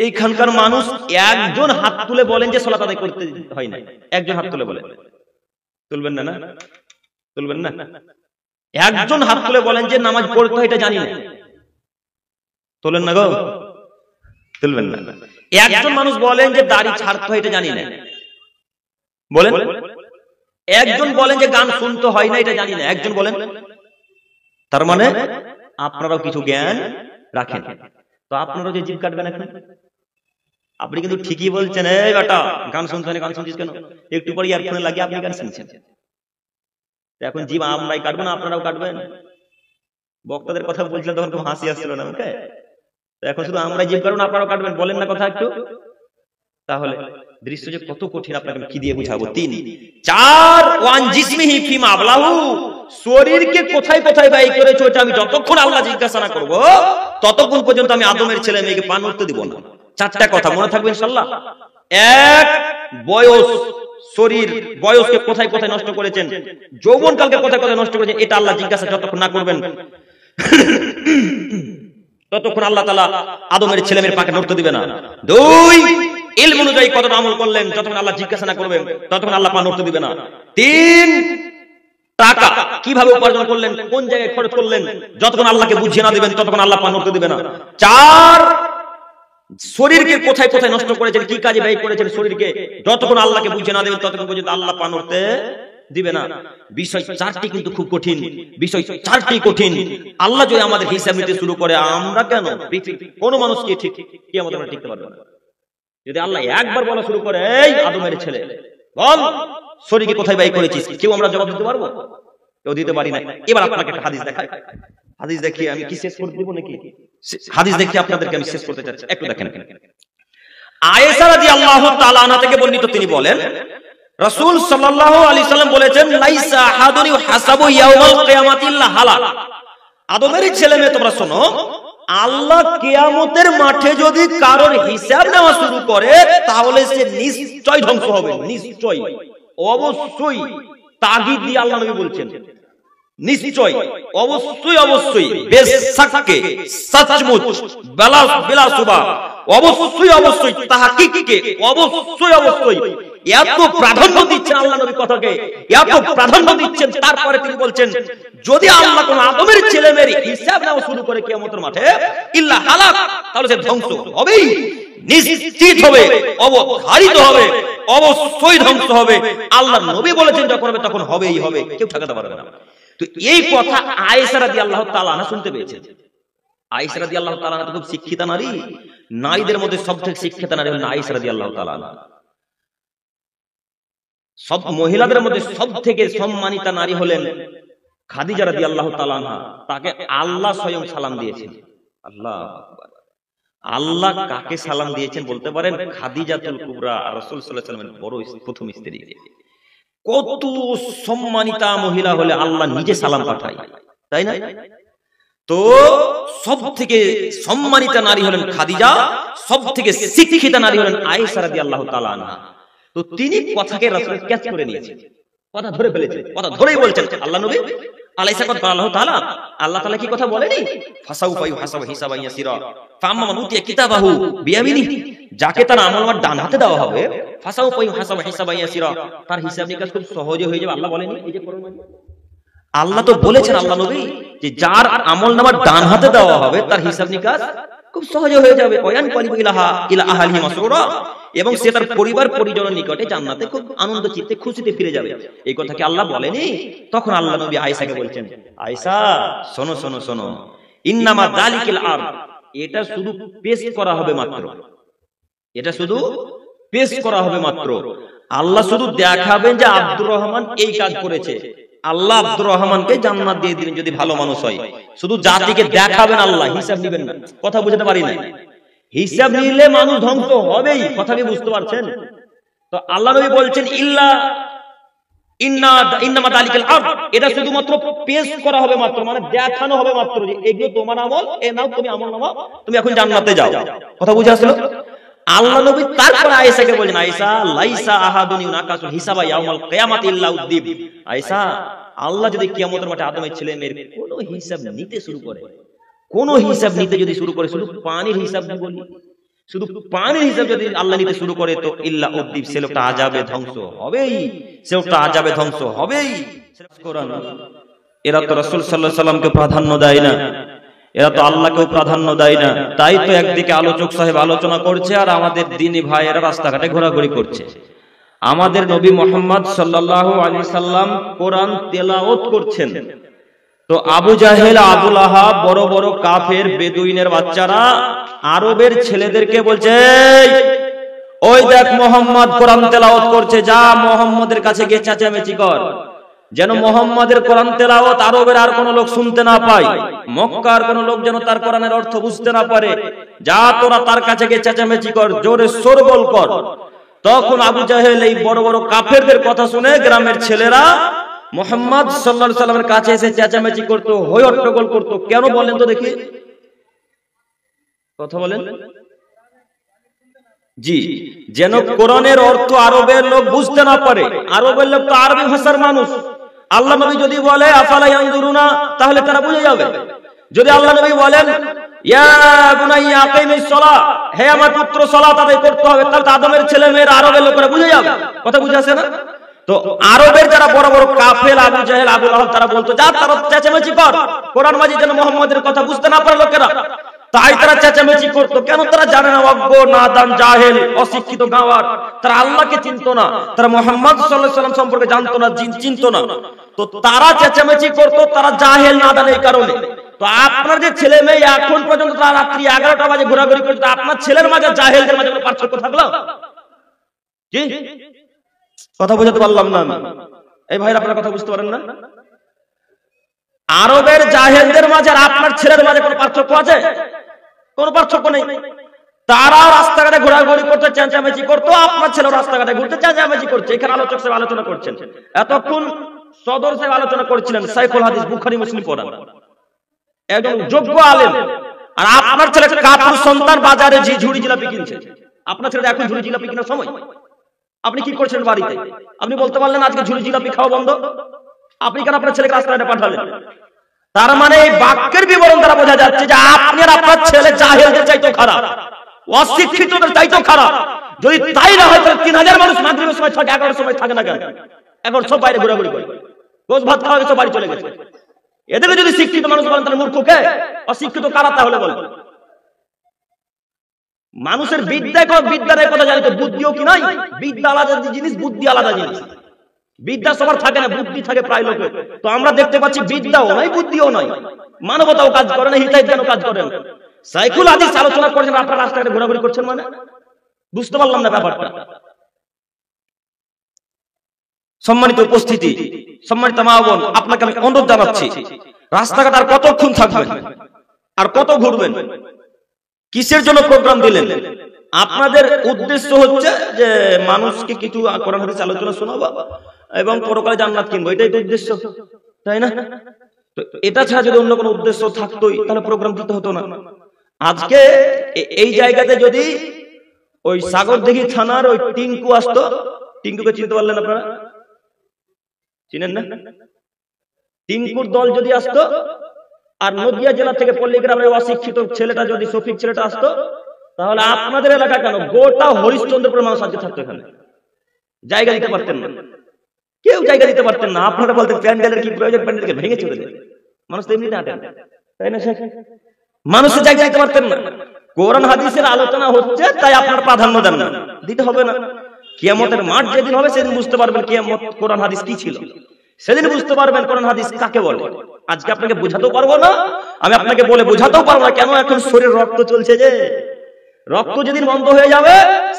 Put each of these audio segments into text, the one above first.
এইখানকার মানুষ একজন হাত তুলে বলেন যে সালাত আদায় করতে হয় না, একজন হাত তুলে বলেন, তুলবেন না? না তুলবেন না? একজন হাত তুলে বলেন যে নামাজ পড়তে হয় এটা জানি না, তোলেন না গো? তুলবেন না? একজন মানুষ বলেন যে দাড়ি ছাড়তে হয় এটা জানি না, বলেন? একজন বলেন যে গান শুনতে হয় না এটা জানি না, একজন বলেন? তার মানে আপনারাও কিছু জ্ঞান রাখেন। তো আপনারাও যে জিভ কাটবেন এখন, আপনি কিন্তু ঠিকই বলছেন, এই বেটা গান শুনতে হয় না, গান শুনছিস কেন? একটু পরে ইয়ারফোনে লাগিয়ে আপনি গান শুনছেন। এখন জিভ আমরাই কাটবো না আপনারাও কাটবেন? বক্তাদের কথা বলছিলেন তখন খুব হাসি আসছিল না ওকে? এখন শুধু আমরা জিভ কাটবো না আপনারাও কাটবেন, বলেন না কথা একটু? তাহলে দৃশ্য যে কত কঠিন আপনাকে কি দিয়ে বুঝাবো। 3 4 ওয়ান জিসমিহি ফিমা আবলাহু, শরীরকে কোথায় কোথায় ব্যয় করেছো এটা আমি যতক্ষণ আল্লাহ জিজ্ঞাসা না করব ততক্ষণ পর্যন্ত আমি আদমের ছেলে মেয়েকে পান করতে দিব না। 4টা কথা মনে থাকবে ইনশাআল্লাহ। 1 বয়স, শরীর বয়সকে কোথায় কোথায় নষ্ট করেছেন, যৌবনকালকে কোথায় কোথায় নষ্ট করেছেন, এটা আল্লাহ জিজ্ঞাসা যতক্ষণ না করবেন ততক্ষণ আল্লাহ তাআলা আদমের ছেলে মেয়ের পাকে নড়তে দিবে না। 2 ইলম অনুযায়ী কতটা আমল করলেন যতক্ষণ আল্লাহ জিজ্ঞাসা না করবেন ততক্ষণ আল্লাহ পা নড়তে দিবে না। 3 টাকা কিভাবে উপার্জন করলেন, কোন জায়গায় খরচ করলেন, যতক্ষণ আল্লাহকে বুঝিয়ে না দিবেন ততক্ষণ আল্লাহ পা নড়তে দিবে না। 4 শরীরকে কোথায় কোথায় নষ্ট করেছেন, কি কাজে ব্যয় করেছেন শরীরকে, যতক্ষণ আল্লাহকে বুঝিয়ে না দিবেন ততক্ষণ পর্যন্ত আল্লাহ পা নড়তে দিবে না। বিষয় 4টি কিন্তু খুব কঠিন, বিষয় 4টি কঠিন। আল্লাহ যদি আমাদের হিসাব নিতে শুরু করে, আমরা কেন কোন মানুষকে ঠিক কিয়ামতে আমরা টিকতে পারবো না। যদি আল্লাহ একবার বলা শুরু করে, এই আদমের ছেলে বল শরীরকে কোথায় ব্যয় করেছিস, কেউ আমরা জবাব দিতে পারবো? কেউ দিতে পারি না। এবার আপনাকে একটা হাদিস দেখাই, হাদিস দেখিয়ে আমি কি শেষ করে দিব নাকি? হাদিস দেখিয়ে আপনাদেরকে আমি শেষ করতে চাচ্ছি, একটু দেখেন। আয়েশা রাদিয়াল্লাহু তাআলা আনহা থেকে বর্ণিত, তিনি বলেন রাসূল সাল্লাল্লাহু আলাইহি সাল্লাম বলেছেন, লাইসা আহাদুন ইউহাসাবু ইয়াউমাল কিয়ামাতি ইল্লা হালাক। আদমের ছেলে মেয়ে তোমরা শোনো, আল্লাহ কিয়ামতের মাঠে যদি কারোর হিসাব নেওয়া শুরু করে তাহলে সে নিশ্চয় ধ্বংস হবে, নিশ্চয়, অবশ্যই। তাগিদ দিয়ে আল্লাহ নবী বলছেন নিশ্চয়, অবশ্যই, অবশ্যই, বেশাক্কে, সচমুচ, বিলা সুবা, অবশ্যই, অবশ্যই, তাহকিকে, অবশ্যই, অবশ্যই। এত প্রাধান্য দিচ্ছেন আল্লাহ নবী কথাকে, এত প্রাধান্য দিচ্ছেন। তারপরে তিনি বলছেন, যদি আল্লাহ কোন আদমের ছেলে মেয়ের হিসাব নেওয়া শুরু করে কিয়ামতের মাঠে, ইল্লা হালাক, তাহলে সে ধ্বংস হবেই, নিশ্চিত হবে, অবধারিত হবে, অবশ্যই ধ্বংস হবে। আল্লাহ নবী বলেছেন যখন হবে তখন হবেই হবে, কেউ ঠেকাতে পারবে না। তো এই কথা আয়েশা রাদিয়াল্লাহু তাআলা আনহা শুনতে পেয়েছেন। আয়েশা রাদিয়াল্লাহু তাআলা আনহা খুব শিক্ষিতা নারী, নারীদের মধ্যে সবথেকে শিক্ষিতা নারী হলেন আয়েশা রাদিয়াল্লাহু তাআলা আনহা। সব মহিলাদের মধ্যে সবথেকে সম্মানিতা নারী হলেন খাদিজা রাদিয়াল্লাহু তাআলা আনহা। তাকে আল্লাহ স্বয়ং সালাম দিয়েছেন। আল্লাহু আকবার। আল্লাহ কাকে সালাম দিয়েছেন বলতে পারেন? খাদিজাতুল কুবরা, রাসূল সাল্লাল্লাহু আলাইহি ওয়াসাল্লামের বড় প্রথম স্ত্রী। কত সম্মানিতা মহিলা হলে আল্লাহ নিজে সালাম পাঠায়, তাই না? তো সব থেকে সম্মানিতা নারী হলেন খাদিজা, সব থেকে শিক্ষিতা নারী হলেন আয়েশা রাদিয়াল্লাহু তাআলা আনহা। তো তিনি কথাকে রাসূল ক্যাচ করে নিয়েছেন, কথা ধরে ফেলেছেন, কথা ধরেই বলছেন আল্লাহ নবী আলাইহিস সাল্লাল্লাহু তাআলা, আল্লাহ তাআলা কি কথা বলেনি? ফাসাউফা ইউহাসাবু হিসাবান ইয়াসিরা ফাম্মা মান উতিয়া কিতাবাহু বিয়ামিনিহি, যাকে তার আমলনামা ডান হাতে দেওয়া হবে, ফাসাউফা ইউহাসাবু হিসাবান ইয়াসিরা, তার হিসাব নিকাশ খুব সহজে হয়ে যাবে। আল্লাহ বলেনি? এই যে কোরআন, আল্লাহ তো বলেছেন আল্লাহ নবী যে যার আমলনামা ডান হাতে দেওয়া হবে তার হিসাব নিকাশ খুব সহজে হয়ে যাবে। ওয়ান কালিবু ইলা আহলিহি মাসরুরা, এবং সে তার পরিবার পরিজনের নিকটে জান্নাতে খুব আনন্দ চিত্তে খুশিতে ফিরে যাবে। এই কথা কি আল্লাহ বলেনি? তখন আল্লাহ নবী আয়েশাকে বলছেন, আয়েশা শোনো শোনো শোনো, ইন্নামা যালিকাল আর, এটা শুধু পেশ করা হবে মাত্র, এটা শুধু পেশ করা হবে মাত্র। আল্লাহ শুধু দেখাবেন যে আব্দুর রহমান এই কাজ করেছে, আল্লাহ আব্দুর রহমানকে জান্নাত দিয়ে দিবেন যদি ভালো মানুষ হয়। শুধু জাতিকে দেখাবেন, আল্লাহ হিসাব নেবেন না। কথা বুঝতে পারি না? হিসাব নিলে মানুষ ধ্বংস হবেই, কথা কি বুঝতে পারছেন? তো আল্লাহ নবী বলছেন ইন্নামা যালিকাল আর, এটা শুধুমাত্র পেশ করা হবে মাত্র, মানে দেখানো হবে মাত্র যে এগুলো তোমার আমল, এ নাও তুমি আমল নাও, তুমি এখন জান্নাতে যাও। কথা বুঝে আসলো? আল্লাহ নবী তারপর আয়েশাকে বলেন, আয়েশা লাইসা আহাদুন ইউনাকাসু হিসাবা ইয়াউমাল কিয়ামাতি ইল্লা উদ্দিব। আয়েশা, আল্লাহ যদি কিয়ামতের মাঠে আদমের ছেলে মেয়ের কোনো হিসাব নিতে শুরু করে, কোনো হিসাব নিতে যদি শুরু করে, শুধু পানির হিসাব না বলি, শুধু পানির হিসাব যদি আল্লাহ নিতে শুরু করে তো ইল্লা উদ্দীপ, সে লোকটা আযাবে ধ্বংস হবেই, সে লোকটা আযাবে ধ্বংস হবেই। কোরআন এরা তো রাসূল সাল্লাল্লাহু আলাইহি সাল্লামকে প্রাধান্য দেয় না, এরা তো আল্লাহকেও প্রাধান্য দেয় না। তাই তো একদিকে আলোচক সাহেব আলোচনা করছে আর আমাদের দ্বীনি ভাইয়েরা রাস্তাঘাটে ঘোরাঘুরি করছে। আমাদের নবী মুহাম্মদ সাল্লাল্লাহু আলাইহি সাল্লাম কোরআন তেলাওয়াত করছেন, তো আবু জাহেল, আবু লাহাব, বড় বড় কাফের বেদুইনের বাচ্চারা আরবের ছেলেদেরকে বলছে, ওই দেখ মুহাম্মদ কোরআন তেলাওয়াত করছে, যা মুহাম্মদের কাছে গিয়ে চেঁচামেচি কর, যেন মুহাম্মাদের কোরআন তেলাওয়াত আরবের আর কোন লোক শুনতে না পায়, মক্কার কোন লোক যেন তার কোরআনের অর্থ বুঝতে না পারে, যা তোরা তার কাছে গিয়ে চেঁচামেচি কর, জোরে শোরগোল কর। তখন আবু জাহেল এই বড় বড় কাফেরদের কথা শুনে গ্রামের ছেলেরা মুহাম্মদ সাল্লাল্লাহু আলাইহি সাল্লামের কাছে এসে চেঁচামেচি করতো, হই হট্টগোল করতো। কেন বলেন তো দেখি, কথা বলেন। জি, যেন কোরআনের অর্থ আরবের লোক বুঝতে না পারে। আরবের লোক তো আরবি ভাষার মানুষ। আল্লাহ নবী যদি বলে আফালা ইয়ানজুরুনা, তাহলে তারা বুঝে যাবে। যদি আল্লাহ নবী বলেন ইয়া বুনাইয়া আকিমিস সালাহ, হে আমার পুত্র সালাত আদায় করতে হবে, তাহলে আদমের ছেলে মেয়েরা আরবের লোকেরা বুঝে যাবে। কথা বুঝে আসে না? তো আরবের যারা বড় বড় কাফের, আবু জাহেল, আবু লাহাব, তারা বলতো যা তারা চেঁচামেচি কর, কোরআন মাজিদ যেন মুহাম্মাদের কথা বুঝতে না পারে লোকেরা। তাই তারা চেঁচামেচি করতো। কেন? তারা জানে না, অজ্ঞ, নাদান, জাহেল, অশিক্ষিত গাওয়ার। তারা আল্লাহকে চিনতো না, তারা মুহাম্মদ সাল্লাল্লাহু আলাইহি সাল্লাম সম্পর্কে জানতো না, চিনতো না। তো তারা চেঁচামেচি করতো, তারা জাহেল, নাদান এই কারণে। তো আপনার যে ছেলে মেয়ে এখন পর্যন্ত তারা রাত্রি 11টা বাজে ঘোরাঘুরি করছে, আপনার ছেলের মাঝে জাহেলদের মাঝে কোনো পার্থক্য থাকলো? কি কথা বুঝাতে পারলাম না আমি? এই ভাইরা আপনারা কথা বুঝতে পারেন না? আরবের জাহেলদের মাঝে আর আপনার ছেলের মাঝে কোনো পার্থক্য আছে? কোনো পার্থক্য নেই। তারা রাস্তাঘাটে ঘোরাঘুরি করতে, চেঁচামেচি করতো, আপনার ছেলে রাস্তাঘাটে ঘুরতে চেঁচামেচি করছে। এখানে আলোচক সাহেব আলোচনা করছেন, এতক্ষণ সদর সাহেব আলোচনা করছিলেন সাইফুল হাদিস, বুখারী মুসলিম পড়া, একজন যোগ্য আলেম। আর আপনার ছেলে কাপুর সন্তান বাজারে ঝুড়ি জিলাপি কিনছে। আপনার ছেলে এখন ঝুড়ি জিলাপি কেনার সময়? আপনি কি করছেন বাড়িতে? আপনি বলতে পারলেন আজকে ঝুড়ি জিলাপি খাওয়া বন্ধ? আপনি কেন আপনার ছেলেকে রাস্তাঘাটে পাঠালেন? তার মানে এই বাক্যের বিবরণ দ্বারা বোঝা যাচ্ছে যে আপনি আর আপনার ছেলে জাহেলদের চাইতেও খারাপ, অশিক্ষিতদের চাইতেও খারাপ। যদি তাই না হয় তাহলে 3000 মানুষ মাগরিবের সময় থাকে, 11টার সময় থাকে না কেন? এখন সব বাইরে ঘোরাঘুরি করে, রোজ ভাত খাওয়া গেছে, বাড়ি চলে গেছে। এদেরকে যদি শিক্ষিত মানুষ বলেন তাহলে মূর্খ কে? অশিক্ষিত কারা তাহলে বলেন? মানুষের বিদ্যার কথা জানি তো, বুদ্ধিও কি নাই? বিদ্যা আলাদা জিনিস, বুদ্ধি আলাদা জিনিস। বিদ্যা সবার থাকে না, বুদ্ধি থাকে প্রায় লোকের। তো আমরা দেখতে পাচ্ছি বিদ্যাও নাই, বুদ্ধিও নাই, মানবতাও কাজ করে না, হিতাহিত জ্ঞানও কাজ করে না। সাইকুল হাদিস আলোচনা করছেন, আপনারা রাস্তাঘাটে ঘোরাঘুরি করছেন, মানে বুঝতে পারলাম না ব্যাপারটা। সম্মানিত উপস্থিতি, সম্মানিত মা বোন, আপনাকে আমি অনুরোধ জানাচ্ছি, রাস্তাঘাট আর কতক্ষণ থাকবেন, আর কত ঘুরবেন? কিসের জন্য প্রোগ্রাম দিলেন? আপনাদের উদ্দেশ্য হচ্ছে যে মানুষকে কিছু কোরআন হাদিস আলোচনা শোনাবো এবং পরকালে জান্নাত কিনবো, এটাই তো উদ্দেশ্য, তাই না? তো এটা ছাড়া যদি অন্য কোনো উদ্দেশ্য থাকতোই তাহলে প্রোগ্রাম দিতে হতো না। আজকে এই জায়গাতে যদি ওই সাগরদিঘি থানার ওই টিঙ্কু আসতো, টিঙ্কুকে চিনতে পারলেন আপনারা? চিনেন না? টিঙ্কুর দল যদি আসতো, আর নদিয়া জেলা থেকে পল্লীগ্রামের অশিক্ষিত ছেলেটা যদি শফিক ছেলেটা আসতো, তাহলে আপনাদের এলাকা কেন গোটা হরিশ্চন্দ্রপুর মানুষ আজকে থাকতো, এখানে জায়গা দিতে পারতেন না, কেউ জায়গা দিতে পারতেন না। আপনারা বলতেন প্যান্ডেলের কি প্রয়োজন, প্যান্ডেলকে ভেঙে চলে দেন, মানুষ তো এমনিতে আটেন, তাই না? মানুষের জায়গা দিতে পারতেন না। কোরআন হাদিসের আলোচনা হচ্ছে তাই আপনার প্রাধান্য দেন না, দিতে হবে না। কিয়ামতের মাঠ যেদিন হবে সেদিন বুঝতে পারবেন কিয়ামত কোরআন হাদিস কি ছিল, সেদিন বুঝতে পারবেন কোরআন হাদিস কাকে বলে। আজকে আপনাকে বোঝাতেও পারবো না, আমি আপনাকে বলে বোঝাতেও পারবো না। কেন? এখন শরীর রক্ত চলছে, যে রক্ত যেদিন বন্ধ হয়ে যাবে,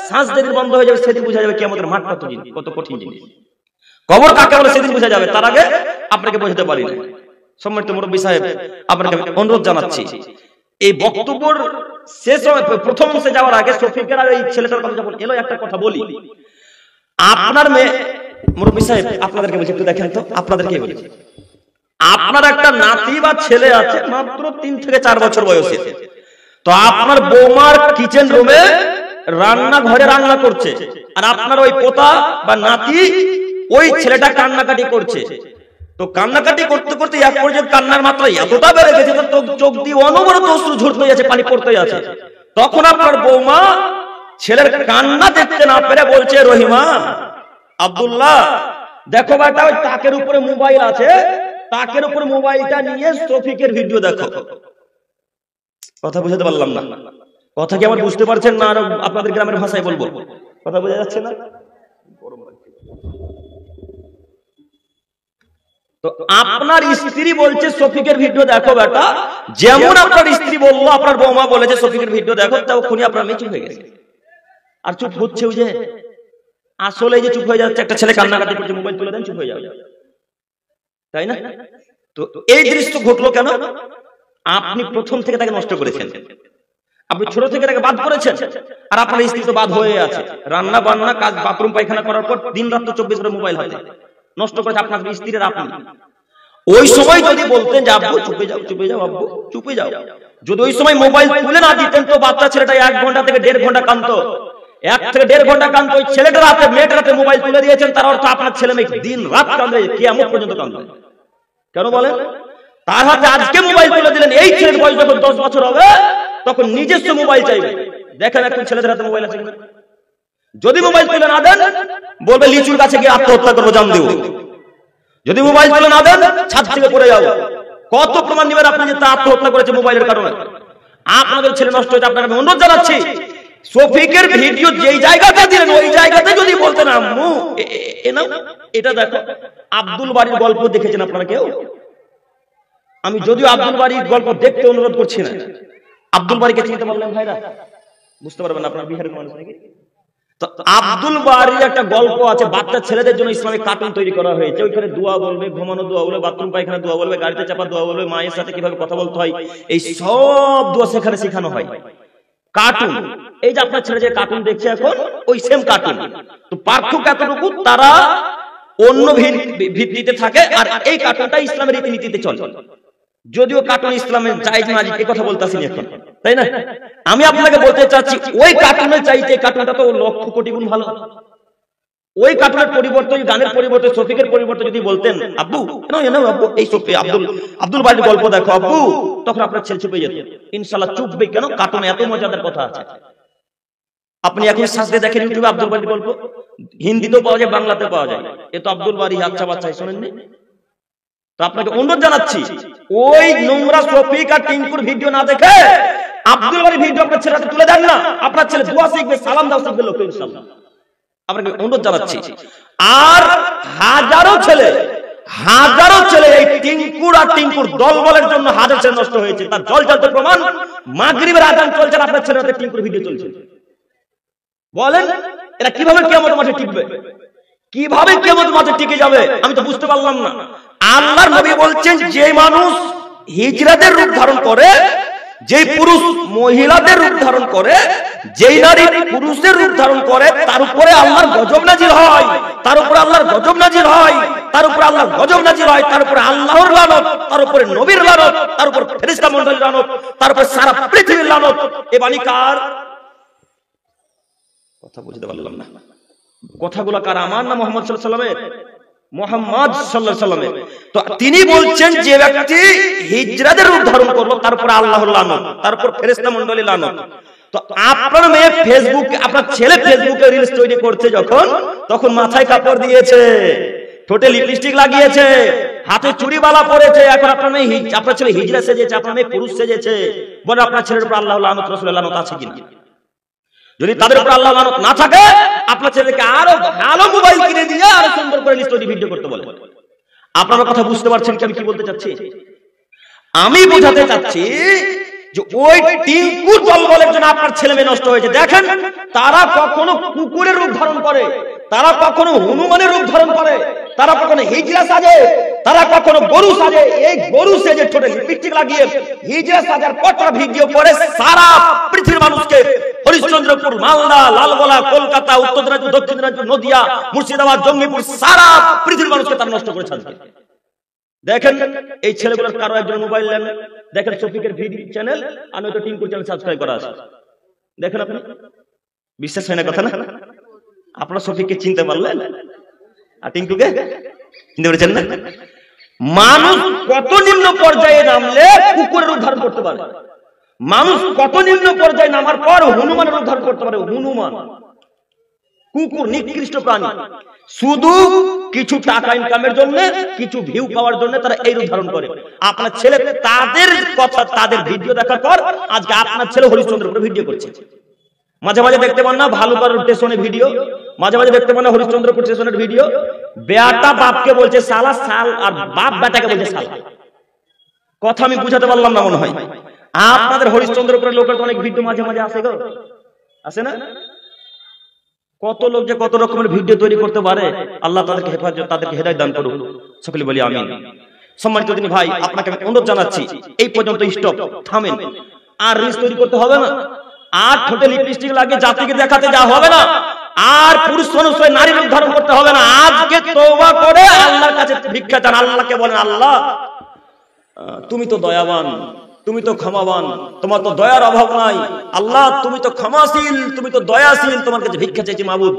শ্বাস যেদিন বন্ধ হয়ে যাবে, সেদিন বোঝা যাবে কিয়ামতের মাঠ কত কঠিন জিনিস, কবর কাকে বলে সেদিন বোঝা যাবে। তার আগে আপনাকে বোঝাতে পারি না। সম্মানিত মুরব্বী সাহেব, আপনাকে আমি অনুরোধ জানাচ্ছি, এই বক্তব্যের শেষ প্রথম অংশে যাওয়ার আগে শফিকের আর এই ছেলেটার কথা যখন এলো, একটা কথা বলি। আপনার মেয়ে, মুরব্বী সাহেব আপনাদেরকে বলছি, একটু দেখেন তো, আপনাদেরকে বলছি, আপনার একটা নাতি বা ছেলে আছে মাত্র 3 থেকে 4 বছর বয়সে, তো আপনার বৌমার কিচেন রুমে রান্নাঘরে রান্না করছে, আর আপনার ওই পোতা বা নাতি ওই ছেলেটা কান্নাকাটি করছে। তো কান্নাকাটি করতে করতে এক পর্যায়ে কান্নার মাত্রা এতটা বেড়ে গেছে, তো চোখ দিয়ে অনবরত অশ্রু ঝরতে আছে, পানি পড়তে আছে। তখন আপনার বৌমা ছেলের কান্না দেখতে না পেরে বলছে, রহিমা, আব্দুল্লাহ, দেখো বেটা ওই তাকের উপরে মোবাইল আছে, তাকের উপরে মোবাইলটা নিয়ে শফিকের ভিডিও দেখো। কথা বুঝতে পারলাম না, কথা কি আমার বুঝতে পারছেন না? আর আপনাদের গ্রামের ভাষায় বলবো, কথা বোঝা যাচ্ছে না? তো আপনার স্ত্রী বলছে শফিকের ভিডিও দেখো বেটা, যেমন আপনার স্ত্রী বললো, আপনার বৌমা বলেছে শফিকের ভিডিও দেখো, তখনই আপনার মেয়ে চুপ হয়ে গেছে। আর চুপ হচ্ছে যে আসলে যে চুপ হয়ে যাচ্ছে, একটা ছেলে কান্নাকাটি করছে, মোবাইল তুলে দেন, চুপ হয়ে যাবে, তাই না? তো এই দৃশ্য ঘটলো কেন? আপনি প্রথম থেকে তাকে নষ্ট করেছেন, আপনি ছোট থেকে তাকে বাদ করেছেন, আর আপনার স্ত্রী তো বাদ হয়ে আছে। রান্না বান্না কাজ, বাথরুম পায়খানা করার পর দিন রাত 24 ঘন্টা মোবাইল হাতে, নষ্ট করেছে আপনার স্ত্রীর আপনি। ওই সময় যদি বলতেন যে আব্বু চুপে যাও, চুপে যাও, আব্বু চুপে যাও, যদি ওই সময় মোবাইল তুলে না দিতেন, তো বাচ্চা ছেলেটা 1 ঘন্টা থেকে 1.5 ঘন্টা কাঁদতো, 1 থেকে 1.5 ঘন্টা কাঁদতো। ওই ছেলেটার হাতে, মেয়েটার হাতে মোবাইল তুলে দিয়েছেন, তার অর্থ আপনার ছেলে মেয়ে দিন রাত কাঁদবে, কিয়ামত পর্যন্ত কাঁদবে। কেন বলেন? তার হাতে আজকে মোবাইল তুলে দিলেন, এই ছেলের বয়স যখন 10 বছর হবে তখন নিজস্ব মোবাইল চাইবে। দেখেন এখন ছেলেদের হাতে মোবাইল আছে কিনা? যদি মোবাইল তুলে না দেন, বলবে লিচুর কাছে গিয়ে আত্মহত্যা করবো, জান দেব। যদি মোবাইল তুলে না দেন, ছাদ থেকে পড়ে যাও। কত প্রমাণ দিবেন আপনি যে তা আত্মহত্যা করেছে মোবাইলের কারণে? আপনাদের ছেলে নষ্ট হয়েছে। আপনাকে অনুরোধ জানাচ্ছি, শফিকের ভিডিও যেই জায়গাটা দিলেন, ওই জায়গাতে যদি বলতেন আম্মু এটা দেখো। আব্দুল বাড়ির গল্প দেখেছেন আপনারা কেউ? আমি যদিও আব্দুল বাড়ির গল্প দেখতে অনুরোধ করছি না। আব্দুল বাড়িকে চিনতে পারলেন ভাইরা? বুঝতে পারবেন আপনার বিহারের মানুষ নাকি? তো আব্দুল বাড়ির একটা গল্প আছে, বাচ্চা ছেলেদের জন্য ইসলামিক কার্টুন তৈরি করা হয়েছে। ওইখানে দোয়া বলবে, ঘুমানো দোয়া বলবে, বাথরুম পায়খানা দোয়া বলবে, গাড়িতে চাপা দোয়া বলবে, মায়ের সাথে কিভাবে কথা বলতে হয়, এই সব দোয়া সেখানে শেখানো হয়। কার্টুন, এই যে আপনার ছেলে যে কার্টুন দেখছে এখন, ওই সেম কার্টুন। তো পার্থক্য এতটুকু, তারা অন্য ভিত্তিতে থাকে, আর এই কার্টুনটা ইসলামের রীতিনীতিতে চলে। যদিও কার্টুন ইসলামের জায়েজ না, এই কথা বলতেছি এখন, তাই না? আমি আপনাকে বলতে চাচ্ছি, ওই কার্টুনের চাইতে কার্টুনটা তো 1,00,000 কোটি গুণ ভালো। ওই কার্টুনের পরিবর্তে, গানের পরিবর্তে, শফিকের পরিবর্তে যদি বলতেন আব্বু আব্বু এই শফি আব্দুল বাড়ির গল্প দেখো আব্বু, তখন আপনার ছেলে চুপে যেত। ইনশাআল্লাহ চুপবে কেন? কার্টুনে এত মজাদার কথা আছে। আপনি এখন সার্চ দিয়ে দেখেন ইউটিউবে আব্দুল বাড়ির গল্প, হিন্দিতেও পাওয়া যায়, বাংলাতে পাওয়া যায়। এ তো আব্দুল বাড়ি, আচ্ছা বাচ্চা শোনেননি? তো আপনাকে অনুরোধ জানাচ্ছি, ওই নোংরা শফিক আর টিঙ্কুর ভিডিও না দেখে আব্দুল বাড়ির ভিডিও আপনার ছেলেকে তুলে দেন না। আপনার ছেলে দোয়া শিখবে, সালাম দাও শিখবে লোকে, ইনশাআল্লাহ। আপনাকে অনুরোধ জানাচ্ছি। আর হাজারো ছেলে এই টিঙ্কুর আর টিঙ্কুর দলবলের জন্য হাজার ছেলে নষ্ট হয়েছে। তার জল জ্বলতে প্রমাণ, মাগরিবের আযান চলছে, আপনার ছেলের হাতে টিঙ্কুর ভিডিও চলছে। বলেন এরা কিভাবে কিয়ামতের মাঠে টিকবে? কিভাবে কিয়ামতের মাঠে টিকে যাবে? আমি তো বুঝতে পারলাম না। আল্লাহর নবী বলছেন, যে মানুষ হিজড়াদের রূপ ধারণ করে, যেই পুরুষ মহিলাদের রূপ ধারণ করে, যেই নারী পুরুষের রূপ ধারণ করে, তার উপরে আল্লাহর গজব নাজিল হয়, তার উপরে আল্লাহর গজব নাজিল হয়, তার উপরে আল্লাহর গজব নাজিল হয়, তার উপরে আল্লাহর লানত, তার উপরে নবীর লানত, তার উপরে ফেরেশতা মণ্ডলীর লানত, তার উপরে সারা পৃথিবীর লানত। এ বাণী কার? কথা বুঝতে পারলাম না। কথাগুলো কার? আমার না মুহাম্মদ সাল্লাল্লাহু আলাইহি ওয়াসাল্লামের? মুহাম্মদ সাল্লাল্লাহু আলাইহি ওয়াসাল্লামের। তো তিনি বলছেন, যে ব্যক্তি হিজড়াদের রূপ ধারণ করলো, তার উপর আল্লাহর লানত, তার উপর ফেরেশতা মণ্ডলীর লানত। তো আপনার মেয়ে ফেসবুকে, আপনার ছেলে ফেসবুকে রিলস তৈরি করছে যখন, তখন মাথায় কাপড় দিয়েছে, ঠোঁটে লিপস্টিক লাগিয়েছে, হাতে চুড়িবালা পরেছে। এখন আপনার মেয়ে, আপনার ছেলে হিজড়া সেজেছে, আপনার মেয়ে পুরুষ সেজেছে। বলে আপনার ছেলের উপর আল্লাহর লানত, রাসূলের লানত আছে কিনা? যদি তাদের উপর আল্লাহর লানত না থাকে, আপনার ছেলেকে আরো ভালো মোবাইল কিনে দিয়ে আরো সুন্দর করে তৈরি ভিডিও করতে বলে। আপনারা কথা বুঝতে পারছেন কি আমি কি বলতে চাচ্ছি? আমি বোঝাতে চাচ্ছি যে ওই টিঙ্কুর দলবলের জন্য আপনার ছেলে মেয়ে নষ্ট হয়েছে। দেখেন, তারা কখনো কুকুরের রূপ ধারণ করে, তারা কখনো হনুমানের রূপ ধারণ করে, তারা কখনো হিজড়া সাজে, তারা কখনো গরু সাজে। এই গরু সেজে ছোট লিপস্টিক লাগিয়ে হিজড়া সাজার কটা ভিডিও করে সারা পৃথিবীর মানুষকে, হরিশ্চন্দ্রপুর, মালদা, লালগোলা, কলকাতা, উত্তর দিনাজপুর, দক্ষিণ দিনাজপুর, নদিয়া, মুর্শিদাবাদ, জঙ্গিপুর, সারা পৃথিবীর মানুষকে তারা নষ্ট করে ছাড়ছে। দেখেন এই ছেলেগুলোর কারো একজন মোবাইল নেন, দেখেন শফিকের ভিডিও চ্যানেল আর নয়তো টিঙ্কুর চ্যানেল সাবস্ক্রাইব করা আছে। দেখেন, আপনি বিশ্বাস হয় না কথা না? আপনারা শফিককে চিনতে পারলেন আর টিঙ্কুকে চিনতে পেরেছেন না? মানুষ কত নিম্ন পর্যায়ে নামলে কুকুরের রূপ ধারণ করতে পারে। মানুষ কত নিম্ন পর্যায়ে নামার পর হনুমানের উদ্ধার করতে পারে। হনুমান কুকুর, নিকৃষ্ট প্রাণী, শুধু কিছু টাকা ইনকামের জন্য, কিছু ভিউ পাওয়ার জন্য তারা এই রূপ ধারণ করে। আপনার ছেলে তাদের কথা, তাদের ভিডিও দেখার পর আজকে আপনার ছেলে হরিশ্চন্দ্রপুরে ভিডিও করছে। মাঝে মাঝে দেখতে পান না ভালুকার স্টেশনের ভিডিও, মাঝে মাঝে দেখতে পান না হরিশ্চন্দ্রপুর স্টেশনের ভিডিও। বেটা বাপকে বলছে সালা, সাল আর বাপ বেটাকে বলছে সালা। কথা আমি বুঝাতে পারলাম না মনে হয়। আপনাদের হরিশ্চন্দ্রপুরের লোকের তো অনেক ভিডিও মাঝে মাঝে আসে গো, আসে না? কত লোক যে কত রকমের ভিডিও তৈরি করতে পারে। আল্লাহ তাদেরকে হেফাজত, তাদেরকে হেদায়েত দান করুন। সকলে বলি আমিন। সম্মানিত দিনী ভাই, আপনাকে আমি অনুরোধ জানাচ্ছি, এই পর্যন্ত স্টপ, থামেন। আর রিলস তৈরি করতে হবে না, আর ঠোঁটে লিপস্টিক লাগিয়ে জাতিকে দেখাতে যা হবে না, আর পুরুষ মানুষ হয়ে নারী রূপ ধারণ করতে হবে না। আজকে তওবা করে আল্লাহর কাছে ভিক্ষা চান। আল্লাহকে বলেন, আল্লাহ তুমি তো দয়াবান, তুমি তো ক্ষমাবান, তোমার তো দয়ার অভাব নাই। আল্লাহ তুমি তো ক্ষমাশীল, তুমি তো দয়াশীল, তোমার কাছে ভিক্ষা চাইছি মাবুদ।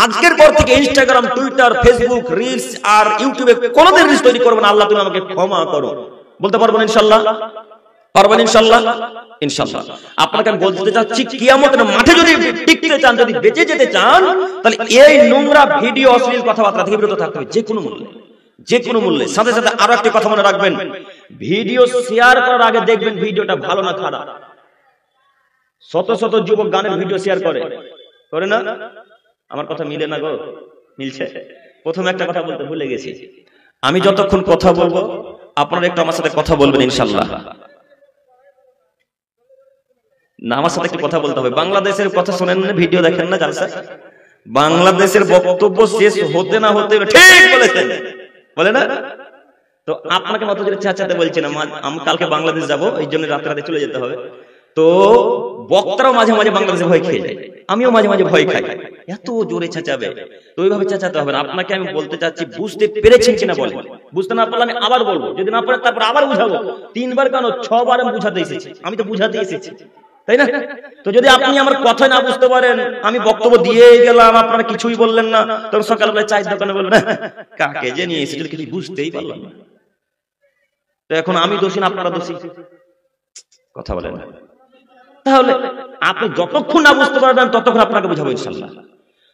আজকের পর থেকে ইনস্টাগ্রাম, টুইটার, ফেসবুক, রিলস আর ইউটিউবে কোনোদিন রিলস তৈরি করব না। আল্লাহ তুমি আমাকে ক্ষমা করো। বলতে পারবেন ইনশাআল্লাহ? পারবেন ইনশাআল্লাহ? ইনশাআল্লাহ। আপনাকে আমি বলতে চাচ্ছি, কিয়ামতের মাঠে যদি টিকতে চান, যদি বেঁচে যেতে চান, তাহলে এই নোংরা ভিডিও, অশ্লীল কথাবার্তা থেকে বিরত থাকতে হবে, যে কোনো মূল্যে, যে কোনো মূল্যে। সাথে সাথে আরো একটা কথা মনে রাখবেন, ভিডিও শেয়ার করার আগে দেখবেন ভিডিওটা ভালো না খারাপ। শত শত যুবক গানের ভিডিও শেয়ার করে না? আমার কথা মিলে না গো? মিলছে? প্রথমে একটা কথা বলতে ভুলে গেছি, আমি যতক্ষণ কথা বলবো আপনারা একটু আমার সাথে কথা বলবেন ইনশাআল্লাহ। না, আমার সাথে কি কথা বলতে হবে? বাংলাদেশের কথা শোনেন না, ভিডিও দেখেন না জালসা? বাংলাদেশের বক্তব্য শেষ হতে না হতে, ঠিক বলেছেন, বলে না? তো আপনাকে মত জোরে চাচাতে বলছি না, আমি কালকে বাংলাদেশ যাব, এই জন্য রাতে রাতে চলে যেতে হবে। তো বক্তারাও মাঝে মাঝে বাংলাদেশে ভয় খেয়ে যায়, আমিও মাঝে মাঝে ভয় খাই। এত জোরে চেঁচাবে, তো ওইভাবে চেঁচাতে হবে না। আপনাকে আমি বলতে চাচ্ছি, বুঝতে পেরেছেন কিনা বলেন। বুঝতে না পারলে আমি আবার বলবো, যদি না পারে তারপর আবার বুঝাবো। 3 বার কেন, 6 বার আমি বুঝাতে এসেছি, আমি তো বুঝাতে এসেছি, তাই না? তো যদি আপনি আমার কথা না বুঝতে পারেন, আমি বক্তব্য দিয়ে গেলাম, আপনারা কিছুই বললেন না, তখন সকালবেলা চায়ের দোকানে বলবেন কাকে যে নিয়ে এসেছিল কিছু বুঝতেই পারলাম না। তো এখন আমি দোষী না আপনারা দোষী? কথা বলেন। তাহলে আপনি যতক্ষণ না বুঝতে পারবেন ততক্ষণ আপনাকে বুঝাবো ইনশাআল্লাহ।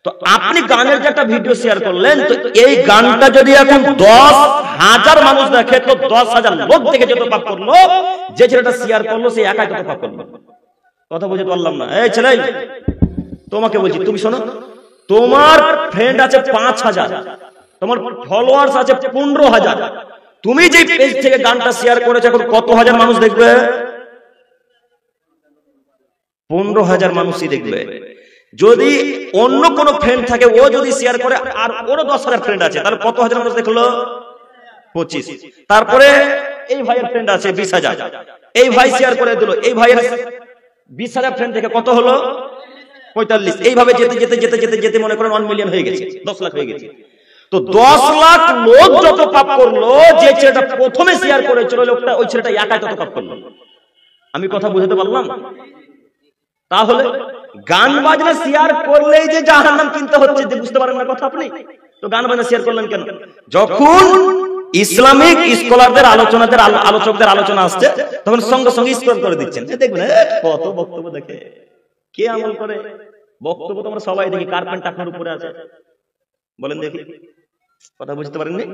তো আপনি গানের যে একটা ভিডিও শেয়ার করলেন, তো এই গানটা যদি এখন 10,000 মানুষ দেখে, তো 10,000 লোক দেখে যত পাপ করলো, যে ছেলেটা শেয়ার করলো সে একাই তত পাপ করলো। কথা বুঝতে পারলাম না? এই ছেলে, তোমাকে বলছি, তুমি শোনো, তোমার ফ্রেন্ড আছে 5,000, তোমার ফলোয়ার্স আছে 15,000, তুমি যে পেজ থেকে গানটা শেয়ার করেছো এখন কত হাজার মানুষ দেখবে? 15,000 মানুষই দেখবে। যদি অন্য কোন ফ্রেন্ড থাকে, ও যদি শেয়ার করে আর ওরও 10,000 ফ্রেন্ড আছে, তাহলে কত হাজার মানুষ দেখলো? 25। তারপরে এই ভাইয়ের ফ্রেন্ড আছে 20,000, এই ভাই শেয়ার করে দিল, এই ভাইয়ের 20,000 ফ্রেন্ড থেকে কত হলো? 45। এইভাবে যেতে যেতে যেতে যেতে যেতে মনে করেন 1 মিলিয়ন হয়ে গেছে, 10 লাখ হয়ে গেছে। তো 10 লাখ লোক যত পাপ করলো, যে ছেলেটা প্রথমে শেয়ার করেছিল লোকটা, ওই ছেলেটা একাই তত পাপ করলো। আমি কথা বুঝাতে পারলাম? তাহলে গান বাজনা শেয়ার করলেই যে জাহান্নাম কিনতে হচ্ছে, বুঝতে পারেন না কথা আপনি? তো গান বাজনা শেয়ার করলেন কেন? যখন ইসলামিক স্কলারদের আলোচকদের আলোচনা আসছে, তখন সঙ্গে সঙ্গে স্ক্রল করে দিচ্ছেন, দেখবেন কত বক্তব্য দেখে, কে আমল করে। বক্তব্য তো আমরা সবাই দেখি, কার্পেন্ট টাকার উপরে আছে, বলেন দেখি। কথা বুঝতে পারেননি?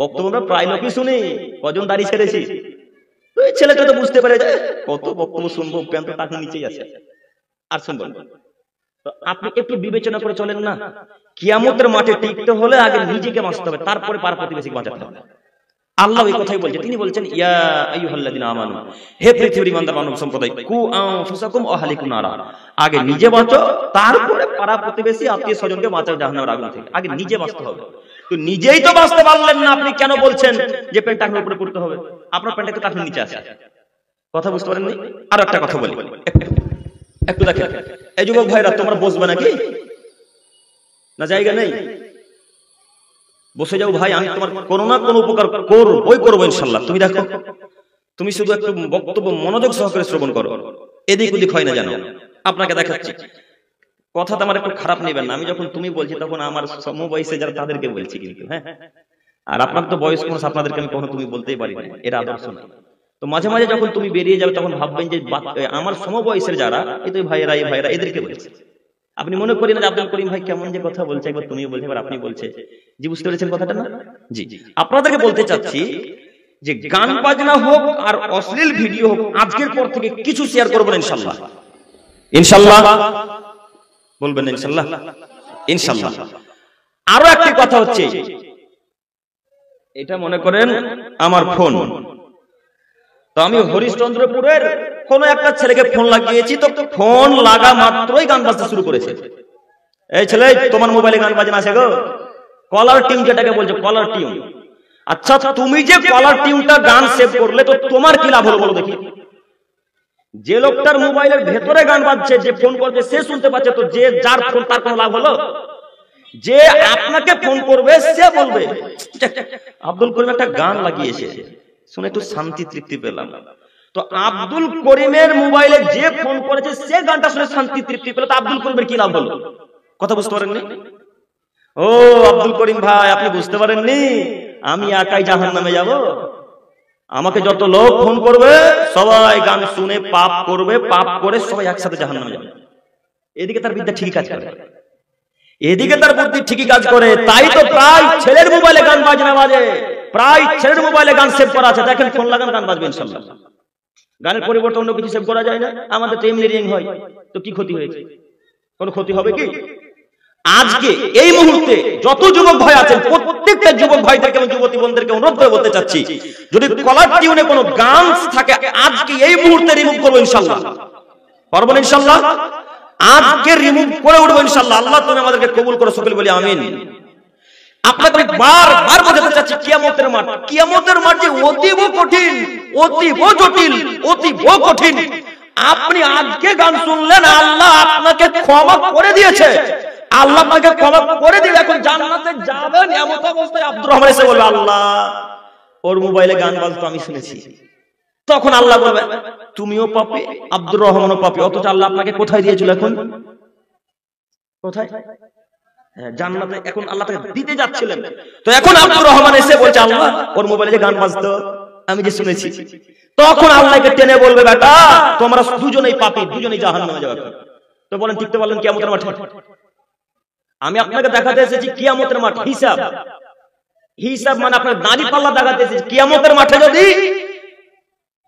বক্তব্য আমরা প্রায় লোকই শুনি, কজন দাঁড়িয়ে ছেড়েছি। তো এই ছেলেটা তো বুঝতে পারে যে কত বক্তব্য শুনবো, প্যান্ট টাকা নিচেই আছে, আর শুনবেন। তো আপনি একটু বিবেচনা করে চলেন না। কিয়ামতের মাঠে টিকতে হলে আগে নিজেকে বাঁচতে হবে, তারপরে পাড়া প্রতিবেশীকে বাঁচাতে হবে। আল্লাহ এই কথাই বলছে, তিনি বলছেন ইয়া আইয়ুহাল্লাযিনা আমানু, হে পৃথিবীর ইমানদার মানব সম্প্রদায়, কু আনফুসাকুম ওয়া আহলিকুম নারা, আগে নিজে বাঁচো, তারপরে পাড়া প্রতিবেশী আত্মীয় স্বজনকে বাঁচাও জাহান্নামের আগুন থেকে। আগে নিজে বাঁচতে হবে। তো নিজেই তো বাঁচতে পারলেন না, আপনি কেন বলছেন যে প্যান্ট টাকার উপরে পড়তে হবে? আপনার প্যান্ট একটু টাকার নিচে আছে। কথা বুঝতে পারেননি? আর একটা কথা বলি, একটু দেখেন। এই যুবক ভাইরা, তোমরা বসবে নাকি? না জায়গা নেই? বসে যাও ভাই, আমি তোমার কোনো না কোনো উপকার করবো ইনশাল্লাহ। তুমি দেখো, তুমি শুধু একটু বক্তব্য মনোযোগ সহকারে শ্রবণ করো, এদিক ওদিক হয় না জানো। আপনাকে দেখাচ্ছি, কথাটা আমার একটু খারাপ নেবেন না। আমি যখন তুমি বলছি তখন আমার সমবয়সে যারা তাদেরকে বলছি কিন্তু, হ্যাঁ। আর আপনার তো বয়স কোন, আপনাদেরকে আমি কখনো তুমি বলতেই পারি না, এরা আদর্শ না। তো মাঝে মাঝে যখন তুমি বেরিয়ে যাবে তখন ভাববেন যে আমার সমবয়সের যারা এই তো ভাইয়েরা এদেরকে বলছে। আপনি মনে করেন না আব্দুল করিম ভাই কেমন যে কথা বলছে, একবার তুমি বলছে এবার আপনি বলছে। জি বুঝতে পেরেছেন কথাটা না? জি আপনাদেরকে বলতে চাচ্ছি যে গান বাজনা হোক আর অশ্লীল ভিডিও হোক, আজকের পর থেকে কিছু শেয়ার করবেন ইনশাআল্লাহ। ইনশাআল্লাহ বলবেন ইনশাআল্লাহ। ইনশাআল্লাহ। আরো একটি কথা হচ্ছে, এটা মনে করেন আমার ফোন, তো আমি হরিশ্চন্দ্রপুরের কোন একটা ছেলেকে ফোন লাগিয়েছি, তো ফোন লাগা মাত্রই গান বাজতে শুরু করেছে। এই ছেলে তোমার মোবাইলে গান বাজনা আছে গো, কলার টিউন যেটাকে বলছে কলার টিউন। আচ্ছা তুমি যে কলার টিউনটা গান সেভ করলে তো তোমার কি লাভ হলো বলো দেখি? যে লোকটার মোবাইলের ভেতরে গান বাজছে, যে ফোন করছে সে শুনতে পাচ্ছে, তো যে যার ফোন তার কোনো লাভ হলো? যে আপনাকে ফোন করবে সে বলবে আব্দুল করিম একটা গান লাগিয়েছে, শুনে একটু শান্তি তৃপ্তি পেলাম। তো আব্দুল করিমের মোবাইলে যে ফোন করেছে সে গানটা শুনে শান্তি তৃপ্তি পেল, তো আব্দুল করিমের কি লাভ হলো? কথা বুঝতে পারেননি? ও আব্দুল করিম ভাই আপনি বুঝতে পারেননি আমি একাই জাহান্নামে যাব? আমাকে যত লোক ফোন করবে সবাই গান শুনে পাপ করবে, পাপ করে সবাই একসাথে জাহান্নামে যাবে। এদিকে তার বিদ্যা ঠিকই কাজ করে, এদিকে তার বুদ্ধি ঠিকই কাজ করে। তাই তো প্রায় ছেলের মোবাইলে গান বাজনা বাজে, প্রায় ছেলের মোবাইলে গান সেভ করা আছে। দেখেন ফোন লাগান গান বাজবে ইনশাআল্লাহ। গানের পরিবর্তে অন্য কিছু সেভ করা যায় না? আমাদের টাইম রিং হয়, তো কি ক্ষতি হয়েছে? কোনো ক্ষতি হবে কি? আজকে এই মুহূর্তে যত যুবক ভাই আছেন প্রত্যেকটা যুবক ভাইদেরকে এবং যুবতী বোনদেরকে অনুরোধ করে বলতে চাচ্ছি, যদি কলার টিউনে কোনো গান থাকে আজকে এই মুহূর্তে রিমুভ করবো ইনশাআল্লাহ। পারবো না ইনশাআল্লাহ? আজকে রিমুভ করে উঠবো ইনশাআল্লাহ। আল্লাহ তুমি আমাদেরকে কবুল করো, সকলে বলি আমিন। আপনাদের বারবার বোঝাতে চাচ্ছি কিয়ামতের মাঠ, কিয়ামতের মাঠ যে অতীব কঠিন, অতীব জটিল, অতীব কঠিন। আপনি আজকে গান শুনলেন, আল্লাহ আপনাকে ক্ষমা করে দিয়েছে, আল্লাহ আপনাকে ক্ষমা করে দিলে এখন জান্নাতে যাবেন। এমন অবস্থায় আব্দুর রহমান এসে বলবে আল্লাহ ওর মোবাইলে গান বাজতো আমি শুনেছি। তখন আল্লাহ বলবে তুমিও পাপী, আব্দুর রহমানও পাপী, অথচ আল্লাহ আপনাকে কোথায় দিয়েছিল? এখন কোথায়? জান্নাতে। এখন আল্লাহ তাকে দিতে যাচ্ছিলেন, তো এখন আব্দুর রহমান এসে বলছে আল্লাহ ওর মোবাইলে যে গান বাজতো আমি যে শুনেছি। তখন আল্লাহকে টেনে বলবে বেটা তোমরা দুজনেই পাপী, দুজনেই জাহান্নামে যাবে। তো বলেন টিকতে পারলেন কিয়ামতের মাঠে? আমি আপনাকে দেখাতে এসেছি কিয়ামতের মাঠ হিসাব, হিসাব মানে আপনার দাড়ি পাল্লা দেখাতে এসেছি। কিয়ামতের মাঠে যদি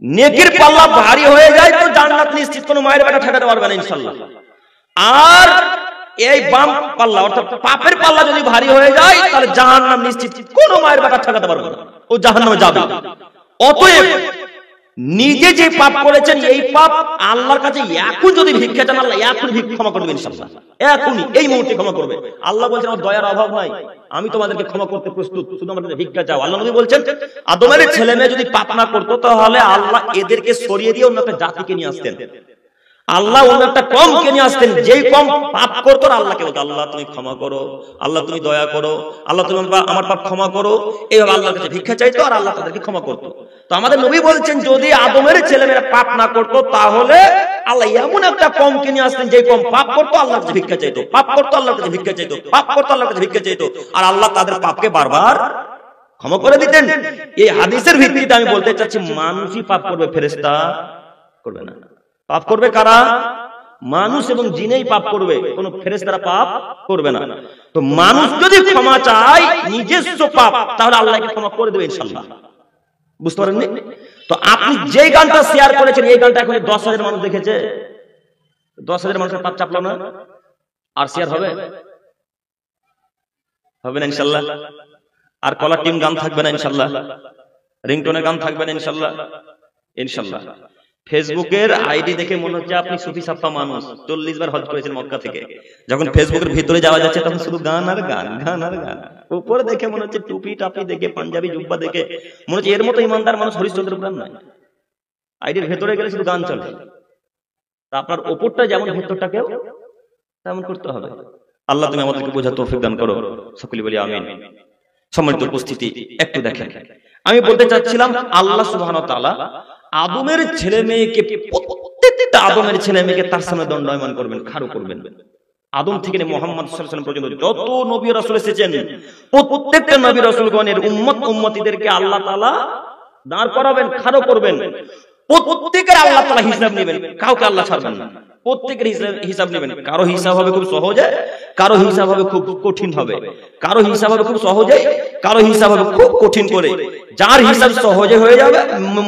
নেকির পাল্লা ভারী হয়ে যায় তো জান্নাত নিশ্চিত, কোনো মায়ের বেটা ঠেকাতে পারবে না ইনশাআল্লাহ। আর এই বাম পাল্লা অর্থাৎ পাপের পাল্লা যদি ভারী হয়ে যায় তাহলে জাহান্নাম নিশ্চিত, কোনো মায়ের বেটা ঠেকাতে পারবে না, ও জাহান্নামে যাবে। অতএব নিজে যে পাপ করেছেন এই পাপ আল্লাহর কাছে এখন যদি ভিক্ষা চান আল্লাহ এখন ক্ষমা করবে ইনশাআল্লাহ, এখনই এই মুহূর্তে ক্ষমা করবে। আল্লাহ বলছেন আমার দয়ার অভাব নাই, আমি তোমাদেরকে ক্ষমা করতে প্রস্তুত, শুধু আমাদের ভিক্ষা চাও। আল্লাহ নবী বলছেন আদমের ছেলে মেয়ে যদি পাপ না করতো তাহলে আল্লাহ এদেরকে সরিয়ে দিয়ে অন্য একটা জাতিকে নিয়ে আসতেন, আল্লাহ অন্য একটা কমকে নিয়ে আসতেন। যেই কম পাপ করতো আল্লাহকে বলতো আল্লাহ তুমি ক্ষমা করো, আল্লাহ তুমি দয়া করো, আল্লাহ তুমি আমার পাপ ক্ষমা করো, এইভাবে আল্লাহর কাছে ভিক্ষা চাইতো আর আল্লাহ তাদেরকে ক্ষমা করতো। তো আমাদের নবী বলছেন যদি আদমের ছেলেমেয়েরা পাপ না করতো তাহলে আল্লাহ এমন একটা কমকে নিয়ে আসতেন যেই কম পাপ করতো আল্লাহর কাছে ভিক্ষা চাইতো, পাপ করতো আল্লাহর কাছে ভিক্ষা চাইতো, পাপ করতো আল্লাহর কাছে ভিক্ষা চাইতো, আর আল্লাহ তাদের পাপকে বারবার ক্ষমা করে দিতেন। এই হাদিসের ভিত্তিতে আমি বলতে চাচ্ছি মানুষই পাপ করবে, ফেরেশতা করবে না। পাপ করবে কারা? মানুষ এবং জিনেই পাপ করবে, কোন ফেরেশতারা পাপ করবে না। তো মানুষ যদি ক্ষমা চায় নিজস্ব পাপ তাহলে আল্লাহকে ক্ষমা করে দেবে ইনশাআল্লাহ। বুঝতে পারেননি? তো আপনি যে গানটা শেয়ার করেছেন এই গানটা এখন 10,000 মানুষ দেখেছে, 10,000 মানুষের পাপ চাপলো না, আর শেয়ার হবে? হবে না ইনশাআল্লাহ। আর কলার টিম গান থাকবে না ইনশাআল্লাহ, রিংটোনের গান থাকবে না ইনশাআল্লাহ। ইনশাআল্লাহ ফেসবুকের আইডি দেখে মনে হচ্ছে আপনি সুফি সাফা মানুষ, 40 বার হজ করেছেন মক্কা থেকে। যখন ফেসবুকের ভিতরে যাওয়া যাচ্ছে তখন শুধু গান আর গান, গান আর গান। উপরে দেখে মনে হচ্ছে টুপি টাপি দেখে, পাঞ্জাবি জুব্বা দেখে মনে হচ্ছে এর মতো ইমানদার মানুষ হরিশ্চন্দ্রপুর নয়। আইডির ভেতরে গেলে শুধু গান চলে। তা আপনার ওপরটা যেমন ভেতরটাকেও তেমন করতে হবে। আল্লাহ তুমি আমাদেরকে বোঝার তৌফিক দান করো, সকলে বলি আমিন। সম্মানিত উপস্থিতি একটু দেখেন, আমি বলতে চাচ্ছিলাম আল্লাহ সুবহানাহু ওয়া তাআলা আদমের ছেলে মেয়েকে, প্রত্যেকটা আদমের ছেলে মেয়েকে তার সামনে দণ্ডায়মান করবেন, খাড়া করবেন। আদম থেকে মুহাম্মদ সাল্লাল্লাহু আলাইহি ওয়াসাল্লাম পর্যন্ত যত নবী রাসূল এসেছেন প্রত্যেকটা নবী রাসূলগণের উম্মত উম্মতিদেরকে আল্লাহ তাআলা দাঁড় করাবেন, খাড়ো করবেন, প্রত্যেকের আল্লাহ তাআলা হিসাব নেবেন, কাউকে আল্লাহ ছাড়বেন না। প্রত্যেকের হিসাব নেবেন। কারো হিসাব হবে খুব সহজে, কারো হিসাব হবে খুব কঠিন হবে, কারো হিসাব হবে খুব সহজে, কারো হিসাব হবে খুব কঠিন করে। যার হিসাব সহজে হয়ে যাবে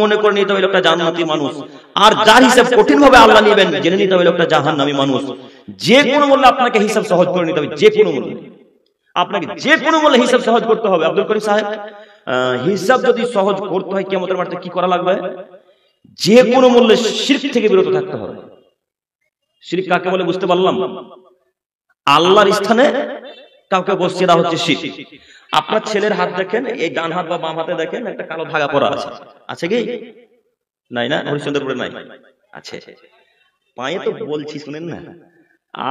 মনে করে নিতে হবে লোকটা জান্নাতি মানুষ, আর যার হিসাব কঠিন ভাবে আল্লাহ নেবেন জেনে নিতে হবে লোকটা জাহান্নামী মানুষ। যে কোনো মূল্যে আপনাকে হিসাব সহজ করে নিতে হবে, যে কোনো মূল্যে আপনাকে যে কোনো মূল্যে হিসাব সহজ করতে হবে। আব্দুল করিম সাহেব, হিসাব যদি সহজ করতে হয় কিয়ামতের মাঠে কি করা লাগবে? যে কোনো মূল্যে শিরক থেকে বিরত থাকতে হবে। শিরক কাকে বলে বুঝতে পারলাম? আল্লাহর স্থানে কাউকে বসিয়ে দেওয়া হচ্ছে শিরক। আপনার ছেলের হাত দেখেন, এই ডান হাত বা বাম হাতে দেখেন একটা কালো ধাগা পরা আছে, আছে কি নাই? না, হরিশ্চন্দ্রপুরে নাই, আছে। পায়ে তো বলছি শুনেন না।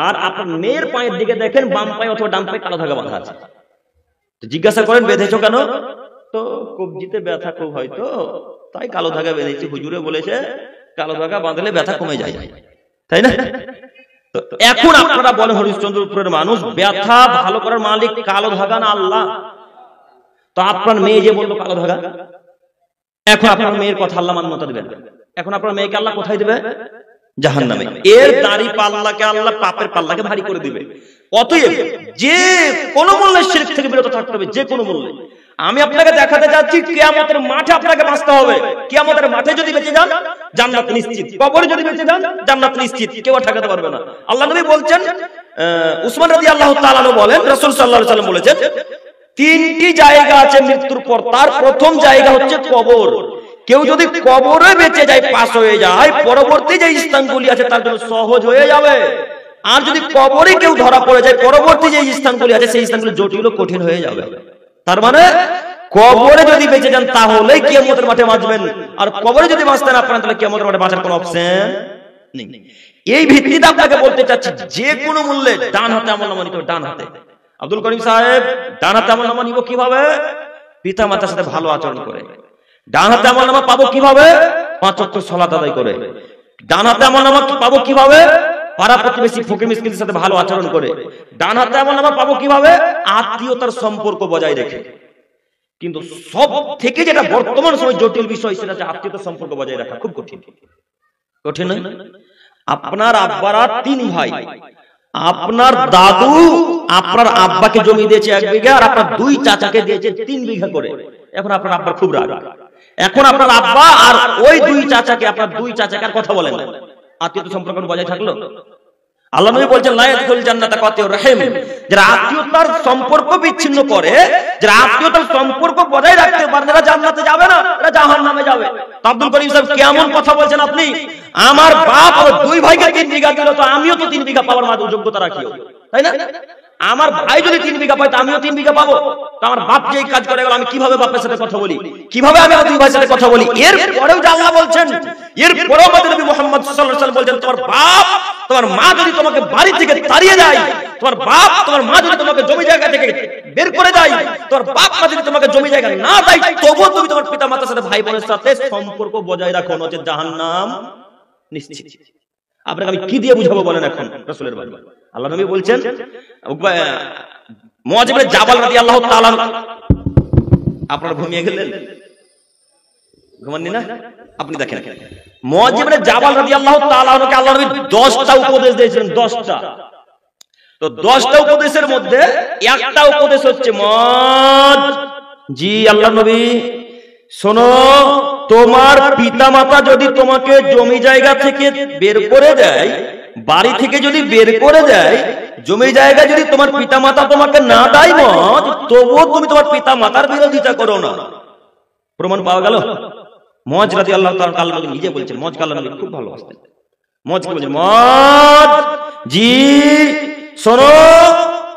আর আপনার মেয়ের পায়ের দিকে দেখেন, বাম পায়ে অথবা ডান পায়ে কালো ধাগা বাঁধা আছে। জিজ্ঞাসা করেন বেঁধেছো কেন? তো কবজিতে ব্যথা খুব হয়তো তাই কালো ধাগা বেঁধেছি, হুজুরে বলেছে কালো ধাগা বাঁধলে ব্যথা কমে যায়, তাই না? তো এখন আপনারা বলেন হরিশ্চন্দ্রপুরের মানুষ, ব্যথা ভালো করার মালিক কালো ধাগা না আল্লাহ? তো আপনার মেয়ে যে বললো কালো ধাগা, এখন আপনার মেয়ের কথা আল্লাহ মান্যতা দিবেন, এখন আপনার মেয়েকে আল্লাহ কোথায় দিবে? জাহান্নামে। এর দাড়ি পাল্লাকে আল্লাহ পাপের পাল্লাকে ভারী করে দিবে। অতএব যে কোনো মূল্যে শিরক থেকে বিরত থাকতে হবে, যে কোনো মূল্যে। আমি আপনাকে দেখাতে যাচ্ছি কিয়ামতের মাঠে আপনাকে বাঁচতে হবে। কিয়ামতের মাঠে যদি বেঁচে যান জান্নাত নিশ্চিত, কবরে যদি বেঁচে যান জান্নাত নিশ্চিত, কেউ ঠকাতে পারবে না। আল্লাহ নবী বলছেন, উসমান রাদিয়াল্লাহু তাআলা আনহু বলেন, রাসূল সাল্লাল্লাহু আলাইহি ওয়াসাল্লাম বলেছেন, তিনটি জায়গা আছে মৃত্যুর পর, তার প্রথম জায়গা হচ্ছে কবর। কেউ যদি কবরে বেঁচে যায়, পাস হয়ে যায়, পরবর্তী যে স্থানগুলি আছে তার জন্য সহজ হয়ে যাবে। আর যদি কবরে কেউ ধরা পড়ে যায়, পরবর্তী যে স্থানগুলি আছে সেই স্থানগুলি জটিল ও কঠিন হয়ে যাবে। তার মানে কবরে যদি বেঁচে যান তাহলে কিয়ামতের মাঠে বাঁচবেন, আর কবরে যদি বাঁচতে না পারেন তাহলে কিয়ামতের মাঠে বাঁচার কোনো অপশন নেই। এই ভিত্তিতে আপনাকে বলতে চাচ্ছি, যে কোনো মূল্যে ডান হাতে আমলনামা নিতে হবে, ডান হাতে। আব্দুল করিম সাহেব, ডান হাতে আমলনামা নিব কিভাবে? পিতা মাতার সাথে ভালো আচরণ করে। ডান হাতে আমলনামা পাবো কিভাবে? 5 ওয়াক্ত সালাত আদায় করে। ডান হাতে আমলনামা পাবো কিভাবে? পাড়া প্রতিবেশী ফকির মিসকিনের সাথে ভালো আচরণ করে। ডান হাতে আমলনামা পাবো কিভাবে? আত্মীয়তার সম্পর্ক বজায় রেখে। কিন্তু সব থেকে যেটা বর্তমান সময় জটিল বিষয় সেটা হচ্ছে আত্মীয়তার সম্পর্ক বজায় রাখা, খুব কঠিন। কঠিন নয়? আপনার আব্বারা 3 ভাই, আপনার দাদু আপনার আব্বাকে জমি দিয়েছে 1 বিঘা, আর আপনার 2 চাচাকে দিয়েছে 3 বিঘা করে। এখন আপনার আব্বার খুব রাগ। এখন আপনার আব্বা আর ওই 2 চাচাকে, আপনার 2 চাচাকে আর কথা বলেন না, আত্মীয়তা সম্পর্ক বজায় থাকলো? আল্লাহ নবী বলেন, লা ইয়াদখুলুল জান্নাতা কাতিউর রাহিম, যারা আত্মীয়তার সম্পর্ক বিচ্ছিন্ন করে, যারা আত্মীয়তার সম্পর্ক বজায় রাখতে পারে না, জান্নাতে যাবে না, এরা জাহান্নামে যাবে। তো আব্দুল করিম সাহেব কেমন কথা বলছেন আপনি? আমার বাপ আর 2 ভাইকে 3 বিঘা দিল, তো আমিও তো 3 বিঘা পাওয়ার মাঝে যোগ্যতা রাখি, তাই না? আমার ভাই যদি 3 বিঘা পায় তো আমিও 3 বিঘা পাবো। তো আমার বাপ যে কাজ করে গেল, আমি কিভাবে বাপের সাথে কথা বলি? কিভাবে আমি আমার 2 ভাইয়ের সাথে কথা বলি? এর পরেও যে আল্লাহ বলছেন, এর পরেও আমাদের নবী মুহাম্মদ সাল্লাল্লাহু আলাইহি ওয়াসাল্লাম বলছেন, তোমার বাপ তোমার মা যদি তোমাকে বাড়ি থেকে তাড়িয়ে দেয়, তোমার বাপ তোমার মা যদি তোমাকে জমি জায়গা থেকে বের করে দেয়, তোমার বাপ মা যদি তোমাকে জমি জায়গা না দেয়, তবুও তুমি তোমার পিতা মাতার সাথে ভাই বোনের সাথে সম্পর্ক বজায় রাখো, নচে জাহান্নাম নিশ্চিত। আপনাকে আমি কি দিয়ে বুঝাবো বলেন এখন রাসূলের বাণী? আল্লাহ নবী বলছেন, মুআয ইবনে জাবাল রাদিয়াল্লাহু তাআলা, আপনারা ঘুমিয়ে গেলেন, ঘুমাননি না? আপনি দেখেন, মুআয ইবনে জাবাল রাদিয়াল্লাহু তাআলা আনহুকে আল্লাহ নবী 10টা উপদেশ দিয়েছিলেন, 10টা। তো 10টা উপদেশের মধ্যে একটা উপদেশ হচ্ছে, মুআয, জি আল্লাহ নবী শোনো, তোমার পিতামাতা যদি তোমাকে জমি জায়গা থেকে বের করে দেয়, বাড়ি থেকে যদি বের করে দেয়, জমি জায়গা যদি তোমার পিতামাতা তোমাকে না দেয় মুআয, তবুও তুমি তোমার পিতামাতার বিরোধিতা করো না। প্রমাণ পাওয়া গেল? মুআয রাদিয়াল্লাহু তাআলা আল্লাহ নিজে বলছেন, মুআযকে আল্লাহ নবী খুব ভালোবাসতেন। মুআযকে বলছেন, মুআয, জি শোনো,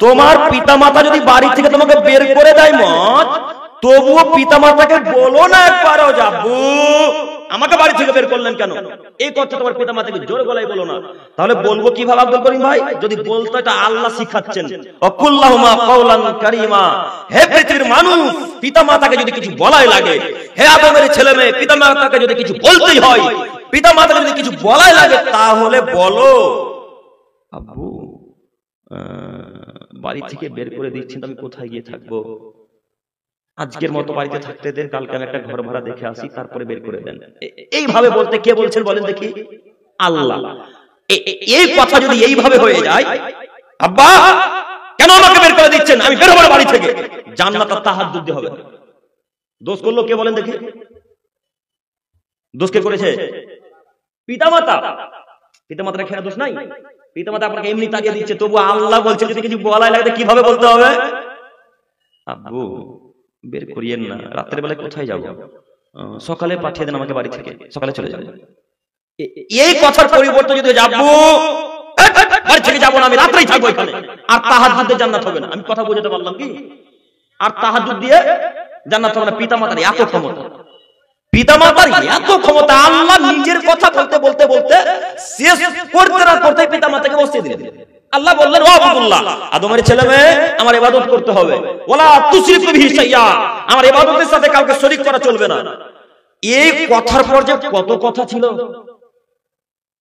তোমার পিতামাতা যদি বাড়ি থেকে তোমাকে বের করে দেয় মুআয, তবুও পিতামাতাকে বলো না একবারও, যাবো আমাকে বাড়ি থেকে বের করলেন কেন, এই কথা তোমার পিতামাতাকে জোরে গলায় বলো না। তাহলে বলবো কিভাবে আব্দুল করিম ভাই? যদি বলতো এটা আল্লাহ শিখাচ্ছেন, ওয়াকুল্লাহুমা কাওলান কারীমা, হে পৃথিবীর মানুষ, পিতামাতাকে যদি কিছু বলাই লাগে, হে আদমের ছেলে মেয়ে, পিতামাতাকে যদি কিছু বলতেই হয়, পিতামাতাকে যদি কিছু বলাই লাগে, তাহলে বলো, আব্বু বাড়ি থেকে বের করে দিচ্ছেন, আমি কোথায় গিয়ে থাকবো? আজকের মতো বাড়িতে থাকতে দেন, কালকে আমি একটা ঘর ভাড়া দেখে আসি, তারপরে বের করে দেন। এইভাবে বলতে কে বলছেন বলেন দেখি? আল্লাহ। এই কথা যদি এইভাবে হয়ে যায়, আব্বা কেন আমাকে বের করে দিচ্ছেন, আমি বের হবো বাড়ি থেকে, জান্নাত আর তাহাজ্জুদ হবে। দোষ করলো কে বলেন দেখি? দোষ কে করেছে? পিতামাতা। পিতামাতার এখানে দোষ নাই। পিতামাতা আপনাকে এমনি তাড়িয়ে দিচ্ছে, তবু আল্লাহ বলছে যদি কিছু বলাই লাগে কিভাবে বলতে হবে? আব্বু বের করিয়েন না, রাত্রের বেলায় কোথায় যাবো, সকালে পাঠিয়ে দেন আমাকে বাড়ি থেকে, সকালে চলে যাবো। এই কথার পরিবর্তন যদি যাবো বাড়ি থেকে যাবো না, আমি রাত্রেই থাকবো এখানে, আর তাহাজ্জুদে জান্নাত হবে না। আমি কথা বুঝাতে পারলাম কি? আর তাহাজ্জুদ দিয়ে জান্নাত হবে না। পিতামাতার এত ক্ষমতা, পিতামাতার এত ক্ষমতা, আল্লাহ নিজের কথা বলতে বলতে বলতে শেষ করতে না করতে পিতামাতাকে বসিয়ে দিলেন। আল্লাহ বললেন, ও আব্দুল্লাহ, আদমের ছেলে মেয়ে আমার ইবাদত করতে হবে, ওয়ালা তুশরিকু বিহি শাইয়্যা, আমার ইবাদতের সাথে কাউকে শরীক করা চলবে না। এই কথার পর যে কত কথা ছিল,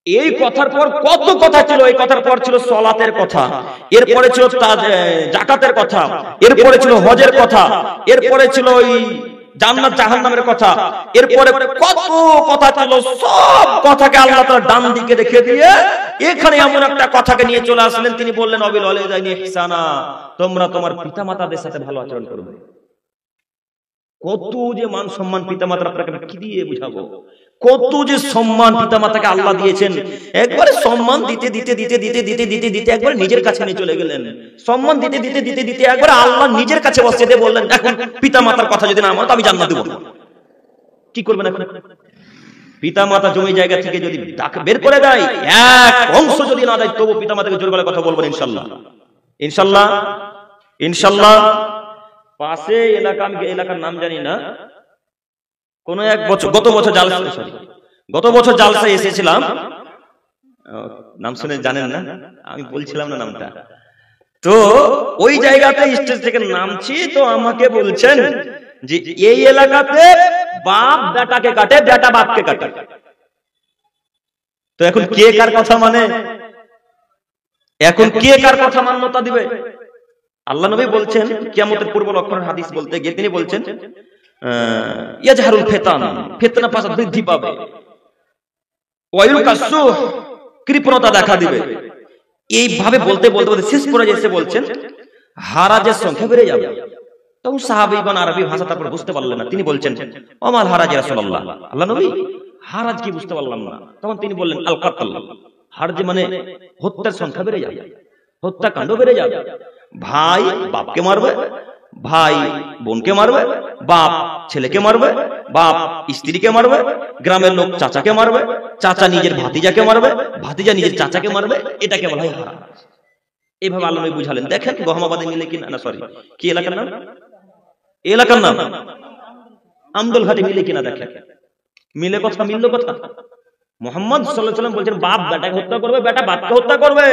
এই কথার পর কত কথা ছিল। এই কথার পর ছিল সালাতের কথা, এরপরে ছিল যাকাতের কথা, এরপরে ছিল হজের কথা, এরপরে ছিল ওই জান্নাত জাহান্নামের কথা, এরপরে কত কথা ছিল। সব কথাকে আল্লাহ তাআলা ডান দিকে রেখে দিয়ে এখানে এমন একটা কথাকে নিয়ে চলে আসলেন। তিনি বললেন, অবিল ওয়ালিদাইনি ইহসানা, তোমরা তোমার পিতামাতাদের সাথে ভালো আচরণ করবে। কত যে মান সম্মান পিতামাতার, আপনাকে কি দিয়ে বুঝাবো? কত যে সম্মান পিতামাতাকে আল্লাহ দিয়েছেন। একবারে সম্মান দিতে দিতে দিতে দিতে দিতে দিতে দিতে একবারে নিজের কাছে নিয়ে চলে গেলেন। সম্মান দিতে দিতে দিতে দিতে একবারে আল্লাহ নিজের কাছে বসিয়ে দিয়ে বললেন, এখন পিতামাতার কথা যদি না মানো তো আমি জান্নাত দেব না। কি করবেন এখন? পিতামাতা জমি জায়গা থেকে যদি বের করে দেয়, এক অংশ যদি না দেয়, তবু পিতামাতাকে জোর গলায় কথা বলবেন ইনশাআল্লাহ। ইনশাআল্লাহ, ইনশাআল্লাহ। পাশে এলাকা, আমি এলাকার নাম জানি না, কোন এক বছর, গত বছর জালসায় এসেছিলাম। নাম শুনে জানেন না, আমি বলছিলাম না নামটা। তো ওই জায়গাতে স্টেজ থেকে নামছি, তো আমাকে বলছেন যে এই এলাকাতে বাপ বেটাকে কাটে, বেটা বাপকে কাটে। তো এখন কে কার কথা মানে? এখন কে কার কথা মান্যতা দিবে? আল্লাহ নবী বলছেন, কিয়ামতের পূর্ব লক্ষণের হাদিস বলতে গিয়ে তিনি বলছেন, ইয়াজহারুল ফিতান, ফিতনা ফাসাদ বৃদ্ধি পাবে, ওয়ায়ুকাসুহ, কৃপণতা দেখা দিবে। এইভাবে বলতে বলতে বলতে শেষ পর্যায়ে এসে বলছেন, হারাজের সংখ্যা বেড়ে যাবে। তখন সাহাবীগণ আরবি ভাষা তারপর বুঝতে পারলেন না। তিনি বলছেন, ওমাল হারাজ ইয়া রাসূলুল্লাহ, আল্লাহ নবী হারাজ কি বুঝতে পারলাম না। তখন তিনি বললেন, আল কাতল, হারাজ মানে হত্যার সংখ্যা বেড়ে যাবে, হত্যাকাণ্ড বেড়ে যাবে। ভাই বাপকে মারবে, ভাই বোনকে মারবে, বাপ ছেলেকে মারবে, বাপ স্ত্রীকে মারবে, গ্রামের লোক চাচাকে মারবে, চাচা নিজের ভাতিজাকে মারবে, ভাতিজা নিজের চাচাকে মারবে। এটাকে বলা হয় হারাজ। এইভাবে আল্লাহ নবী বুঝালেন। দেখেন গহমাবাদে মিলে কিনা, না সরি কি এলাকার নাম, এলাকার নাম আমদুল ঘাটি মিলে কিনা দেখেন। মিলে কথা, মিলল কথা। মুহাম্মদ সাল্লাল্লাহু আলাইহি ওয়াসাল্লাম বলছেন, বাপ বেটাকে হত্যা করবে, বেটা বাপকে হত্যা করবে,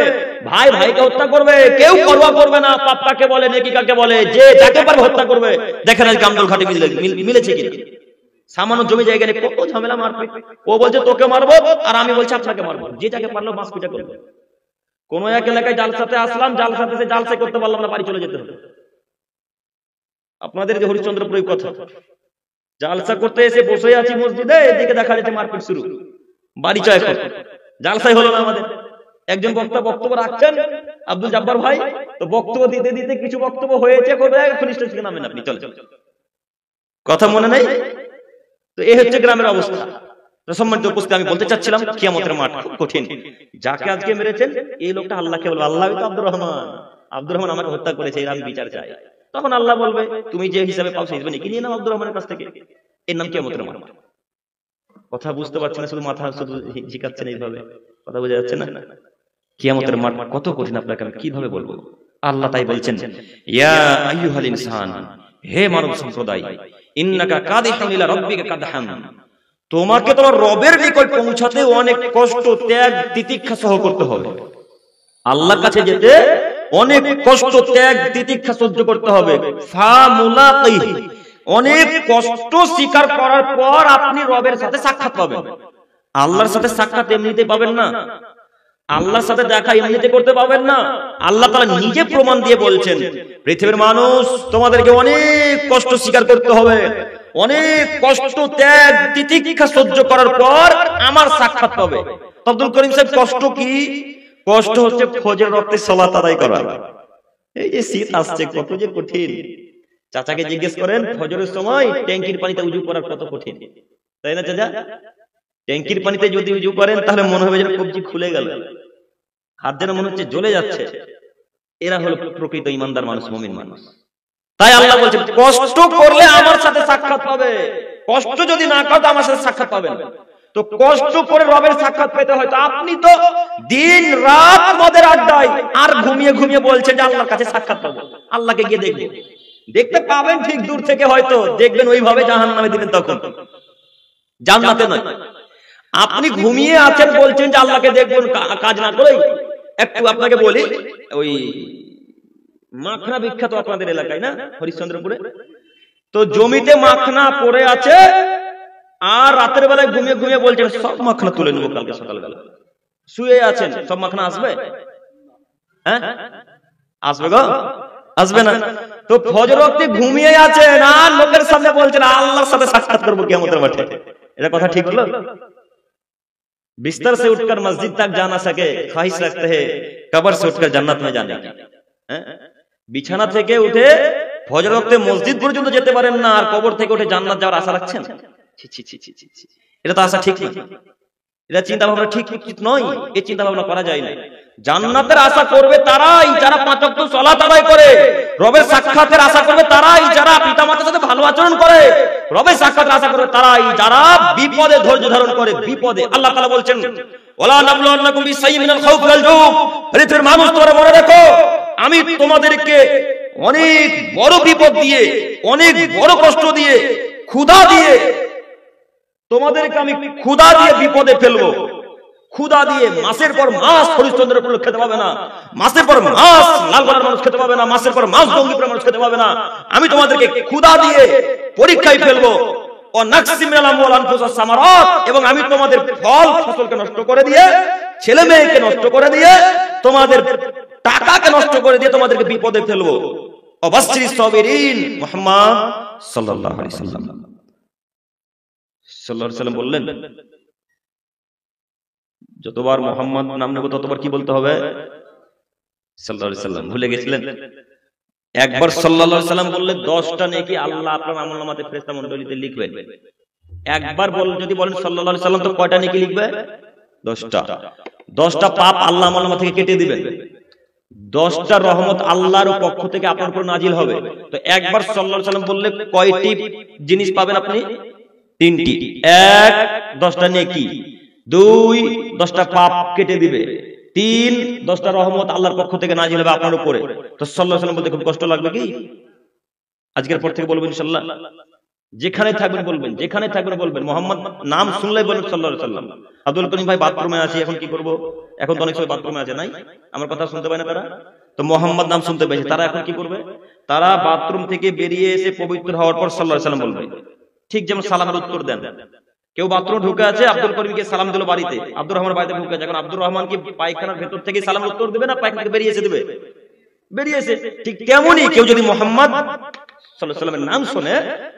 ভাই ভাইকে হত্যা করবে, কেউ পরোয়া করবে না পাপ কাকে বলে নেকি কাকে বলে, যে যাকে পারবে হত্যা করবে। দেখেন আজকে আমদুল ঘাটি মিলেছে কিনা। সামান্য জমি জায়গা নিয়ে কত ঝামেলা, মারপিট। ও বলছে তোকে মারবো, আর আমি বলছি আপনাকে মারবো। যে যাকে পারলো মাস পিটা করবে। কোন এক এলাকায় জালসাতে আসলাম, জালসাতে এসে জালসাই করতে পারলাম না, বাড়ি চলে যেতে হবে। আপনাদের যে হরিশ্চন্দ্রপুরের কথা, জালসা করতে এসে বসে আছি মসজিদে, এদিকে দেখা যাচ্ছে মারপিট শুরু, বাড়ি চায়। জালসাই হলো না আমাদের। একজন বক্তা বক্তব্য রাখছেন, আব্দুল জব্বার ভাই, তো বক্তব্য দিতে দিতে কিছু বক্তব্য হয়েছে, স্টেজ থেকে নামেন আপনি, চলে কথা মনে নেই। তো এই হচ্ছে গ্রামের অবস্থা। সম্মানিত উপস্থিতি, আমি বলতে চাচ্ছিলাম কিয়ামতের মাঠ খুব কঠিন। যাকে আজকে মেরেছেন এই লোকটা আল্লাহকে বলবে, আল্লাহ তো আব্দুর রহমান, আব্দুর রহমান আমাকে হত্যা করেছে, এর আমি বিচার চাই। তখন আল্লাহ বলবে, তুমি যে হিসাবে পাও সেই হিসাবে নিয়ে নিয়ে নাও আব্দুর রহমানের কাছ থেকে। এর নাম কিয়ামতের মাঠ। কথা বুঝতে পারছেন না, শুধু মাথা শুধু ঝিকাচ্ছেন এইভাবে, কথা বোঝা যাচ্ছে না। কিয়ামতের মাঠ কত কঠিন, আপনাকে আমি কিভাবে বলবো। আল্লাহ তাই বলছেন, ইয়া আইয়ুহাল ইনসান, হে মানব সম্প্রদায়, ইন্নাকা কাদিহুন ইলা রাব্বিকা কাদহান, তোমাকে তোমার রবের নিকট পৌঁছাতে অনেক কষ্ট, ত্যাগ, তিতিক্ষা সহ করতে হবে। আল্লাহর কাছে যেতে অনেক কষ্ট, ত্যাগ, তিতিক্ষা সহ্য করতে হবে। ফা মুলাকিহি, অনেক কষ্ট স্বীকার করার পর আপনি রবের সাথে সাক্ষাৎ পাবেন। আল্লাহর সাথে সাক্ষাৎ এমনিতে পাবেন না। আল্লাহর সাথে দেখা এমনিতে করতে পারবেন না। আল্লাহ তাআলা নিজে প্রমাণ দিয়ে বলছেন, পৃথিবীর মানুষ তোমাদেরকে অনেক কষ্ট স্বীকার করতে হবে, অনেক কষ্ট ত্যাগ তিতিক্ষা সহ্য করার পর আমার সাক্ষাৎ পাবে। আব্দুল করিম সাহেব, কষ্ট কি? কষ্ট হচ্ছে ফজর ওয়াক্তে সালাত আদায় করা। এই যে শীত আসছে, কত যে কঠিন। চাচাকে জিজ্ঞেস করেন ফজরের সময় ট্যাঙ্কির পানিতে উজু করার কত কঠিন, তাই না চাচা? ট্যাঙ্কির পানিতে যদি উজু করেন তাহলে মনে হবে যেন কবজি খুলে গেল, হাত যেন মনে হচ্ছে জ্বলে যাচ্ছে। এরা হলো প্রকৃত ইমানদার মানুষ, মুমিন মানুষ। তাই আল্লাহ বলছেন, কষ্ট করলে আমার সাথে সাক্ষাৎ পাবে, কষ্ট যদি না করো আমার সাথে সাক্ষাৎ পাবেন। তো কষ্ট করে রবের সাক্ষাৎ পেতে হয়। তো আপনি তো দিন রাত মদের আড্ডায় আর ঘুমিয়ে ঘুমিয়ে বলছেন যে আল্লাহর কাছে সাক্ষাৎ পাবো, আল্লাহকে গিয়ে দেখবেন। দেখতে পাবেন ঠিক দূর থেকে, হয়তো দেখবেন ওইভাবে জাহান্নামে দিবেন, তখন জান্নাতে নয়। আপনি ঘুমিয়ে আছেন বলছেন যে আল্লাহকে দেখবেন কাজ না করে। একটু আপনাকে বলি, ওই মাখনা বিখ্যাত আপনাদের এলাকায় না, হরিশ্চন্দ্রপুরে। তো জমিতে মাখনা পড়ে আছে, আর রাতের বেলায় ঘুমিয়ে ঘুমিয়ে বলছেন সব মাখনা তুলে নেবো কালকে সকালবেলা। শুয়ে আছেন, সব মাখনা আসবে? হ্যাঁ আসবে গো? আসবে না। তো ফজর ওয়াক্তে ঘুমিয়ে আছেন আর লোকের সামনে বলছেন আল্লাহর সাথে সাক্ষাৎ করবো কিয়ামতের মাঠে। এটা কথা ঠিক হলো? बिस्तर से उठकर मस्जिद तक जा ना सके ख्वाहिश रखते हैं कब्र से उठकर जन्नत में जाने की। বিছানা থেকে উঠে ফজর ওয়াক্তে মসজিদ পর্যন্ত যেতে পারেন না, আর কবর থেকে উঠে জান্নাত যাওয়ার আশা রাখছেন? এটা তো আশা ঠিক না, এটা চিন্তা ভাবনা ঠিক নয়, এই চিন্তা ভাবনা করা যায় না। জান্নাতের আশা করবে তারাই যারা পাঁচ ওয়াক্ত সালাত আদায় করে, রবের সাক্ষাতের আশা করবে তারাই যারা পিতামাতার সাথে ভালো আচরণ করে, রবের সাক্ষাতের আশা করবে তারাই যারা বিপদে ধৈর্য ধারণ করে। বিপদে আল্লাহ তাআলা বলছেন, ওয়ালা নাবলুন্নাকুম বিশাইইন মিনাল খাউফি ওয়াল জু, পৃথিবীর মানুষ তোমরা মনে রাখো, আমি তোমাদেরকে অনেক বড় বিপদ দিয়ে, অনেক বড় কষ্ট দিয়ে, ক্ষুধা দিয়ে, তোমাদেরকে আমি ক্ষুধা দিয়ে বিপদে ফেলবো। ক্ষুধা দিয়ে মাসের পর মাস হরিশ্চন্দ্রের লোক খেতে পাবে না, মাসের পর মাস লালগোলার মানুষ খেতে পাবে না, মাসের পর মাস জঙ্গিপুরের মানুষ খেতে পাবে না। আমি তোমাদেরকে ক্ষুধা দিয়ে পরীক্ষায় ফেলবো। ও নাকসি মিনাল আমওয়াল আনফুস ওয়াস সামারাত, এবং আমি তোমাদের ফল ফসলকে নষ্ট করে দিয়ে, ছেলে মেয়েকে নষ্ট করে দিয়ে, তোমাদের টাকাকে নষ্ট করে দিয়ে তোমাদেরকে বিপদে ফেলবো। ওয়াবাশশিরিস সাবিরিন, মুহাম্মদ সাল্লাল্লাহু আলাইহি ওয়াসাল্লাম বললেন, যতবার মোহাম্মদ নাম নেব ততবার কি বলতে হবে? সাল্লাল্লাহু আলাইহি ওয়াসাল্লাম। ভুলে গেছিলেন? একবার সাল্লাল্লাহু আলাইহি ওয়াসাল্লাম বললে 10টা নেকি আল্লাহ আপনার আমলনামাতে ফেরেশতা মণ্ডলীতে লিখবেন। একবার যদি বলেন সাল্লাল্লাহু আলাইহি ওয়াসাল্লাম, তো কয়টা নেকি লিখবে? 10টা। 10টা পাপ আল্লাহ আমলনামা থেকে কেটে দিবেন। 10টা রহমত আল্লাহর পক্ষ থেকে আপনার উপর নাজিল হবে। তো একবার সাল্লাল্লাহু আলাইহি ওয়াসাল্লাম বললে কয়টি জিনিস পাবেন আপনি? 3টি। 1 10টা নেকি, 2 10টা পাপ কেটে দিবে, 3 10টা রহমত আল্লাহর পক্ষ থেকে নাজিল হবে আপনার উপরে। তো সাল্লাল্লাহু আলাইহি ওয়াসাল্লাম বলতে খুব কষ্ট লাগবে কি? আজকের পর থেকে বলবেন ইনশাআল্লাহ, যেখানে থাকবেন বলবেন, যেখানে থাকবেন বলবেন, মোহাম্মদ নাম শুনলেই বলবেন সাল্লাল্লাহু আলাইহি ওয়াসাল্লাম। আব্দুল করিম ভাই বাথরুমে আছি, এখন কি করব? এখন তো অনেক সময় বাথরুমে আছে, নাই আমার কথা শুনতে পায় না তারা, তো মোহাম্মদ নাম শুনতে পেয়েছে, তারা এখন কি করবে? তারা বাথরুম থেকে বেরিয়ে এসে পবিত্র হওয়ার পর সাল্লাল্লাহু আলাইহি ওয়াসাল্লাম বলবে। ঠিক যেমন সালামের উত্তর দেন, কেউ বাথরুমে ঢুকে আছে, আব্দুল করিমকে সালাম দিল বাড়িতে, আব্দুর রহমানের বাড়িতে ঢুকে আছে, এখন আব্দুর রহমান কি পায়খানার ভেতর থেকে সালামের উত্তর দেবে না পায়খানা থেকে বেরিয়ে এসে দেবে? বেরিয়ে এসে। ঠিক তেমনই কেউ যদি মোহাম্মদ সাল্লাল্লাহু আলাইহি ওয়াসাল্লামের নাম শুনে,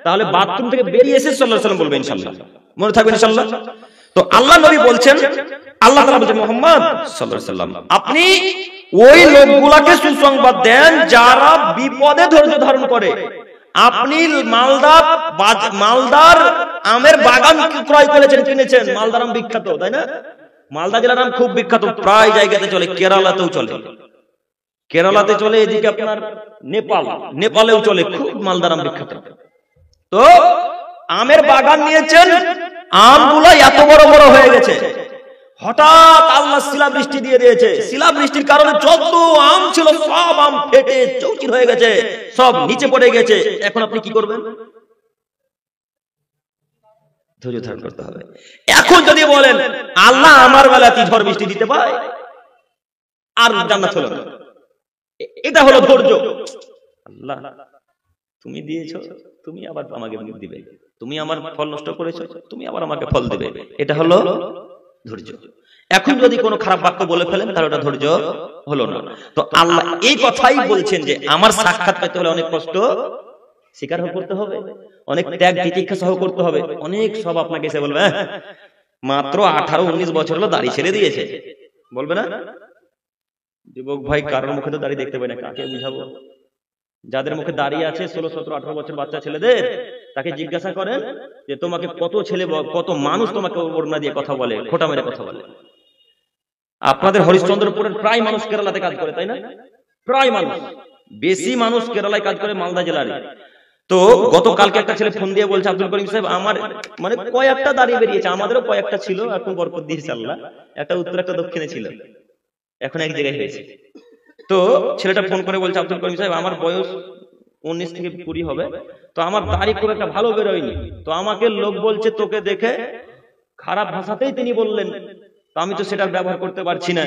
তাহলে বাথরুম থেকে বেরিয়ে এসে সাল্লাল্লাহু আলাইহি ওয়াসাল্লাম বলবে ইনশাআল্লাহ। মনে থাকবে ইনশাআল্লাহ। তো আল্লাহ নবী বলছেন, আল্লাহ তাআলা বলছেন, মুহাম্মদ সাল্লাল্লাহু আলাইহি ওয়াসাল্লাম আপনি ওই লোকগুলোকে সুসংবাদ দেন যারা বিপদে ধৈর্য ধারণ করে। আপনি মালদার আমের বাগান ক্রয় করেছেন, কিনেছেন, মালদার আম বিখ্যাত, তাই না? মালদা জেলার আম খুব বিখ্যাত, প্রায় জায়গাতে চলে, কেরালাতেও চলে, কেরালাতে চলে, এদিকে আপনার নেপালেও চলে, খুব মালদার আম বিখ্যাত। তো আমের বাগান নিয়েছেন, আমগুলো এত বড় বড় হয়ে গেছে, হঠাৎ আল্লাহ শিলাবৃষ্টি দিয়ে দিয়েছে। শিলাবৃষ্টির কারণে যত আম ছিল সব আম ফেটে চৌচির হয়ে গেছে, সব নিচে পড়ে গেছে। এখন আপনি কি করবেন? ধৈর্য ধারণ করতে হবে। এখন যদি বলেন আল্লাহ আমার বেলাতে ঝড় বৃষ্টি দিতে পারে আর জান্নাত হলো না, এটা হলো ধৈর্য। আল্লাহ তুমি দিয়েছো, তুমি আবার আমাকে দিবে, তুমি আমার ফল নষ্ট করেছো, তুমি আবার আমাকে ফল দিবে, এটা হলো ধৈর্য। এখন যদি কোনো খারাপ বাক্য বলে ফেলেন তাহলে ওটা ধৈর্য হলো না। তো আল্লাহ এই কথাই বলছেন যে আমার সাক্ষাৎ পেতে হলে অনেক কষ্ট স্বীকার করতে হবে, অনেক ত্যাগ তিতিক্ষা সহ করতে হবে। অনেক সব আপনাকে এসে বলবে মাত্র 18-19 বছর হলো দাড়ি ছেড়ে দিয়েছে, বলবে না? যুবক ভাই কারোর মুখে তো দাড়ি দেখতে পাই না, কাকে বুঝাবো? যাদের মুখে দাঁড়িয়ে আছে 16, 17, 18 বছর বাচ্চা ছেলেদের, তাকে জিজ্ঞাসা করেন যে তোমাকে কত ছেলে কত মানুষ তোমাকে ওড়না দিয়ে কথা বলে, খোঁটা মেরে কথা বলে। আপনাদের হরিশ্চন্দ্রপুরের প্রায় মানুষ কেরালাতে কাজ করে, তাই না? প্রায় মানুষ, বেশি মানুষ কেরালায় কাজ করে, মালদা জেলারই। তো গতকালকে একটা ছেলে ফোন দিয়ে বলছে, আব্দুল করিম সাহেব আমার মানে কয়েকটা দাঁড়িয়ে বেরিয়েছে, আমাদেরও কয়েকটা ছিল, এখন বরকত দিয়েছে আল্লাহ, একটা উত্তর একটা দক্ষিণে ছিল, এখন এক জায়গায় হয়েছে। তো ছেলেটা ফোন করে বলছে, আব্দুল করিম সাহেব আমার বয়স 19 থেকে 20 হবে, তো আমার দাড়ি খুব একটা ভালো বেরোয়নি, তো আমাকে লোক বলছে তোকে দেখে, খারাপ ভাষাতেই তিনি বললেন, তো আমি তো সেটার ব্যবহার করতে পারছি না,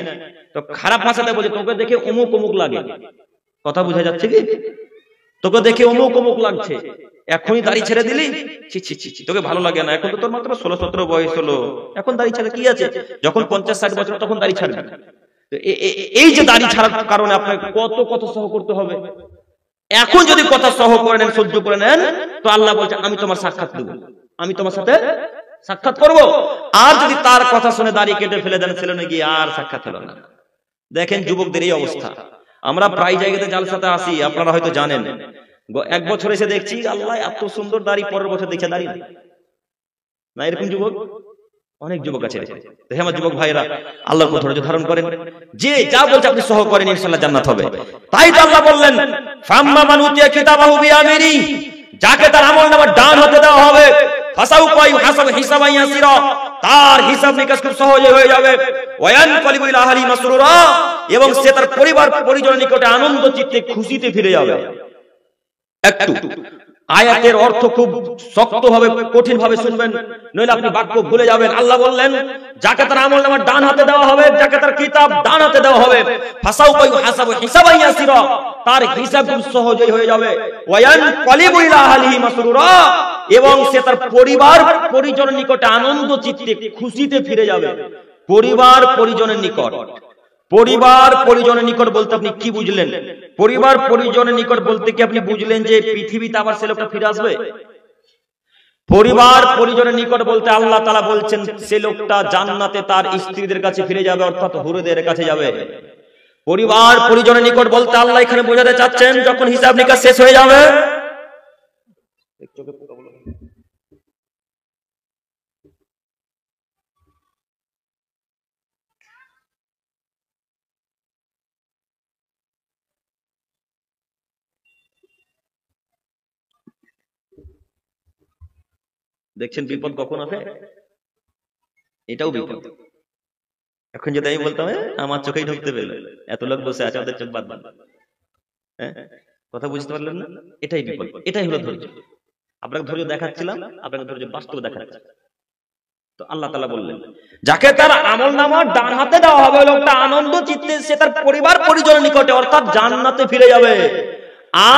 তো খারাপ ভাষাতে বলছে তোকে দেখে অমুক অমুক লাগে। কথা বোঝা যাচ্ছে কি? তোকে দেখে অমুক অমুক লাগছে, এখনই দাড়ি ছেড়ে দিলি, ছি ছি ছি, তোকে ভালো লাগে না, এখন তো তোর মাত্র 16-17 বয়স হলো, এখন দাড়ি ছাড়া কি আছে, যখন 50-60 বছর তখন দাড়ি ছাড়বি। এই যে দাড়ি ছাড়ার কারণে আপনাকে কত কত সহ করতে হবে। এখন যদি কথা সহ করে নেন, সহ্য করে নেন, তো আল্লাহ বলছে আমি তোমার সাক্ষাৎ দেব, আমি তোমার সাথে সাক্ষাৎ করব। আর যদি তার কথা শুনে দাড়ি কেটে ফেলে দেন, ছেলে নাকি আর সাক্ষাৎ হলো না। দেখেন যুবকদের এই অবস্থা। আমরা প্রায় জায়গাতে জালসাতে আসি, আপনারা হয়তো জানেন, এক বছর এসে দেখছি আল্লাহ এত সুন্দর দাড়ি, পরের বছর দেখছে দাড়ি না। এরকম যুবক অনেক যুবক আছে। দেখে আমার যুবক ভাইরা আল্লাহর উপর ধৈর্য ধারণ করেন, যে যা বলছে আপনি সহ করেন, ইনশাআল্লাহ জান্নাত হবে। তাই তো আল্লাহ বললেন ফাম্মা মান উতিয়া কিতাবাহু বিয়ামিনি, যাকে তার আমলনামা ডান হাতে দেওয়া হবে, ফাসাউফা ইউহাসাবু হিসাবান ইয়াসিরা, তার হিসাব নিকাশ খুব সহজে হয়ে যাবে। ওয়ায়ানকালিবু ইলা আহলি মাসরুরা, এবং সে তার পরিবার পরিজনের নিকটে আনন্দ চিত্তে খুশিতে ফিরে যাবে। একটু আয়াতের অর্থ খুব শক্তভাবে কঠিন ভাবে শুনবেন, নইলে আপনি বাক্য ভুলে যাবেন। আল্লাহ বললেন যাকে তার আমলনামা ডান হাতে দেওয়া হবে, যাকে তার কিতাব ডান হাতে দেওয়া হবে, ফাসাউফা ইউহাসাবু হিসাবান ইয়াসিরা, তার হিসাব খুব সহজেই হয়ে যাবে। ওয়ায়ানকালিবু ইলা আহলিহি মাসরুরা, এবং সে তার পরিবার পরিজনের নিকটে আনন্দ চিত্তে খুশিতে ফিরে যাবে। পরিবার পরিজনের নিকট, পরিবার পরিজনের নিকট বলতে আপনি কি বুঝলেন? পরিবার পরিজনের নিকট বলতে কি আপনি বুঝলেন যে পৃথিবীতে আবার সে লোকটা ফিরে আসবে? পরিবার পরিজনের নিকট বলতে আল্লাহ তাআলা বলছেন সে লোকটা জান্নাতে তার স্ত্রীদের কাছে ফিরে যাবে, অর্থাৎ হুরদের কাছে যাবে। পরিবার পরিজনের নিকট বলতে আল্লাহ এখানে বোঝাতে চাচ্ছেন যখন হিসাব নিকাশ শেষ হয়ে যাবে, দেখছেন বিপদ কখন আসে, এটাও বিপদ। এখন যদি আমি বলতাম আমার চোখেই ঢুকতে পেলে, এত লোক বসে আছে আমাদের চোখ বাদ বাদ, কথা বুঝতে পারলেন না? এটাই বিপদ, এটাই হলো ধৈর্য। আপনাকে ধৈর্য দেখাচ্ছিলাম, আপনাকে ধৈর্য বাস্তব দেখাচ্ছি। তো আল্লাহ তাআলা বললেন যাকে তার আমলনামা ডান হাতে দেওয়া হবে, লোকটা আনন্দ চিত্তে সে তার পরিবার পরিজনের নিকটে অর্থাৎ জান্নাতে ফিরে যাবে।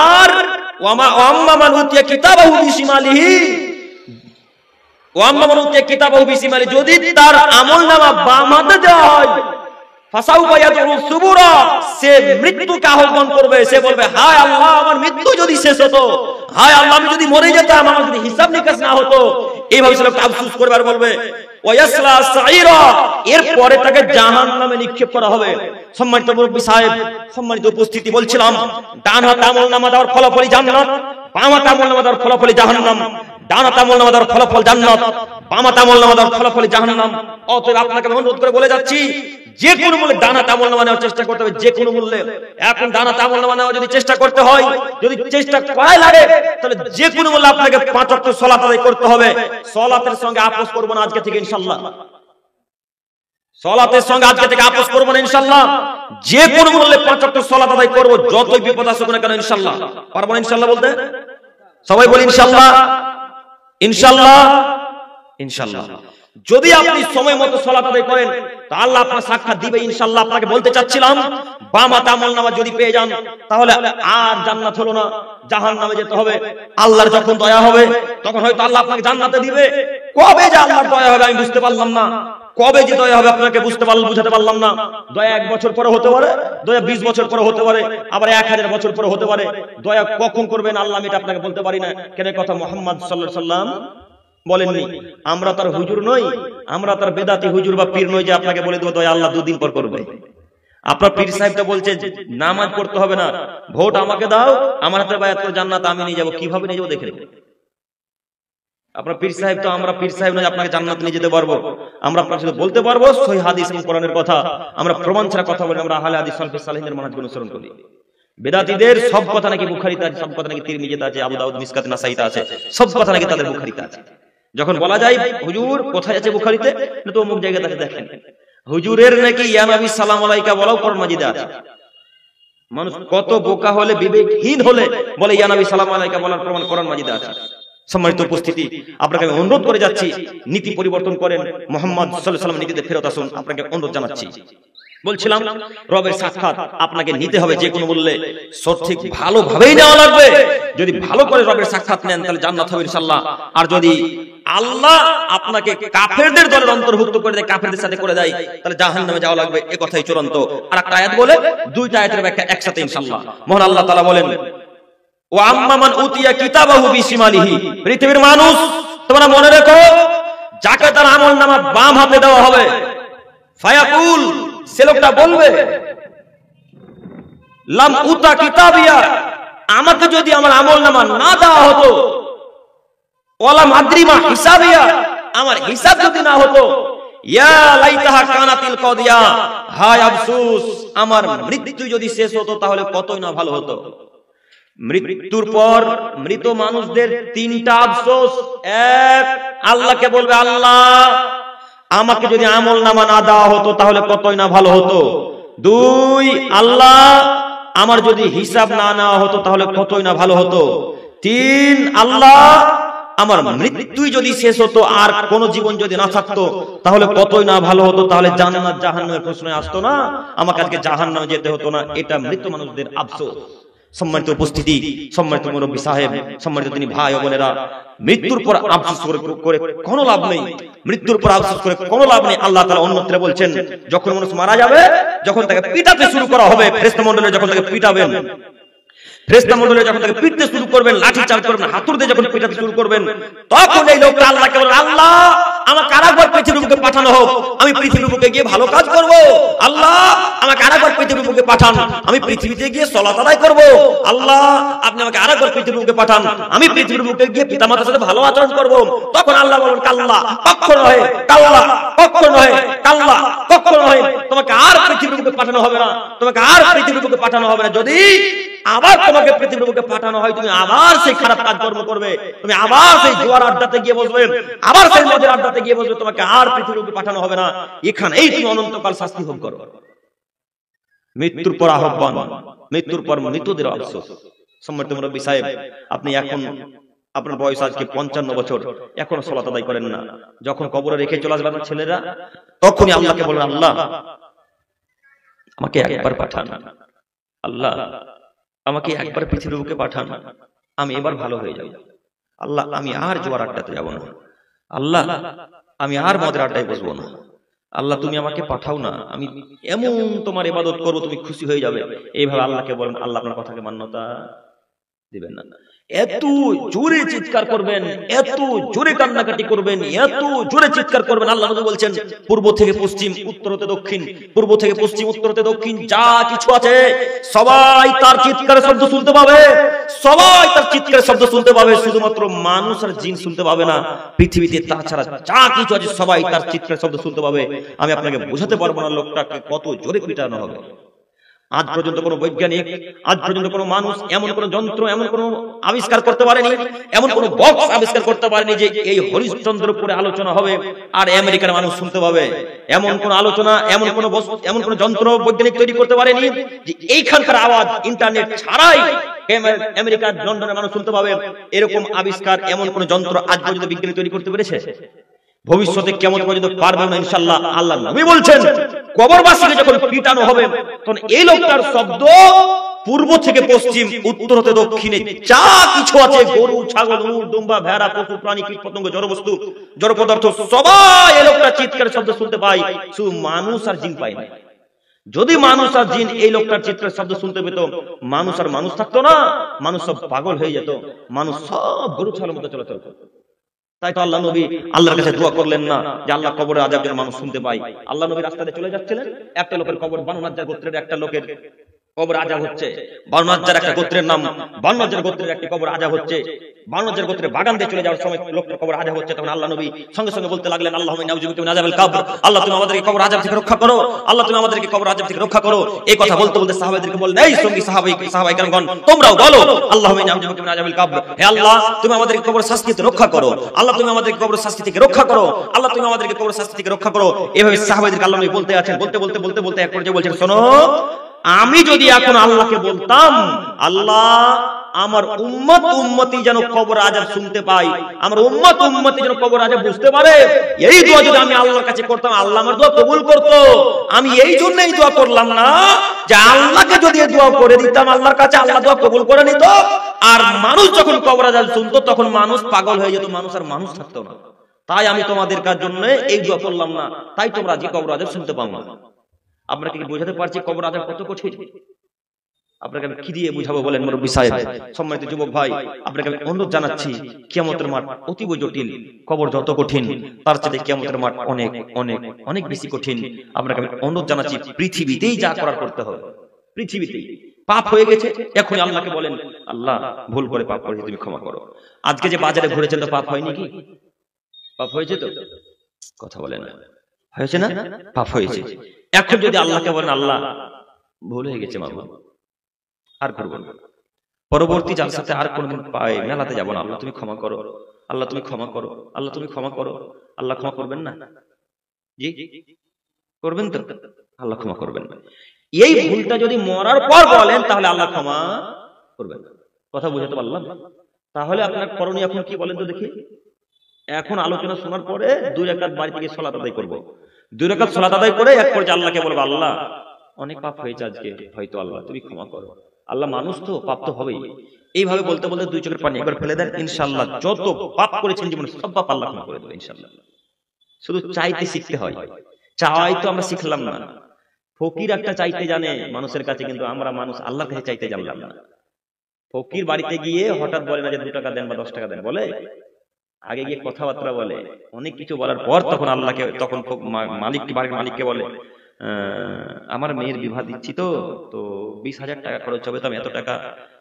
আর ওয়াম্মা মান উতিয়া কিতাবাহু বিশিমালিহি, ওয়াম্মা মান উতিয়া কিতাবাহু বিশিমালিহি, যদি তার আমলনামা বাম হাতে দেওয়া হয়, ফাসাউফা ইয়াদউ সুবুরা, সে মৃত্যুকে আহ্বান করবে, সে বলবে হায় আল্লাহ আমার মৃত্যু যদি শেষ হতো, হায় আল্লাহ আমি যদি মরে যেতাম, আমার যদি হিসাব নিকাশ না হতো। এইভাবে সে লোকটা আফসোস করবে আর বলবে ওয়ায়াসলা সাইরা, এরপরে তাকে জাহান্নামে নিক্ষেপ করা হবে। সম্মানিত মুরব্বি সাহেব, সম্মানিত উপস্থিতি, বলছিলাম ডান হাতে আমলনামা দেওয়ার ফলাফলই জান্নাত, বাম হাতে আমলনামা দেওয়ার ফলাফলই জাহান্নাম। ডান হাতে আমলনামা দেওয়ার ফলাফল জান্নাত, বাম হাতে আমলনামা দেওয়ার ফলাফলই জাহান্নাম। অতএব আপনাকে অনুরোধ করে বলে যাচ্ছি যে কোনো মূল্যে ডান হাতে আমলনামা নেওয়ার চেষ্টা করতে হবে, যে কোনো মূল্যে। এখন ডান হাতে আমলনামা নেওয়ার যদি চেষ্টা করতে হয়, যদি চেষ্টা করাই লাগে, তাহলে যে কোনো মূল্যে আপনাকে 5 ওয়াক্ত সালাত আদায় করতে হবে। সালাতের সঙ্গে আপোস করব না আজকে থেকে ইনশাআল্লাহ, সালাতের সঙ্গে আজকে থেকে আপোস করব না ইনশাআল্লাহ। যে কোনো মূল্যে 5 ওয়াক্ত সালাত আদায় করব, যতই বিপদ আসুক না কেন ইনশাআল্লাহ। পারবো না ইনশাআল্লাহ বলতে? সবাই বলি ইনশাআল্লাহ, ইনশাআল্লাহ, ইনশাআল্লাহ। যদি আপনি সময় মতো সালাত আদায় করেন তো আল্লাহ আপনার সাক্ষাৎ দিবে ইনশাআল্লাহ। আপনাকে বলতে চাচ্ছিলাম বাম হাতে আমলনামা যদি পেয়ে যান তাহলে আর জান্নাত হলো না, জাহান্নামে যেতে হবে। আল্লাহর যখন দয়া হবে তখন হয়তো আল্লাহ আপনাকে জান্নাতে দিবে। কবে যে আল্লাহর দয়া হবে আমি বুঝতে পারলাম না, কবে যে দয়া হবে আপনাকে বুঝাতে পারলাম না। দয়া 1 বছর পরে হতে পারে, দয়া 20 বছর পরে হতে পারে, আবার 1000 বছর পরে হতে পারে। দয়া কখন করবেন আল্লাহ আমি এটা আপনাকে বলতে পারি না। কেন কথা মুহাম্মদ সাল্লাল্লাহু আলাইহি সাল্লাম বলেননি। আমরা তার হুজুর নই, আমরা তার বেদাতি হুজুর বা পীর নই যে আপনাকে বলে দেব দয়া আল্লাহ 2 দিন পর করবে। আপনার পীর সাহেব তো বলছে নামাজ পড়তে হবে না, ভোট আমাকে দাও, আমার হাতে বায়াত করে জান্নাত আমি নিয়ে যাব। কিভাবে নিয়ে যাব দেখে নেব। আপনার পীর সাহেব তো আমরা পীর সাহেব নয় আপনাকে জান্নাত নিয়ে যেতে পারবো। আমরা আপনার সাথে বলতে পারবো সহিহ হাদিস এবং কোরআনের কথা, আমরা প্রমাণ ছাড়া কথা বলি। আমরা আহলে হাদিস সালফে সালেহিনের মানহাজ অনুসরণ করি। বেদাতীদের সব কথা নাকি বুখারীতে আছে, সব কথা নাকি তিরমিজিতে আছে, আবু দাউদ মিসকাত নাসাইতে আছে, সব কথা নাকি তাদের বুখারীতে আছে। যখন বলা যায় হুজুর কোথায় আছে বুখারীতে, না তো অমুক জায়গাতে আছে, দেখেন হুজুরের নাকি ইয়া নবী সালাম আলাইকা বলাও কোরআন মাজিদে আছে। মানুষ কত বোকা হলে, বিবেকহীন হলে বলে ইয়া নবী সালাম আলাইকা বলার প্রমাণ কোরআন মাজিদে আছে। সম্মানিত উপস্থিতি, আপনাকে আমি অনুরোধ করে যাচ্ছি নীতি পরিবর্তন করেন, মুহাম্মদ সাল্লাল্লাহু আলাইহি ওয়াসাল্লাম নীতিতে ফেরত আসুন। আপনাকে অনুরোধ জানাচ্ছি। বলছিলাম রবের সাক্ষাৎ আপনাকে নিতে হবে যে কোনো মূল্যে, সঠিক ভালোভাবেই নেওয়া লাগবে। যদি ভালো করে রবের সাক্ষাৎ নেন তাহলে জান্নাত হবে ইনশাআল্লাহ। আর যদি আল্লাহ আপনাকে কাফেরদের দলের অন্তর্ভুক্ত করে দেয়, কাফেরদের সাথে করে দেয়, তাহলে জাহান্নামে যাওয়া লাগবে। এই কথাই চূড়ান্ত। আর একটা আয়াত বলে, 2টা আয়াতের ব্যাখ্যা একসাথে ইনশাআল্লাহ। মহান আল্লাহ তাআলা বলেন ওয়া আম্মা মান উতিয়া কিতাবাহু বিশিমালিহি, পৃথিবীর মানুষ তোমরা মনে রেখো যাকে তার আমলনামা বাম হাতে দেওয়া হবে, ফায়াকুল সে লোকটা বলবে লাম উতা কিতাবিয়া, আমাকে যদি আমার আমলনামা না দেওয়া হতো, ওয়ালাম আদ্রিমা হিসাবিয়া, আমার হিসাব যদি না হতো, ইয়া লাইতাহা কানাতিল কাদিয়া, হায় আফসোস আমার মৃত্যু যদি শেষ হতো তাহলে কতই না ভালো হতো। মৃত্যুর পর মৃত মানুষদের 3টা আফসোস। এক, আল্লাহকে বলবে আল্লাহ আমাকে যদি আমলনামা না দেওয়া হতো তাহলে কতই না ভালো হতো। 2, আল্লাহ আমার যদি হিসাব না নেওয়া হতো তাহলে কতই না ভালো হতো। 3, আল্লাহ আমার মৃত্যুই যদি শেষ হতো আর কোন জীবন যদি না থাকতো তাহলে কতই না ভালো হতো। তাহলে জান্নাত জাহান্নামের প্রশ্ন আসতো না, আমাকে আজকে জাহান্নামে যেতে হতো না। এটা মৃত মানুষদের আফসোস। সম্মানিত উপস্থিতি, সম্মানিত মুরব্বী সাহেব, সম্মানিত তিনি ভাই ও বোনেরা, মৃত্যুর পর আফসোস করে কোনো লাভ নেই। মৃত্যুর পর আফসোস করে কোনো লাভ নেই। আল্লাহ তাআলা অন্যত্র বলছেন যখন মানুষ মারা যাবে, যখন তাকে পিটাতে শুরু করা হবে, ফেরেশতা মণ্ডলী যখন তাকে পিটাবেন, ফেরেশতা মণ্ডলী যখন তাকে পিটতে শুরু করবেন, লাঠি চার্জ করবেন, হাতুড় দিয়ে যখন পিটাতে শুরু করবেন, তখন এই লোকটা আল্লাহকে বলবে আল্লাহ আমাকে আরেকবার পৃথিবীর বুকে পাঠানো হোক, আমি পৃথিবীর বুকে গিয়ে ভালো কাজ করব। আল্লাহ আমাকে আরেকবার পৃথিবীর বুকে পাঠান, আমি পৃথিবীতে গিয়ে সালাত আদায় করব। আল্লাহ আপনি আমাকে আরেকবার পৃথিবীর বুকে পাঠান, আমি পৃথিবীর বুকে গিয়ে পিতামাতার সাথে ভালো আচরণ করব। তখন আল্লাহ বলবেন কাল্লা, কখনো নয়, কাল্লা, কখনো নয়, কাল্লা, কখনো নয়, তোমাকে আর পৃথিবীর বুকে পাঠানো হবে না, তোমাকে আর পৃথিবীর বুকে পাঠানো হবে না। যদি আবার তোমাকে পৃথিবীর বুকে পাঠানো হয়, তুমি আবার সেই খারাপ কাজকর্ম করবে, তুমি আবার সেই জুয়ার আড্ডাতে গিয়ে বসবে, আবার সেই মদের আড্ডাতে গিয়ে বসবে, তোমাকে আর পৃথিবীর বুকে পাঠানো হবে না। এখানেই তুমি অনন্তকাল শাস্তি ভোগ করো। মৃত্যুর পর আহ্বান, মৃত্যুর পর মৃতদের আফসোস। সম্মানিত মুরব্বী সাহেব, আপনি এখন আপনার বয়স আজকে 55 বছর, এখনো সালাত আদায় করেন না। যখন কবরে রেখে চলে আসবে আপনার ছেলেরা, তখনই আল্লাহকে বলেন আল্লাহ আমাকে একবার পাঠান, আল্লাহ আমাকে একবার পৃথিবীর বুকে পাঠান, আমি এবার ভালো হয়ে যাব। আল্লাহ আমি আর জোয়ার আড্ডাতে যাব না, আল্লাহ আমি আর মদের আড্ডায় বসবো না, আল্লাহ তুমি আমাকে পাঠাও না, আমি এমন তোমার ইবাদত করবো তুমি খুশি হয়ে যাবে। এইভাবে আল্লাহকে বলেন, আল্লাহ আপনার কথাকে মান্যতা দিবেন না। এত জোরে চিৎকার করবেন, এত জোরে কান্নাকাটি করবেন, এত জোরে চিৎকার করবেন। আল্লাহ নবী বলছেন পূর্ব থেকে পশ্চিম, উত্তর হতে দক্ষিণ, পূর্ব থেকে পশ্চিম, উত্তর হতে দক্ষিণ যা কিছু আছে সবাই তার চিৎকারের শব্দ শুনতে পাবে, সবাই তার চিৎকারের শব্দ শুনতে পাবে। শুধুমাত্র মানুষ আর জিন শুনতে পাবে না, পৃথিবীতে তাছাড়া যা কিছু আছে সবাই তার চিৎকারের শব্দ শুনতে পাবে। আমি আপনাকে বোঝাতে পারবো না লোকটাকে কত জোরে পিটানো হবে। আজ পর্যন্ত কোন বৈজ্ঞানিক, আজ পর্যন্ত কোন মানুষ এমন কোন যন্ত্র, এমন কোন আবিষ্কার করতে পারেনি, এমন কোন বক্স আবিষ্কার করতে পারেনি যে এই হরিশ্চন্দ্রপুরে আলোচনা হবে আর আমেরিকার মানুষ শুনতে পাবে। এমন কোন আলোচনা, এমন কোন এমন কোন যন্ত্র বৈজ্ঞানিক তৈরি করতে পারেনি যে এইখানকার আওয়াজ ইন্টারনেট ছাড়াই আমেরিকা, লন্ডনের মানুষ শুনতে পাবে। এরকম আবিষ্কার, এমন কোন যন্ত্র আজ পর্যন্ত বিজ্ঞানী তৈরি করতে পেরেছে? ভবিষ্যতে কিয়ামত পর্যন্ত পারবে না ইনশাআল্লাহ। আল্লাহ নবী বলছেন কবরবাসীকে যখন পিটানো হবে তখন এই লোকটার শব্দ পূর্ব থেকে পশ্চিম, উত্তর হতে দক্ষিণে যা কিছু আছে, গরু, ছাগল, উট, দুম্বা, ভেড়া, পশু, প্রাণী, কীট পতঙ্গ, জড়বস্তু, জড় পদার্থ, সবাই এই লোকটার চিৎকারের শব্দ শুনতে পায়, শুধু মানুষ আর জিন পায় না। যদি মানুষ আর জিন এই লোকটার চিৎকারের শব্দ শুনতে পেত, মানুষ আর মানুষ থাকতো না, মানুষ সব পাগল হয়ে যেত, মানুষ সব গরু ছাগলের মতো চলাচল করত। তাই তো আল্লাহ নবী আল্লাহর কাছে দোয়া করলেন না যে আল্লাহ কবরে আযাব যেন মানুষ শুনতে পায়। আল্লাহ নবী রাস্তাতে চলে যাচ্ছিলেন, একটা লোকের কবর, বানু নাজ্জার গোত্রের একটা লোকের কবর আযাব হচ্ছে। বানু নাজ্জার একটা গোত্রের নাম, বানু নাজ্জার গোত্রের একটি কবর আযাব হচ্ছে। বানু নাজ্জার গোত্রের বাগান দিয়ে চলে যাওয়ার সময় লোকটার কবর আযাব হচ্ছে। তখন আল্লাহ নবী সঙ্গে সঙ্গে বলতে লাগলেন, আল্লাহুম্মা ইন্না নাউযু বিকা মিন আযাবিল কবর, আল্লাহ তুমি আমাদেরকে কবর আযাব থেকে রক্ষা করো, আল্লাহ তুমি আমাদেরকে কবর আযাব থেকে রক্ষা করো। এই কথা বলতে বলতে সাহাবাদেরকে বললেন, এই সঙ্গী সাহাবাই কেরামগণ, তোমরাও বলো আল্লাহুম্মা ইন্না নাউযু বিকা মিন আযাবিল কবর, হে আল্লাহ তুমি আমাদেরকে কবর শাস্তি থেকে রক্ষা করো, আল্লাহ তুমি আমাদেরকে কবর শাস্তি থেকে রক্ষা করো, আল্লাহ তুমি আমাদেরকে কবর শাস্তি থেকে রক্ষা করো। এভাবে সাহাবাদেরকে আল্লাহ নবী বলতে আছেন, বলতে বলতে বলতে বলতে এক পর্যায়ে বলছেন, শোনো, আমি যদি এখন আল্লাহকে বলতাম, আল্লাহ আমার উম্মত উম্মতি যেন কবর আযাব শুনতে পায়, আমার উম্মত উম্মতি যেন কবর আযাব বুঝতে পারে, এই দোয়া যদি আমি আল্লাহর কাছে করতাম, আল্লাহ আমার দোয়া কবুল করত। আমি এই জন্যই দোয়া করলাম না যে আল্লাহকে যদি দোয়া করে দিতাম আল্লাহর কাছে, আল্লাহ দোয়া কবুল করে নিত, আর মানুষ যখন কবর আযাব শুনতো তখন মানুষ পাগল হয়ে যেত, মানুষ আর মানুষ থাকতো না। তাই আমি তোমাদের জন্য এই দোয়া করলাম না, তাই তোমরা যে কবর আযাব শুনতে পাও না। আপনাকে কি বোঝাতে পারছি কবর আযাব কত কঠিন? আপনাকে আমি কি দিয়ে বুঝাবো বলেন মুরব্বী সাহেব, সম্মানিত যুবক ভাই, আপনাকে আমি অনুরোধ জানাচ্ছি, কিয়ামতের মাঠ অতীব জটিল, কবর যত কঠিন তার চেয়ে কিয়ামতের মাঠ অনেক অনেক অনেক বেশি কঠিন। আপনাকে আমি অনুরোধ জানাচ্ছি, পৃথিবীতেই যা করার করতে হবে, পৃথিবীতেই পাপ হয়ে গেছে, এখন আল্লাহকে বলেন, আল্লাহ ভুল করে পাপ করেছি, তুমি ক্ষমা করো। আজকে যে বাজারে ঘুরেছেন তো পাপ হয়নি কি? পাপ হয়েছে তো? কথা বলেন, হয়েছে না? পাপ হয়েছে। এখন যদি আল্লাহকে বলেন, আল্লাহ ভুল হয়ে গেছে, মামা আর করব না, পরবর্তী জালসাতে আর কোনদিন পায়ে মেলাতে যাব না, আল্লাহ তুমি ক্ষমা করো, আল্লাহ তুমি ক্ষমা করো, আল্লাহ তুমি ক্ষমা করো, আল্লাহ ক্ষমা করবেন না? জি করবেন তো? আল্লাহ ক্ষমা করবেন না। এই ভুলটা যদি মরার পর বলেন তাহলে আল্লাহ ক্ষমা করবেন না। কথা বুঝাতে পারলাম? তাহলে আপনার করণীয় এখন কি বলেন তো দেখি? এখন আলোচনা শোনার পরে 2 রাকাত বাড়ি থেকে সালাত আদায় করব, 2 রাকাত সালাত আদায় করে এক পর্যায়ে আল্লাহকে বলবো, আল্লাহ অনেক পাপ হয়েছে আজকে, হয়তো আল্লাহ তুমি ক্ষমা করো, আল্লাহ মানুষ তো পাপ তো হবেই। এইভাবে বলতে বলতে 2 চোখের পানি একবার ফেলে দেন, ইনশাআল্লাহ যত পাপ করেছেন জীবনে সব পাপ আল্লাহ ক্ষমা করে দেবে ইনশাআল্লাহ। শুধু চাইতে শিখতে হয়, চাওয়াই তো আমরা শিখলাম না। ফকির একটা চাইতে জানে মানুষের কাছে, কিন্তু আমরা মানুষ আল্লাহর কাছে চাইতে জানলাম না। ফকির বাড়িতে গিয়ে হঠাৎ বলে না যে 2 টাকা দেন বা 10 টাকা দেন, বলে আগে গিয়ে কথাবার্তা বলে, অনেক কিছু বলার পর তখন আল্লাহকে, তখন বাড়ির মালিককে বলে, আমার মেয়ের বিবাহ দিচ্ছি তো 20,000 টাকা খরচ হবে, তো আমি এত টাকা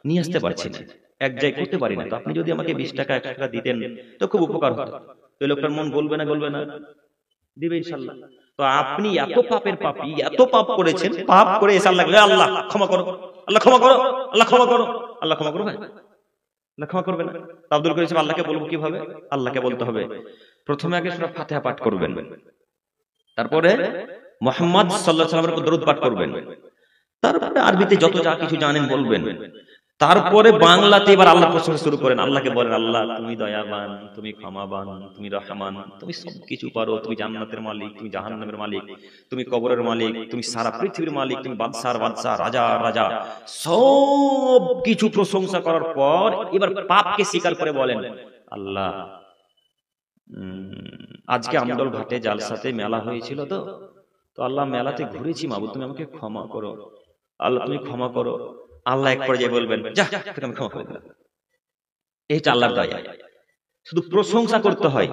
নিয়ে আসতে পারছি না, এক জায়গায় করতে পারি না, তো আপনি যদি আমাকে 20 টাকা 1 টাকা দিতেন তো খুব উপকার হতো। তো লোকটার মন বলবে না দিবে ইনশাআল্লাহ। তো আপনি এত পাপের পাপী, এত পাপ করেছেন, পাপ করে এসে আল্লাহ আল্লাহ ক্ষমা করো, আল্লাহ ক্ষমা করো, আল্লাহ ক্ষমা করো, আল্লাহ ক্ষমা করবে, আল্লাহ ক্ষমা করবে না। আব্দুল করিম সাহেব আল্লাহকে বলবো কিভাবে? আল্লাহকে বলতে হবে, প্রথমে আগে সূরা ফাতিহা পাঠ করবেন, তারপরে মুহাম্মদ সাল্লাল্লাহু আলাইহি ওয়াসাল্লামের উপর দরুদ পাঠ করবেন, তারপরে আরবিতে যত যা কিছু জানেন বলবেন, তারপরে বাংলাতে এবার আল্লাহর প্রশংসা শুরু করেন। আল্লাহকে বলেন, আল্লাহ তুমি দয়াবান, তুমি ক্ষমাবান, তুমি রহমান, তুমি সবকিছু পারো, তুমি জান্নাতের মালিক, তুমি জাহান্নামের মালিক, তুমি কবরের মালিক, তুমি সারা পৃথিবীর মালিক, তুমি বাদশার বাদশা, রাজা রাজা, সব কিছু প্রশংসা করার পর এবার পাপকে স্বীকার করে বলেন, আল্লাহ আজকে আমদল ঘাটে জালসাতে মেলা হয়েছিল তো আল্লাহ মেলাতে ঘুরেছি, মাবুদ তুমি আমাকে ক্ষমা করো, আল্লাহ তুমি ক্ষমা করো। আল্লাহ এক পর্যায়ে বলবেন, যা আমি ক্ষমা করে দিলাম। এইটা আল্লাহর দয়া। শুধু প্রশংসা করতে হয়,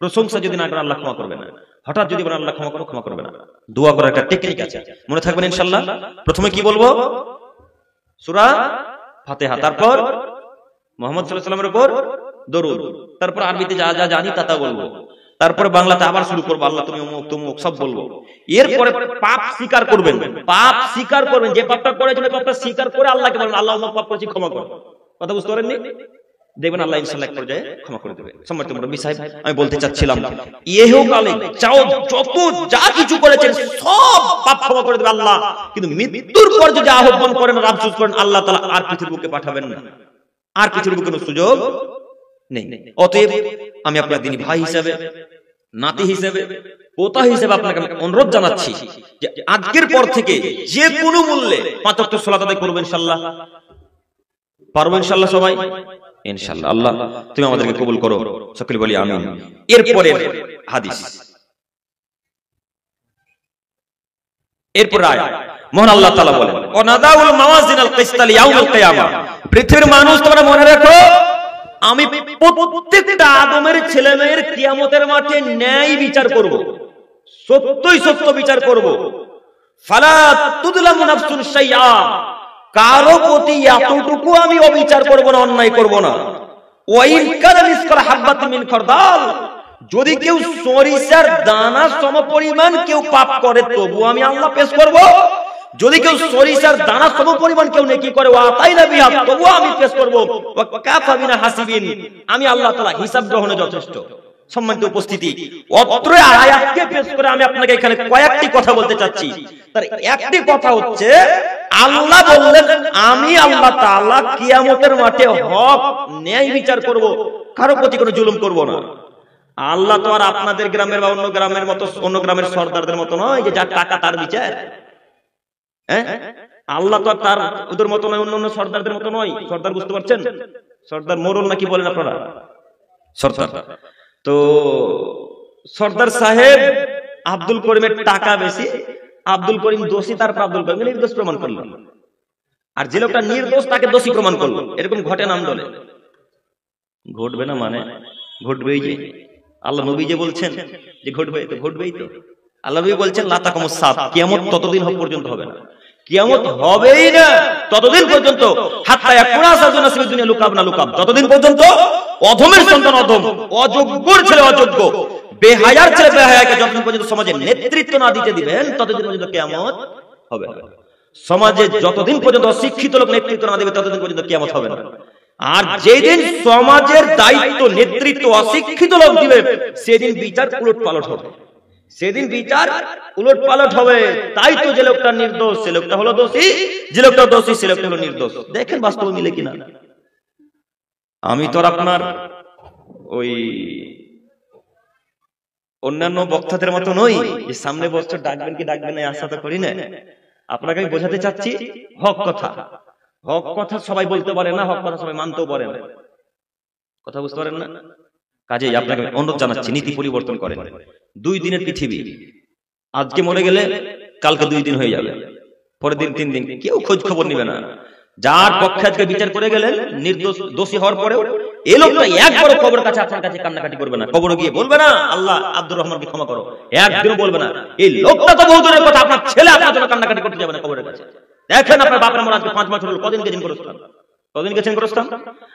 প্রশংসা যদি না করেন আল্লাহ ক্ষমা করবে না। হঠাৎ যদি বলেন আল্লাহ ক্ষমা করো, ক্ষমা করবে না। দোয়া করার একটা টেকনিক আছে, মনে থাকবেন ইনশাআল্লাহ। প্রথমে কি বলবো? সূরা ফাতিহা, তারপর মুহাম্মদ সাল্লাল্লাহু আলাইহি ওয়াসাল্লামের উপর দরুদ, তারপর আরবিতে যা যা জানি তা বলবো, তারপরে বাংলাতে আবার শুরু করবো, আল্লাহ তুমি অমুক তমুক সব বলবো। এরপরে পাপ স্বীকার করবেন, পাপ স্বীকার করবেন, যে পাপটা করেছেন ওই পাপটা স্বীকার করে আল্লাহকে বলবেন, আল্লাহ অমুক পাপ করেছি ক্ষমা করো। কথা বুঝতে পারেননি? দেখবেন আল্লাহ ইনশাআল্লাহ এক পর্যায়ে ক্ষমা করে দেবে। সম্মানিত মুরব্বী সাহেব, আমি বলতে চাচ্ছিলাম, ইহকালে চাও যত যা কিছু করেছেন সব পাপ ক্ষমা করে দেবে আল্লাহ, কিন্তু মৃত্যুর পর যদি আহ্বান করেন আর আফসোস করেন, আল্লাহ তাআলা আর পৃথিবীর বুকে পাঠাবেন না, আর পৃথিবীর বুকে কোনো সুযোগ নেই। অতএব আমি আপনার দিনী ভাই হিসাবে নাতি হিসেবে, পোতা হিসেবে আপনাকে অনুরোধ জানাচ্ছি যে আজকের পর থেকে যে কোনো মূল্যে 5 ওয়াক্ত সালাত আদায় করবেন ইনশাআল্লাহ। পারবো ইনশাআল্লাহ সবাই? ইনশাআল্লাহ। আল্লাহ তুমি আমাদেরকে কবুল করো, সকলে বলি আমিন। এরপরে হাদিস, এরপর আয়াত। মহান আল্লাহ তাআলা বলেন, ওয়ানাদাউল মাওয়াজিনাল কিসতা লিয়াউমিল কিয়ামা, পৃথিবীর মানুষ তোমরা মনে রাখো আমি প্রত্যেকটা আদমের ছেলে মেয়ের কিয়ামতের মাঠে ন্যায় বিচার করব, সত্যই সত্য বিচার করব। ফালা তুযলামু নাফসুন শাইআ, কারো প্রতি এতটুকু আমি অবিচার করব না, অন্যায় করব না। ওয়া ইন কানা মিসকালা হাববাতিন মিন খারদাল, যদি কেউ সরিষার দানা সমপরিমাণ কেউ পাপ করে তবু আমি আল্লাহ পেশ করব। যদি কেউ সরিষার দানা সমপরিমাণ কেউ নেকি করে ওয়া আতাইনা বিহা, তবু আমি পেশ করব। ওয়া কাফা বিনা হাসিবিন, আমি আল্লাহ তাআলা হিসাব গ্রহণে যথেষ্ট। সম্মানিত উপস্থিতি, অত্র আয়াতকে পেশ করে আমি আপনাকে এখানে কয়েকটি কথা বলতে চাচ্ছি। তার একটি কথা হচ্ছে, আল্লাহ বললেন আমি আল্লাহ তাআলা কিয়ামতের মাঠে হক ন্যায় বিচার করব, কারো প্রতি কোনো জুলুম করব না। আল্লাহ তো আর আপনাদের গ্রামের বা অন্য গ্রামের মতো, অন্য গ্রামের সরদারদের মতো নয় যে যার টাকা তার বিচার। হ্যাঁ, আল্লাহ তো তার ওদের মতো নয়, অন্য অন্য সরদারদের মতো নয়। সরদার বুঝতে পারছেন? সরদার মোরল নাকি বলেন আপনারা? সরদার। তো সরদার সাহেব আব্দুল করিমের টাকা বেশি, আব্দুল করিম দোষী, তারপর আব্দুল করিম নির্দোষ প্রমাণ করলো। আর যে লোকটা নির্দোষ তাকে দোষী প্রমাণ করলো। এরকম ঘটে নাম দলে? ঘটবে না মানে ঘটবেই। যে আল্লাহ নবী যে বলছেন যে ঘটবে, তো ঘটবেই। তো আল্লাহ নবী বলছেন লা তাকুমুস সাআত, কিয়ামত ততদিন পর্যন্ত হবে না, কিয়ামত হবেই না ততদিন পর্যন্ত। হাত্তা ইয়াকুনা আসাদুন নাসিবুদ দুনিয়া লুকাবনা লুকাব, ততদিন পর্যন্ত অধমের সন্তান অধম, অযোগ্যর ছেলে অযোগ্য, বেহায়ার ছেলে বেহায়াকে যতদিন পর্যন্ত সমাজে নেতৃত্ব না দিতে দিবেন ততদিন পর্যন্ত কিয়ামত হবে না। সমাজে যতদিন পর্যন্ত অশিক্ষিত লোক নেতৃত্ব না দিবে ততদিন পর্যন্ত কিয়ামত হবে না। আর যেদিন সমাজের দায়িত্ব নেতৃত্ব অশিক্ষিত লোক দিবে সেদিন বিচার উলট পালট হবে, সেদিন বিচার উলট পালট হবে। তাই তো যে লোকটা নির্দোষ সে লোকটা হলো দোষী, যে লোকটা দোষী সে লোকটা হলো নির্দোষ। দেখেন বাস্তবে মিলে কিনা। আমি তো আপনার ওই অন্যান্য বক্তাদের মতো নই যে সামনে বছর ডাকবেন কি ডাকবেন না আশা তো করি না। আপনাকে আমি বোঝাতে চাচ্ছি হক কথা, হক কথা সবাই বলতে পারে না, হক কথা সবাই মানতেও পারে না। কথা বুঝতে পারেন না? কাজেই আপনাকে অনুরোধ জানাচ্ছি নীতি পরিবর্তন করেন। 2 দিনের পৃথিবী, আজকে মরে গেলে কালকে 2 দিন হয়ে যাবে, পরের দিন 3 দিন, কেউ খোঁজ খবর নিবে না। যার পক্ষে আজকে বিচার করে গেলেন নির্দোষ দোষী হওয়ার পরেও এই লোকটা একবারও কবরের কাছে আপনার কাছে কান্নাকাটি করবে না, কবরে গিয়ে বলবে না আল্লাহ আব্দুর রহমানকে ক্ষমা করো, একদিনও বলবে না। এই লোকটা তো বহু দূরের কথা, আপনার ছেলে আপনার জন্য কান্নাকাটি করতে যাবে না কবরের কাছে। দেখেন আপনার বাপের মরা আজকে 5 বছর হল, কদিন গেছেন গোরস্থান? কদিন গেছেন গোরস্থান?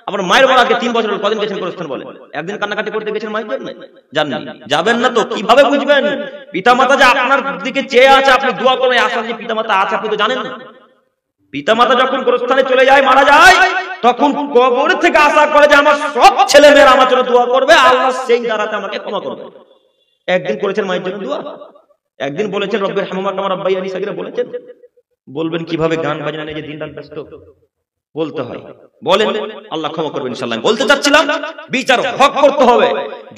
আপনার মায়ের মরা আজকে 3 বছর হল, কদিন গেছেন গোরস্থান? বলে একদিন কান্নাকাটি করতে গেছেন মায়ের জন্য? জানেন যাবেন না তো কিভাবে বুঝবেন পিতামাতা যে আপনার দিকে চেয়ে আছে, আপনি দোয়া করেন আশা যে পিতামাতা আছে, আপনি তো জানেন না। পিতামাতা যখন গোরস্থানে চলে যায়, মারা যায়, তখন কবর থেকে আশা করে যে আমার সব ছেলে মেয়েরা আমার জন্য দোয়া করবে, আল্লাহ সেই দ্বারাতে আমাকে ক্ষমা করবে। একদিন করেছেন মায়ের জন্য দোয়া? একদিন বলেছেন রব্বির হামহুমা কামা রাব্বায়ানি সাগীরা? বলেছেন? বলবেন কিভাবে? গান বাজনা নিয়ে যে দিন রাত ব্যস্ত, বলতে হয়। বলেন আল্লাহ ক্ষমা করবেন ইনশাআল্লাহ। বলতে চাচ্ছিলাম বিচার হক করতে হবে।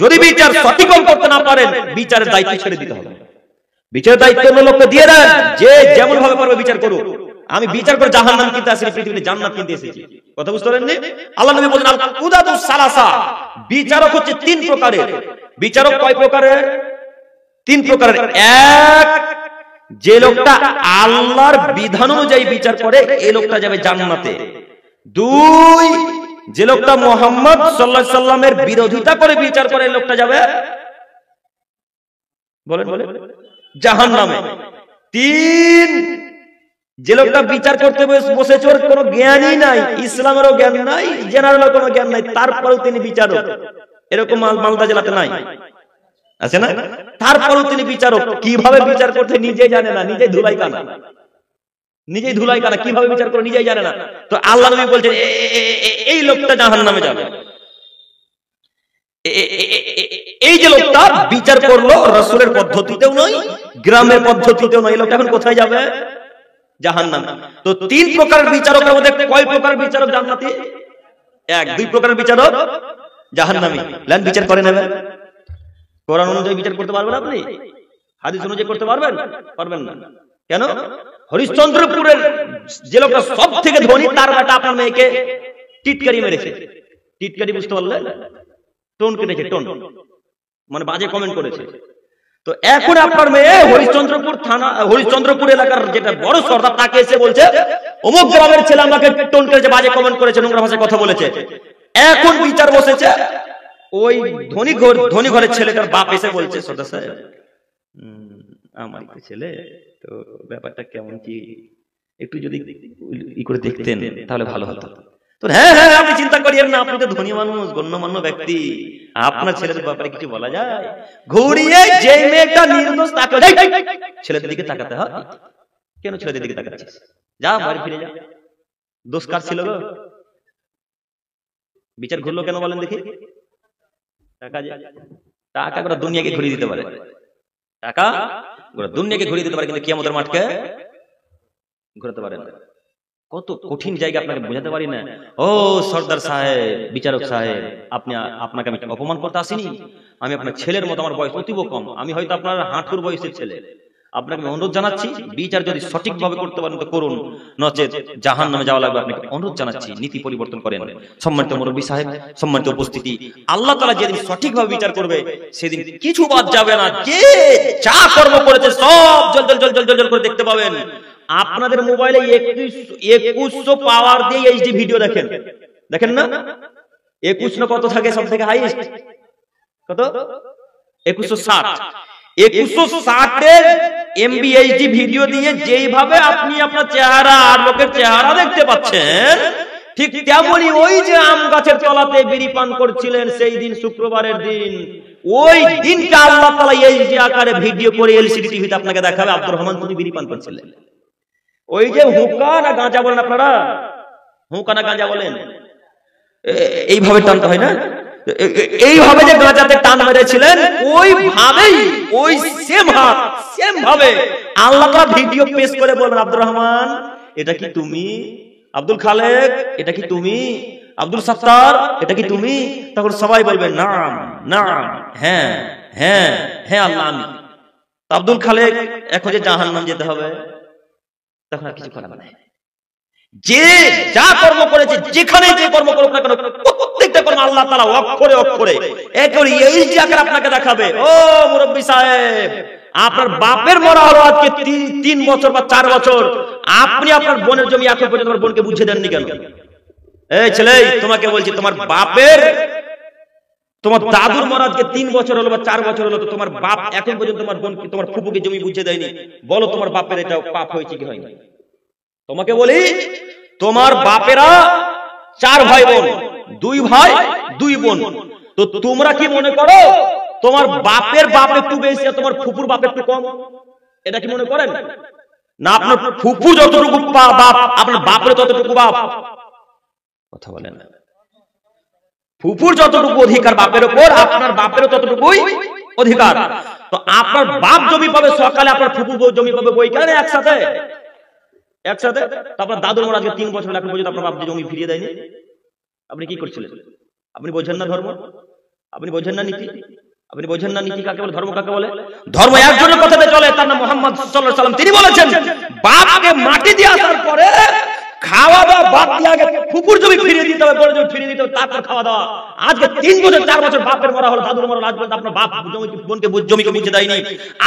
যদি বিচার সঠিক করতে না পারেন বিচারের দায়িত্ব ছেড়ে দিতে হবে। বিচারের দায়িত্ব অন্য লোককে দিয়ে দেন, যে যেমন ভাবে পারবে বিচার করুক। আমি বিচার করে জাহান্নাম কিনতে আসিনি, পৃথিবীতে জান্নাত কিনতে এসেছি। কথা বুঝতে পারেননি? আল্লাহ নবী বলেন আল কুদাতুস সালাসা, বিচারক হচ্ছে 3 প্রকারের। বিচারক কয় প্রকারের? 3 প্রকারের। এক, যে লোকটা আল্লাহর বিধান অনুযায়ী বিচার করে এই লোকটা যাবে জান্নাতে। 2, যে লোকটা মুহাম্মদ সাল্লাল্লাহু আলাইহি সাল্লামের বিরোধিতা করে বিচার করে এই লোকটা যাবে বলেন জাহান্নামে। 3, যে লোকটা বিচার করতে বসেছে ওর কোনো জ্ঞানই নাই, ইসলামেরও জ্ঞান নাই, জেনারেলও কোনো জ্ঞান নাই, তারপরেও তিনি বিচারক। এরকম মালদা জেলাতে নাই, আছে না? তারপরেও তিনি বিচারক। কিভাবে বিচার করতে নিজেই জানে না, নিজেই ধুলাই কানা, নিজেই ধুলাই কানা, কিভাবে বিচার করে নিজেই জানে না। তো আল্লাহ নবী বলছেন এই লোকটা জাহান্নামে যাবে। এই যে লোকটা বিচার করলো রাসূলের পদ্ধতিতেও নয়, গ্রামের পদ্ধতিতেও নয়, এই লোকটা এখন কোথায় যাবে? জাহান্নামে। তো 3 প্রকারের বিচারকের মধ্যে কয় প্রকার বিচারক জান্নাতি? 1, 2 প্রকারের বিচারক জাহান্নামী। লেন বিচার করে নেবেন। কোরআন অনুযায়ী বিচার করতে পারবেন আপনি? হাদিস অনুযায়ী করতে পারবেন? পারবেন না। কেন? হরিশ্চন্দ্রপুরের যে লোকটা সব থেকে ধনী, তার বেটা আপনার মেয়েকে টিটকারি মেরেছে। টিটকারি বুঝতে পারলেন? টোন কেটেছে, টোন মানে বাজে কমেন্ট করেছে। তো এখন আপনার মেয়ে হরিশ্চন্দ্রপুর থানা, হরিশ্চন্দ্রপুর এলাকার যেটা বড় সর্দার, তাকে এসে বলছে অমুক গ্রামের ছেলে আমাকে টোন করেছে, বাজে কমেন্ট করেছে, নোংরা ভাষায় কথা বলেছে। এখন বিচার বসেছে, ওই ধনী ঘরের ছেলেটার বাপ এসে বলছে, সর্দার সাহেব আমার ছেলে তো ব্যাপারটা কেমন কি একটু যদি ই করে দেখতেন তাহলে ভালো হতো। তো হ্যাঁ হ্যাঁ আপনি চিন্তা করিয়েন না, আপনি তো ধনী মানুষ, গণ্যমান্য ব্যক্তি, আপনার ছেলের ব্যাপারে কিছু বলা যায়? ঘুরিয়ে যে মেয়েটা নির্দোষ তাকে ছেলেদের দিকে তাকাতে হয়। কেন ছেলেদের দিকে তাকাচ্ছিস? যা বাড়ি ফিরে যা। দোষ কার ছিল গো? বিচার ঘুরলো কেন বলেন দেখি? টাকা, টাকা করে দুনিয়াকে ঘুরিয়ে দিতে পারে, টাকা করে দুনিয়াকে ঘুরিয়ে দিতে পারে, কিন্তু কিয়ামতের মাঠকে ঘুরাতে পারে না। কত কঠিন জায়গা আপনাকে বোঝাতে পারি না। ও সর্দার সাহেব, বিচারক সাহেব, আপনাকে আমি অপমান করতে আসিনি। আমি আপনার ছেলের মতো, আমার বয়স অতীব কম, আমি হয়তো আপনার হাঁটুর বয়সের ছেলে। আপনাকে আমি অনুরোধ জানাচ্ছি, বিচার যদি সঠিকভাবে করতে পারেন তো করুন, নচেত জাহান্নামে যাওয়া লাগবে। আপনাকে অনুরোধ জানাচ্ছি, নীতি পরিবর্তন করেন। সম্মানিত মুরব্বী সাহেব, সম্মানিত উপস্থিতি, আল্লাহ তাআলা যেদিন সঠিকভাবে বিচার করবে সেদিন কিছু বাদ যাবে না। যে যা কর্ম করেছে সব জল জল জল জল জল করে দেখতে পাবেন। আপনাদের মোবাইলে 2100 পাওয়ার দিয়ে এইচডি ভিডিও দেখেন, দেখেন না? 21 না কত থাকে সব থেকে হাইয়েস্ট? কত? 2160। 2160 এর এমবি এইচডি ভিডিও দিয়ে যেইভাবে আপনি আপনার চেহারা আর লোকের চেহারা দেখতে পাচ্ছেন, ঠিক তেমনি ওই যে আম গাছের তলাতে বিড়ি পান করছিলেন সেই দিন, শুক্রবারের দিন, ওই দিনটা আল্লাহ তাআলা এইচডি আকারে ভিডিও করে এলসিডি টিভিতে আপনাকে দেখাবে। আব্দুর রহমান তুমি বিড়ি পান করছিলেন। ওই যে হুঁকা না গাঁজা বলেন আপনারা, হুঁকা না গাঁজা বলেন, এইভাবে টানতে হয় না? এইভাবে যে গাঁজাতে টান মেরেছিলেন, ওইভাবেই ওই সেম ভাবে আল্লাহ তাআলা ভিডিও পেশ করে বলবেন, আব্দুর রহমান এটা কি তুমি? আব্দুল খালেক এটা কি তুমি? আব্দুল সাত্তার এটা কি তুমি? তখন সবাই বলবেন নাম নাম, হ্যাঁ হ্যাঁ হ্যাঁ আল্লাহ আমি। আব্দুল খালেক এখন যে জাহান্নাম যেতে হবে, তখন আর কিছু করা নাই। যে যা কর্ম করেছে, যেখানে যে কর্ম করুক না কেন, প্রত্যেকটা কর্ম আল্লাহ তাআলা অক্ষরে অক্ষরে একেবারে এই যে আকার আপনাকে দেখাবে। ও মুরব্বী সাহেব, আপনার বাপের মরা হলো আজকে 3 বছর বা 4 বছর, আপনি আপনার বোনের জমি এখন পর্যন্ত তোমার বোনকে বুঝিয়ে দেননি কেন? এই ছেলে, তোমাকে বলছি, তোমার বাপের, তোমার দাদুর মরা আজকে 3 বছর হলো বা 4 বছর হলো, তো তোমার বাপ এখন পর্যন্ত তোমার বোনকে, তোমার ফুপুকে জমি বুঝিয়ে দেয়নি। বলো তোমার বাপের এটা পাপ হয়েছে কি হয়নি? তোমাকে বলি, তোমার বাপেরা 4 ভাই বোন, 2 ভাই 2 বোন। তো তোমরা কি মনে করো তোমার বাপের বাপ একটু বেশি আর তোমার ফুপুর বাপ একটু কম? এটা কি মনে করেন? না, আপনার ফুপু যতটুকু বাপ, আপনার বাপের ততটুকু বাপ। কথা বলেন না। ফুপুর যতটুকু অধিকার বাপের উপর, আপনার বাপেরও ততটুকুই অধিকার। তো আপনার বাপ জমি পাবে সকালে, আপনার ফুপু জমি পাবে বৈকালে, একসাথে একসাথে। তো আপনার দাদুর মরা আজকে 3 বছর এখন পর্যন্ত আপনার বাপ জমি ফিরিয়ে দেয়নি। আপনি কি করছিলেন? আপনি বোঝেন না ধর্ম? আপনি বোঝেন না নীতি? আপনি বোঝেন না নীতি কাকে বলে, ধর্ম কাকে বলে? ধর্ম একজনের কথাতে চলে, তার নাম মুহাম্মদ সাল্লাল্লাহু আলাইহি ওয়াসাল্লাম। তিনি বলেছেন, বাপকে মাটি দিয়ে আসার পরে খাওয়া দাওয়া বাদ দিয়ে আগে ফুপুর জমি ফিরিয়ে দিতে হবে, বড় জমি ফিরিয়ে দিতে হবে, তারপর খাওয়া দাওয়া। আজকে 3 বছর 4 বছর বাপের মরা হলো, দাদুর মরা, আজ পর্যন্ত আপনার বাপ বোনকে জমিকে বুঝে দেয়নি।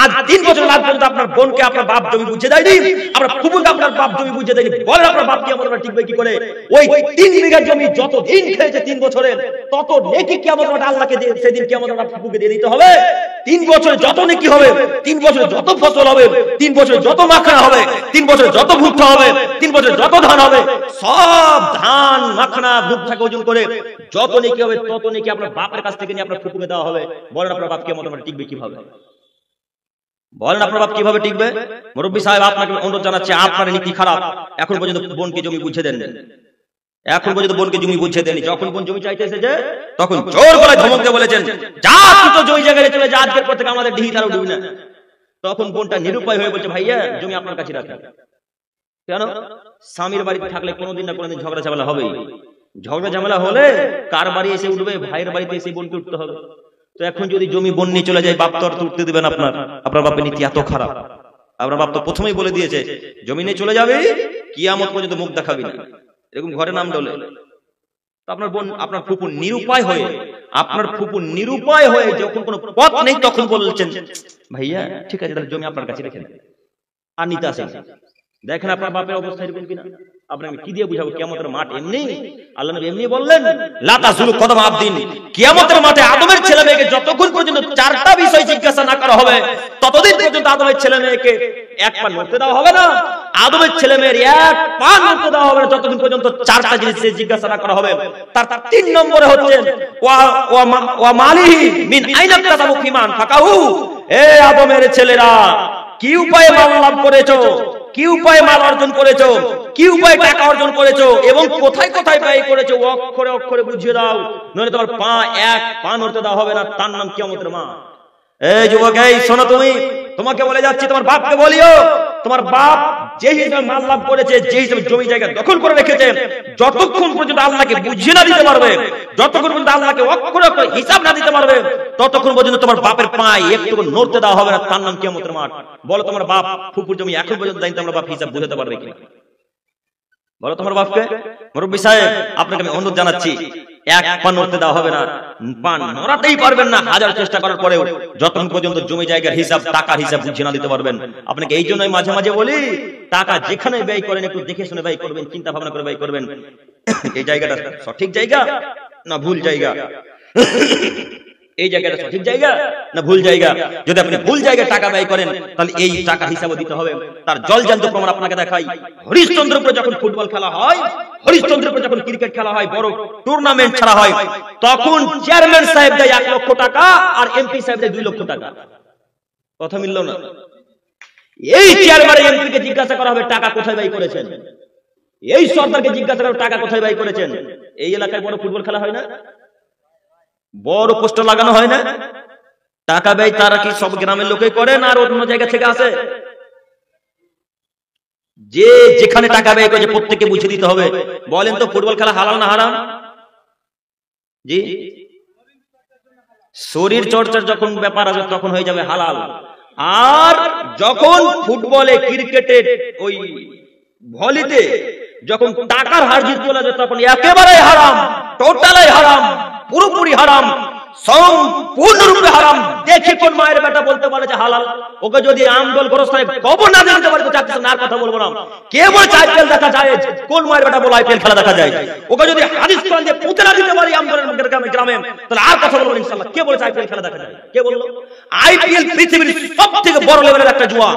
আজ 3 বছর আজ পর্যন্ত আপনার বোনকে আপনার বাপ জমি বুঝে দেয়নি, আপনার ফুপুকে আপনার বাপ জমি বুঝে দেয়নি। বলেন আপনার বাপ কি আমরা টিকবে কি করে? ওই 3 বিঘা জমি যত দিন খেয়েছে 3 বছরের, তত নেকি কিয়ামত মাঠে আল্লাহকে দিয়ে, সেদিন কিয়ামত মাঠে ফুপুকে দিয়ে দিতে হবে। 3 বছরে যত নেকি হবে, 3 বছরে যত ফসল হবে, 3 বছরে যত মাখনা হবে, 3 বছরে যত ভুট্টা হবে, 3 বছরে যত ধান হবে, সব ধান মাখনা ভুট্টাকে ওজন করে যত নেকি হবে তত নেকি আপনার বাপের কাছ থেকে নিয়ে আপনার ফুপুকে দেওয়া হবে। বলেন আপনার বাপ কিয়ামত মাঠে টিকবে কিভাবে? বলেন আপনার বাপ কিভাবে টিকবে? মুরব্বী সাহেব, আপনাকে অনুরোধ জানাচ্ছি, আপনার নীতি খারাপ। এখন পর্যন্ত বোনকে জমি বুঝিয়ে দেন, এখন পর্যন্ত বোনকে জমি বুঝিয়ে দেননি। যখন বোন জমি চাইতে এসেছে তখন জোর গলায় ধমক দিয়ে বলেছেন, যা তুই তো জমি জায়গায় চলে যা, আজকের পর থেকে আমাদের ডিহি তারা উঠবি না। তখন বোনটা নিরুপায় হয়ে বলছে, ভাইয়া জমি আপনার কাছে রাখেন। কেন? স্বামীর বাড়িতে থাকলে কোনোদিন না কোনোদিন ঝগড়া ঝামেলা হবেই। ঝগড়া ঝামেলা হলে কার বাড়ি এসে উঠবে? ভাইয়ের বাড়িতে এসে বোনকে উঠতে হবে। তো এখন যদি জমি বন্যে চলে যায়, বাপ তো আর তুলতে দিবেন আপনার বাপের নীতি এত খারাপ। আপনার বাপ তো প্রথমেই বলে দিয়েছে জমি নিয়ে চলে যাবে, কিয়ামত পর্যন্ত মুখ দেখাবি না, এরকম ঘরে নাম ডলে। আপনার বোন, আপনার ফুপু নিরুপায় হয়ে যখন কোনো পথ নেই তখন বলছেন ভাইয়া ঠিক আছে তাহলে জমি আপনার কাছে রেখে দেন, আর নিতে আসেন। দেখেন আপনার বাপের অবস্থা এরকম কিনা। আপনাকে কি দিয়ে বুঝাবো? কিয়ামতের মাঠ এমনি, আল্লাহ নবী এমনি বললেন লা তাযুলু কদম আবদিন, কিয়ামতের মাঠে আদমের ছেলে মেয়েকে যতক্ষণ পর্যন্ত চারটা বিষয় জিজ্ঞাসা না করা হবে ততদিন পর্যন্ত আদমের ছেলে মেয়েকে এক পা নড়তে দেওয়া হবে না। আদমের ছেলে মেয়ের এক পা নড়তে দেওয়া হবে না যতক্ষণ পর্যন্ত চারটা জিনিস জিজ্ঞাসা না করা হবে। তার 3 নম্বরে হচ্ছে ওয়া মালিহি মিন আইনা তাসাবু ফিমান ফাকাহু, এ আদমের ছেলেরা কি উপায়ে মাল লাভ করেছো, কি উপায়ে মাল অর্জন করেছো, কি উপায়ে টাকা অর্জন করেছো এবং কোথায় কোথায় ব্যয় করেছো, অক্ষরে অক্ষরে বুঝিয়ে দাও, নইলে তোমার এক পা নড়তে দেওয়া হবে না। তার নাম কিয়ামতের মা। এই যুবক, এই শোনো, তোমাকে বলে যাচ্ছি, তোমার বাপকে বলিও, তোমার বাপ যে হিসেবে মাল লাভ করেছে, যে হিসেবে জমি জায়গা দখল করে রেখেছে, যতক্ষণ পর্যন্ত আল্লাহকে বুঝিয়ে না দিতে পারবে, যতক্ষণ পর্যন্ত আল্লাহকে অক্ষরে অক্ষরে হিসাব না দিতে পারবে, ততক্ষণ পর্যন্ত তোমার বাপের পায়ে একটু নড়তে দেওয়া হবে না। তার নাম কিয়ামতের মাঠ। বলো তোমার বাপ ফুপুর জমি এখন পর্যন্ত জানি তোমার বাপ হিসাব বুঝাতে পারবে কিনা? বলো তোমার বাপকে। মুরব্বী সাহেব, আপনাকে আমি অনুরোধ জানাচ্ছি, এক পা নড়তে দেওয়া হবে না, পা নড়াতেই পারবেন না হাজার চেষ্টা করার পরেও, যতক্ষণ পর্যন্ত জমি জায়গার হিসাব, টাকার হিসাব বুঝিয়ে না দিতে পারবেন। আপনাকে এই জন্যই মাঝে মাঝে বলি, টাকা যেখানে ব্যয় করেন একটু দেখে শুনে ব্যয় করবেন, চিন্তা ভাবনা করে ব্যয় করবেন। এই জায়গাটা সঠিক জায়গা না ভুল জায়গা, এই জায়গাটা সঠিক জায়গা না ভুল জায়গা। যদি আপনি ভুল জায়গায় টাকা ব্যয় করেন তাহলে এই টাকা হিসাবও দিতে হবে। তার জলজান্ত প্রমাণ আপনাকে দেখাই। হরিশ্চন্দ্রপুরে যখন ফুটবল খেলা হয়, হরিশ্চন্দ্রপুরে যখন ক্রিকেট খেলা হয়, বড় টুর্নামেন্ট ছাড়া হয়, তখন চেয়ারম্যান সাহেব দেয় 1 লক্ষ টাকা আর এমপি সাহেব দেয় 2 লক্ষ টাকা। কথা মিলল না? এই চেয়ারম্যান এমপি কে জিজ্ঞাসা করা হবে টাকা কোথায় ব্যয় করেছেন, এই সরকারকে জিজ্ঞাসা করা টাকা কোথায় ব্যয় করেছেন। এই এলাকায় বড় ফুটবল খেলা হয় না, বড় পোস্টার লাগানো হয় না, টাকা ব্যয় তারা কি সব গ্রামের লোকেই করেন আর অন্য জায়গা থেকে আসে? যে যেখানে টাকা ব্যয় করেছে প্রত্যেককে বুঝিয়ে দিতে হবে। বলেন তো ফুটবল খেলা হালাল না হারাম? জি, শরীর চর্চার যখন ব্যাপার আসে তখন হয়ে যাবে হালাল। আর যখন ফুটবলে, ক্রিকেটে, ওই ভলিতে যখন টাকার হার জিত চলে যায় তখন একেবারে হারাম, টোটালি হারাম, পুরোপুরি হারাম, সম্পূর্ণরূপে হারাম। দেখে কোন মায়ের বেটা বলতে পারে যে হালাল? ওকে যদি আমদল গোরস্থানে কবর না দিতে পারে তো চাচ্ছি না, আর কথা বলবো না। কে বলছে আইপিএল দেখা যায়? কোন মায়ের বেটা বলে আইপিএল খেলা দেখা যায়? ওকে যদি হাদিস কোরআন দিয়ে পুঁতে না দিতে পারি আমদলের গ্রামে, তাহলে আর কথা বলবো ইনশাআল্লাহ। কে বলছে আইপিএল খেলা দেখা যায়? কে বললো? আইপিএল পৃথিবীর সবথেকে বড় লেভেলের একটা জুয়া।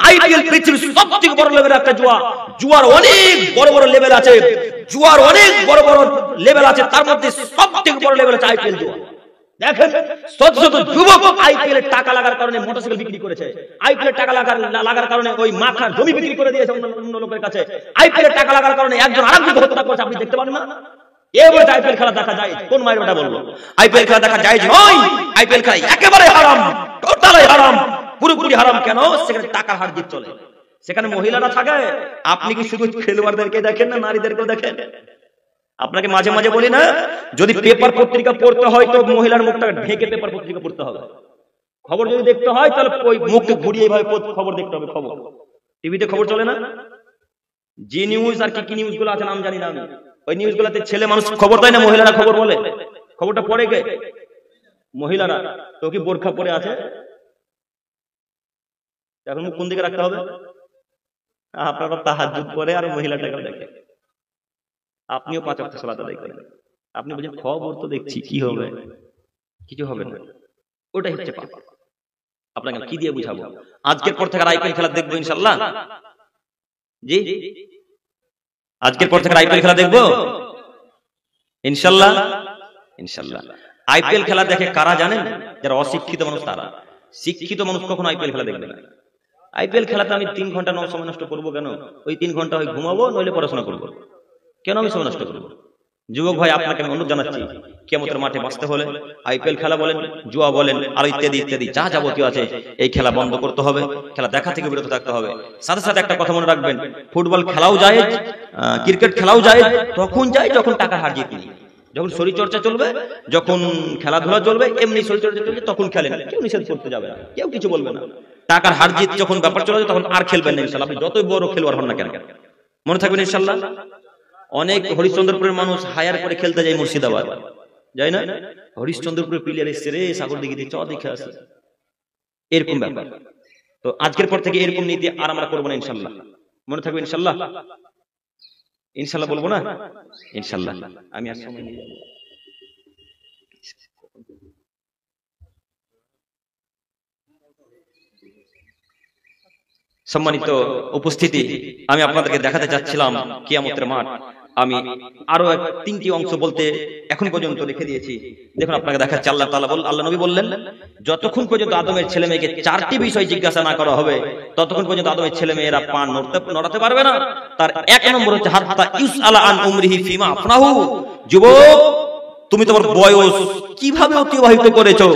আইপিএল পৃথিবীর সবথেকে বড় লেভেলের একটা জুয়া। জুয়ার অনেক বড় বড় লেভেল আছে, জুয়ার অনেক বড় বড় লেভেল আছে, তার মধ্যে সবথেকে বড় লেভেল আছে আইপিএল জুয়া। দেখেন, শত শত যুবক আইপিএল এর টাকা লাগার কারণে মোটরসাইকেল বিক্রি করেছে, আইপিএল এর টাকা লাগার কারণে ওই মাঠা জমি বিক্রি করে দিয়েছে অন্য লোকের কাছে, আইপিএল এর টাকা লাগার কারণে একজন আরেকজনকে হত্যা করেছে। আপনি দেখতে পান না? এ বলছে আইপিএল খেলা দেখা যায়? কোন মায়ের বেটা বলবো আইপিএল খেলা দেখা যায়? নয়, আইপিএল খেলা একেবারে হারাম, টোটালি হারাম, পুরোপুরি হারাম। কেন? সেখানে টাকা হার জিত চলে, সেখানে মহিলারা থাকে। আপনি কি শুধু খেলোয়াড়দেরকে দেখেন না নারীদেরকেও দেখেন? আপনাকে মাঝে মাঝে বলি না, যদি পেপার পত্রিকা পড়তে হয় তো মহিলার মুখটা ঢেকে পেপার পত্রিকা পড়তে হবে। খবর যদি দেখতে হয় তাহলে ওই মুখকে ঘুরিয়ে এইভাবে খবর দেখতে হবে। খবর টিভিতে খবর চলে না, জি নিউজ আর কি নিউজ গুলো আছে নাম জানি না আমি, ওই নিউজ গুলোতে ছেলে মানুষ খবর দেয় না, মহিলারা খবর বলে। খবরটা পড়ে গে মহিলারা, তো কি বোরখা পরে আছে, এখন কোন দিকে রাখতে হবে? আপনারা তাহাজ্জুদ পড়ে আর মহিলাটাকে দেখে, আপনিও 5 ওয়াক্ত সালাত আদায় করেন। আপনি বলছেন খবর তো দেখছি, কি হবে? কিছু হবে না, ওটাই হচ্ছে পাপ। আপনাকে কি দিয়ে বুঝাবো? আজকের পর থেকে আইপিএল খেলা দেখবো ইনশাআল্লাহ। জি, আজকের পর থেকে আইপিএল খেলা দেখবো ইনশাআল্লাহ। ইনশাআল্লাহ। আইপিএল খেলা দেখে কারা জানেন? যারা অশিক্ষিত মানুষ তারা। শিক্ষিত মানুষ কখনো আইপিএল খেলা দেখবে না। আইপিএল খেলাতে আমি 3 ঘন্টা সময় নষ্ট করবো কেন? ওই 3 ঘন্টা হয় ঘুমাবো, নইলে পড়াশোনা করবো। কেন আমি সময় নষ্ট করবো? যুবক ভাই, আপনাকে আমি অনুরোধ জানাচ্ছি, কিয়ামতের মাঠে বাঁচতে হলে আইপিএল খেলা বলেন, জুয়া বলেন, আর ইত্যাদি ইত্যাদি যা যাবতীয় আছে, এই খেলা বন্ধ করতে হবে, খেলা দেখা থেকে বিরত থাকতে হবে। সাথে সাথে একটা কথা মনে রাখবেন, ফুটবল খেলাও যায়, ক্রিকেট খেলাও যায়, তখন যায় যখন টাকা হার জিত নেই। যখন শরীর চর্চা চলবে, যখন খেলাধুলা চলবে, এমনি শরীর চর্চা চলবে, তখন খেলেন, কেউ নিষেধ করতে যাবে না, কেউ কিছু বলবে না। টাকার হার জিত যখন ব্যাপার চলে যায় তখন আর খেলবেন না ইনশাআল্লাহ, আপনি যতই বড় খেলোয়াড় হন না কেন, মনে থাকবেন ইনশাআল্লাহ। অনেক হরিশ্চন্দ্রপুরের মানুষ হায়ার করে খেলতে যায় মুর্শিদাবাদ, যায় না? হরিশ্চন্দ্রপুরের প্লেয়ার এসছে রে, সাগর দিকে চ দেখে আসে, এরকম ব্যাপার। তো আজকের পর থেকে এরকম নীতি আর আমরা করবো না ইনশাআল্লাহ, মনে থাকবে ইনশাআল্লাহ। ইনশাআল্লাহ বলবো না, ইনশাআল্লাহ। আমি আর সময় নিয়ে যাবো। সম্মানিত উপস্থিতি, আমি আপনাদেরকে দেখাতে চাচ্ছিলাম কিয়ামতের মাঠ। আমি আরো তিনটি অংশ বলতে এখন পর্যন্ত রেখে দিয়েছি। দেখুন আপনাকে দেখাচ্ছি, আল্লাহ তাআলা আল্লাহ নবী বললেন, যতক্ষণ পর্যন্ত আদমের ছেলে মেয়েকে চারটি বিষয় জিজ্ঞাসা না করা হবে, ততক্ষণ পর্যন্ত আদমের ছেলে মেয়েরা পা নড়াতে পারবে না। তার এক নম্বর হচ্ছে হাত্তা ইউসআলা আন উমরিহি ফিমা আফনাহু। যুবক, তুমি তোমার বয়স কিভাবে অতিবাহিত করেছো,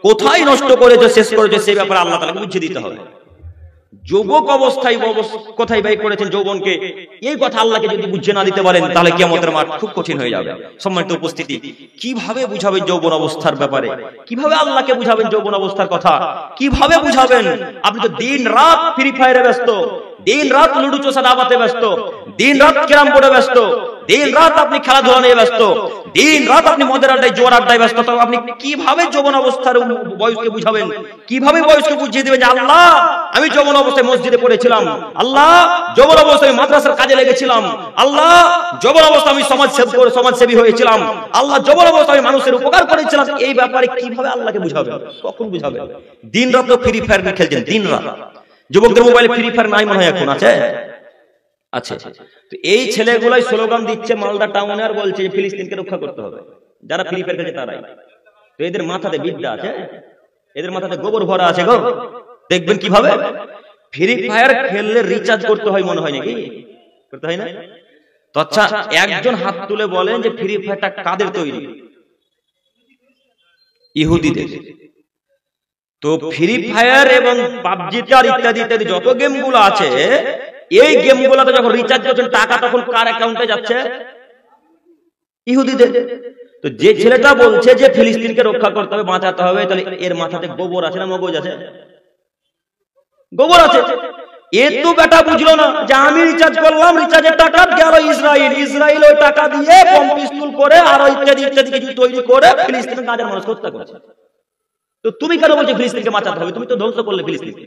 কোথায় নষ্ট করেছো, শেষ করেছো, সেই ব্যাপারে আল্লাহ তাআলাকে বুঝিয়ে দিতে হবে। যুবক অবস্থায় কোথায় ব্যয় করেছেন যৌবনকে, এই কথা আল্লাহকে যদি বুঝিয়ে না দিতে পারেন, তাহলে কিয়ামতের মাঠ খুব কঠিন হয়ে যাবে। সম্মানিত উপস্থিতি, কিভাবে বুঝাবেন যৌবন অবস্থার ব্যাপারে, কিভাবে আল্লাহকে বুঝাবেন যৌবন অবস্থার কথা, কিভাবে বুঝাবেন? আপনি তো দিন রাত ফ্রি ফায়ারে ব্যস্ত, দিন রাত লুডু চোষা দাবাতে ব্যস্ত, দিন রাত ক্যারাম বোর্ডে ব্যস্ত, দিন রাত আপনি খেলাধুলা নিয়ে ব্যস্ত, দিন রাত আপনি মদের আড্ডায়, জোয়ার আড্ডায় ব্যস্ত। তো আপনি কিভাবে যৌবন অবস্থার বয়সকে বুঝাবেন? কিভাবে বয়সকে বুঝিয়ে দিবেন যে আল্লাহ আমি যৌবন অবস্থায় মসজিদে পড়েছিলাম, আল্লাহ যৌবন অবস্থায় মাদ্রাসার কাজে লেগেছিলাম, আল্লাহ যৌবন অবস্থায় আমি সমাজসেবী হয়েছিলাম, আল্লাহ যৌবন অবস্থায় আমি মানুষের উপকার করেছিলাম। এই ব্যাপারে কিভাবে আল্লাহকে বুঝাবেন? কখন বুঝাবেন? দিন রাত তো ফ্রি ফায়ার খেলছেন, দিন রাত। যুবকদের মোবাইলে ফ্রি ফায়ার নাই মনে হয়, এখন আছে? আচ্ছা, তো এই ছেলেগুলাই স্লোগান দিচ্ছে মালদা টাউনে, আর বলছে যে ফিলিস্তিনকে রক্ষা করতে হবে। যারা ফ্রি ফায়ার খেলছে তারাই। তো এদের মাথাতে বিদ্যা আছে, এদের মাথাতে গোবর ভরা আছে গো। দেখবেন কিভাবে ফ্রি ফায়ার খেললে রিচার্জ করতে হয়, মনে হয় নাকি? করতে হয় না? তো আচ্ছা, একজন হাত তুলে বলেন যে ফ্রি ফায়ারটা কাদের তৈরি? ইহুদিদের। তো ফ্রি ফায়ার এবং পাবজি ইত্যাদি ইত্যাদি যত গেমগুলো আছে, এই গেমগুলোতে যখন রিচার্জ করছেন টাকা, তখন কার অ্যাকাউন্টে যাচ্ছে? ইহুদিদের। তো যে ছেলেটা বলছে যে ফিলিস্তিনকে রক্ষা করতে হবে, বাঁচাতে হবে, তাহলে এর মাথাতে গোবর আছে না মগজ আছে? গোবর আছে। এ তো বেটা বুঝলো না যে আমি রিচার্জ করলাম, রিচার্জের টাকা গেল ইসরায়েল ওই টাকা দিয়ে বম পিস্তল করে আর ইত্যাদি ইত্যাদি কিছু তৈরি করে ফিলিস্তিনের গাজার মানুষ হত্যা করছে। তো তুমি কেন বলছো ফিলিস্তিনকে বাঁচাতে হবে? তুমি তো ধ্বংস করলে ফিলিস্তিনকে,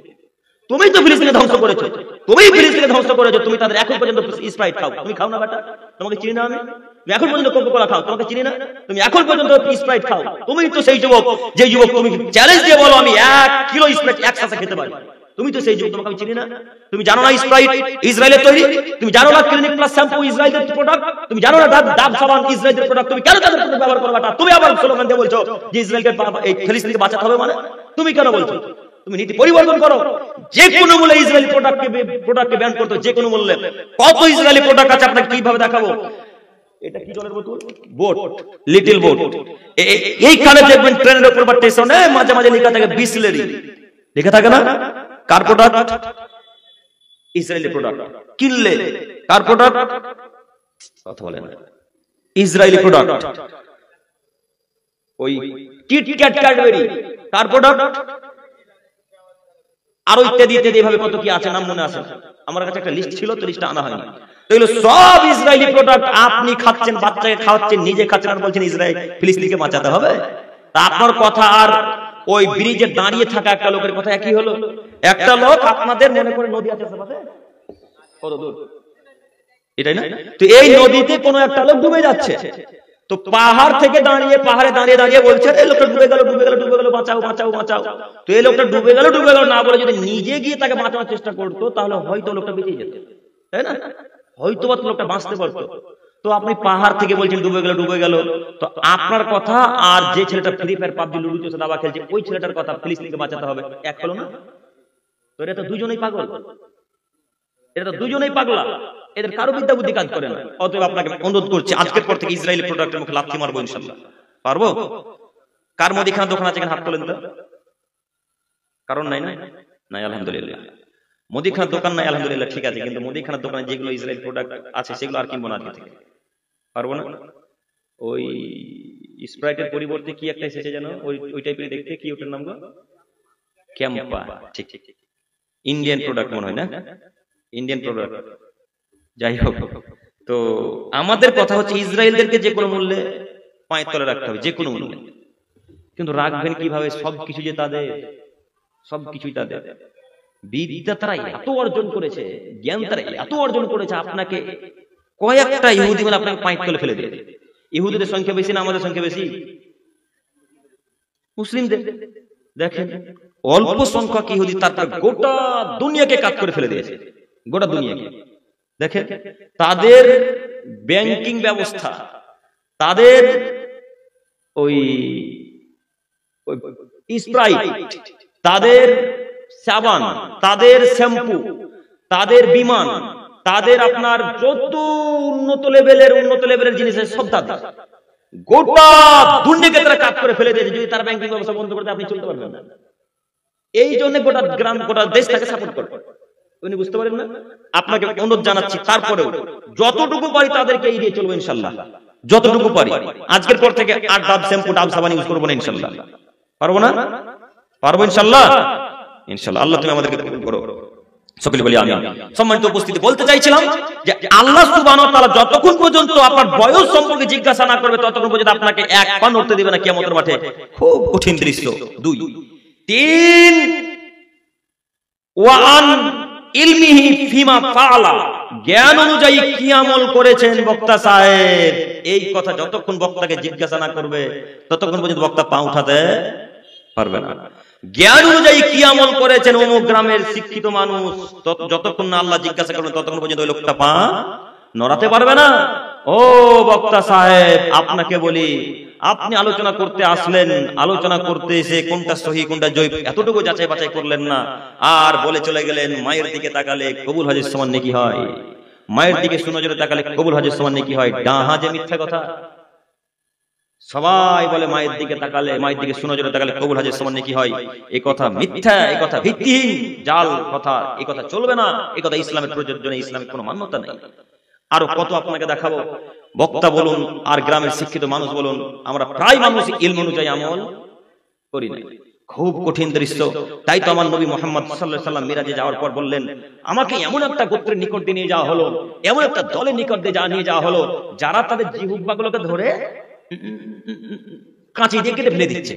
তুমি তো ফিলিস্তিনকে ধ্বংস করেছো, তুমি ফিলিস্তিনকে ধ্বংস করেছো। তুমি তাদের এখন পর্যন্ত স্প্রাইট খাও, তুমি খাও না বেটা? তোমাকে চিনি না আমি? তুমি এখন পর্যন্ত কোকা-কোলা খাও, তোমাকে চিনি না? তুমি এখন পর্যন্ত স্প্রাইট খাও। তুমি তো সেই যুবক, যে যুবক তুমি চ্যালেঞ্জ দিয়ে বলো আমি 1 কিলো স্প্রাইট একসাথে খেতে পারি। তুমি তো সেই যুবক, তোমাকে আমি চিনি না? তুমি জানো না স্প্রাইট ইসরায়েলের তৈরি? তুমি জানো না ক্লিনিক প্লাস শ্যাম্পু ইসরায়েলের প্রোডাক্ট? তুমি জানো না ডাব সাবান ইসরায়েলের প্রোডাক্ট? তুমি কেন তাদের প্রোডাক্ট ব্যবহার করো বেটা? তুমি আবার স্লোগান দিয়ে বলছো যে ইসরায়েলকে এই ফিলিস্তিনকে বাঁচাতে হবে, মানে তুমি কেন বলছো? তুমি নীতি পরিবর্তন করো। যে কোনো মূল্যে ইসরায়েলি প্রোডাক্টকে ব্যান করতে, যে কোনো মূল্যে। কত ইসরায়েলি প্রোডাক্ট আছে আপনাকে কিভাবে দেখাবো? এটা কি জলের বোতল? Boat, little boat. এইখানে দেখবেন ট্রেনের উপর বা স্টেশনে মাঝে মাঝে লেখা থাকে বিসলেরি, লেখা থাকে না? কার প্রোডাক্ট? Israeli product. কিনলে কার প্রোডাক্ট? কথা বলে না, ইসরায়েলি প্রোডাক্ট। ওই কিটক্যাট ক্যাডবেরি কার প্রোডাক্ট? আরো ইত্যাদি ইত্যাদি, এভাবে কত কি আছে, নাম মনে আছে। আমার কাছে একটা লিস্ট ছিল, তো লিস্টটা আনা হয়নি। তো এগুলো সব ইসরায়েলি প্রোডাক্ট। আপনি খাচ্ছেন, বাচ্চাকে খাওয়াচ্ছেন, নিজে খাচ্ছেন, আর বলছেন ইসরায়েল ফিলিস্তিনকে বাঁচাতে হবে। তা আপনার কথা আর ওই ব্রিজে দাঁড়িয়ে থাকা একটা লোকের কথা একই হলো? একটা লোক আপনাদের মনে করে নদী আছে আশেপাশে, কত দূর, এটাই না? তো এই নদীতে কোনো একটা লোক ডুবে যাচ্ছে, তো পাহাড় থেকে দাঁড়িয়ে, পাহাড়ে দাঁড়িয়ে দাঁড়িয়ে বলছে এই লোকটা ডুবে গেল, ডুবে গেল, ডুবে গেল, বাঁচাও বাঁচাও বাঁচাও। তো এই লোকটা ডুবে গেল, ডুবে গেল না বলে যদি নিজে গিয়ে তাকে বাঁচানোর চেষ্টা করতো, তাহলে হয়তো লোকটা বেঁচে যেত, তাই না? হয়তো বা লোকটা বাঁচতে পারতো। তো আপনি পাহাড় থেকে বলছেন ডুবে গেল, ডুবে গেল। তো আপনার কথা আর যে ছেলেটা ফ্রি ফায়ার পাবজি লুডু চোষা দাবা খেলছে, ওই ছেলেটার কথা ফিলিস্তিনকে বাঁচাতে হবে, এক হলো না? তো এটা তো দুজনেই পাগল, এটা তো দুজনেই পাগলা, এদের কারো বিদ্যা বুদ্ধি কাজ করে না। অতএব আপনাকে অনুরোধ করছি, আজকের পর থেকে ইসরায়েলি প্রোডাক্টের মুখে লাথি মারবো ইনশাআল্লাহ। পারবো? কার মুদিখানা দোকান আছে এখানে হাত তোলেন তো? কারণ নাই না? নাই, আলহামদুলিল্লাহ। মুদিখানার দোকান নাই, আলহামদুলিল্লাহ, ঠিক আছে। কিন্তু মুদিখানার দোকানে যেগুলো ইসরায়েল প্রোডাক্ট আছে সেগুলো আর কিনবো না আজকে থেকে। পারবো না? ওই স্প্রাইটের পরিবর্তে কি একটা এসেছে যেন, ওই টাইপের দেখতে, কি ওটার নাম গো? ক্যাম্পা। ঠিক ঠিক, ইন্ডিয়ান প্রোডাক্ট মনে হয় না, ইন্ডিয়ান প্রোডাক্ট। যাই হোক, তো আমাদের কথা হচ্ছে ইসরায়েলদেরকে যে কোনো মূল্যে পায়ের তলে রাখতে হবে, যে কোনো মূল্যে। কিন্তু রাখবেন কিভাবে? সবকিছু যে তাদের, সবকিছুই তাদের। বিদ্যা তারা এত অর্জন করেছে, জ্ঞান তারা এত অর্জন করেছে, আপনাকে কয়েকটা ইহুদি মানে আপনাকে পায়ের তলে ফেলে দিয়ে। ইহুদিদের সংখ্যা বেশি না আমাদের সংখ্যা বেশি? মুসলিমদের দেখেন অল্প সংখ্যক ইহুদি তারপর গোটা দুনিয়াকে কাজ করে ফেলে দিয়েছে, গোটা দুনিয়াকে। দেখেন তাদের ব্যাংকিং ব্যবস্থা, তাদের ওই স্প্রাইট, তাদের সাবান, তাদের শ্যাম্পু, তাদের বিমান, তাদের আপনার যত উন্নত লেভেলের জিনিস আছে সব তাদের। গোটা দুনিয়াকে তারা কাজ করে ফেলে দিয়েছে। যদি তার ব্যাংকিং ব্যবস্থা বন্ধ করতে আপনি চলতে পারবেন না। এই জন্য গোটা গ্রাম, গোটা দেশ তাকে সাপোর্ট করে। উনি বুঝতে পারেন না? আপনাকে অনুরোধ জানাচ্ছি, তারপরেও যতটুকু পারি তাদেরকে এড়িয়ে চলবো ইনশাল্লাহ, যতটুকু পারি। আজকের পর থেকে আর ডাব শ্যাম্পু, ডাব সাবান ইউজ করবো না ইনশাল্লাহ। পারবো না? পারবো ইনশাল্লাহ। ইনশাল্লাহ আল্লাহ তুমি আমাদেরকে কবুল করো, সকলে বলি আমিন। সম্মানিত উপস্থিতি, বলতে চাইছিলাম যে আল্লাহ সুবহানাহু ওয়া তাআলা যতক্ষণ পর্যন্ত আপনার বয়স সম্পর্কে জিজ্ঞাসা না করবে ততক্ষণ পর্যন্ত আপনাকে এক পা নড়তে দিবে না কিয়ামতের মাঠে। খুব কঠিন দৃশ্য। 2 3 ওয়ান ইলমিহি ফিমা ফাআলা, জ্ঞান অনুযায়ী কি আমল করেছেন বক্তা সাহেব। এই কথা যতক্ষণ বক্তাকে জিজ্ঞাসা না করবে ততক্ষণ পর্যন্ত বক্তা পা উঠাতে পারবে না। জ্ঞান অনুযায়ী কি আমল করেছেন অমুক গ্রামের শিক্ষিত মানুষ, যতক্ষণ না আল্লাহ জিজ্ঞাসা করবেন ততক্ষণ পর্যন্ত ওই লোকটা পা নড়াতে পারবে না। ও বক্তা সাহেব, আপনাকে বলি, আপনি আলোচনা করতে আসলেন, আলোচনা করতে এসে কোনটা সহি কোনটা জয়ীফ এতটুকু যাচাই বাছাই করলেন না, আর বলে চলে গেলেন মায়ের দিকে তাকালে কবুল হজের সমান নেকি হয়, মায়ের দিকে সুনজরে তাকালে কবুল হজের সমান নেকি হয়। ডাহা যে মিথ্যা কথা। সবাই বলে মায়ের দিকে তাকালে, মায়ের দিকে সুনজরে তাকালে কবুল হজের সমান নেকি হয়। এই কথা মিথ্যা, এই কথা ভিত্তিহীন, জাল কথা। এই কথা চলবে না, এই কথা ইসলামের প্রযোজ্য নেই, ইসলামের কোনো মান্যতা নেই। আরো কত আপনাকে দেখাবো। বক্তা বলুন আর গ্রামের শিক্ষিত মানুষ বলুন, আমরা প্রায় মানুষ ইলম অনুযায়ী আমল করি না। খুব কঠিন দৃশ্য। তাই তো আমার নবী মুহাম্মদ সাল্লাল্লাহু আলাইহি ওয়াসাল্লাম মিরাজে যাওয়ার পর বললেন, আমাকে এমন একটা গোত্রের নিকট দিয়ে নিয়ে যাওয়া হলো, এমন একটা দলের নিকট দিয়ে নিয়ে যাওয়া হলো, যারা তাদের জিহ্বাগুলোকে ধরে কাঁচি দিয়ে কেটে ফেলে দিচ্ছে,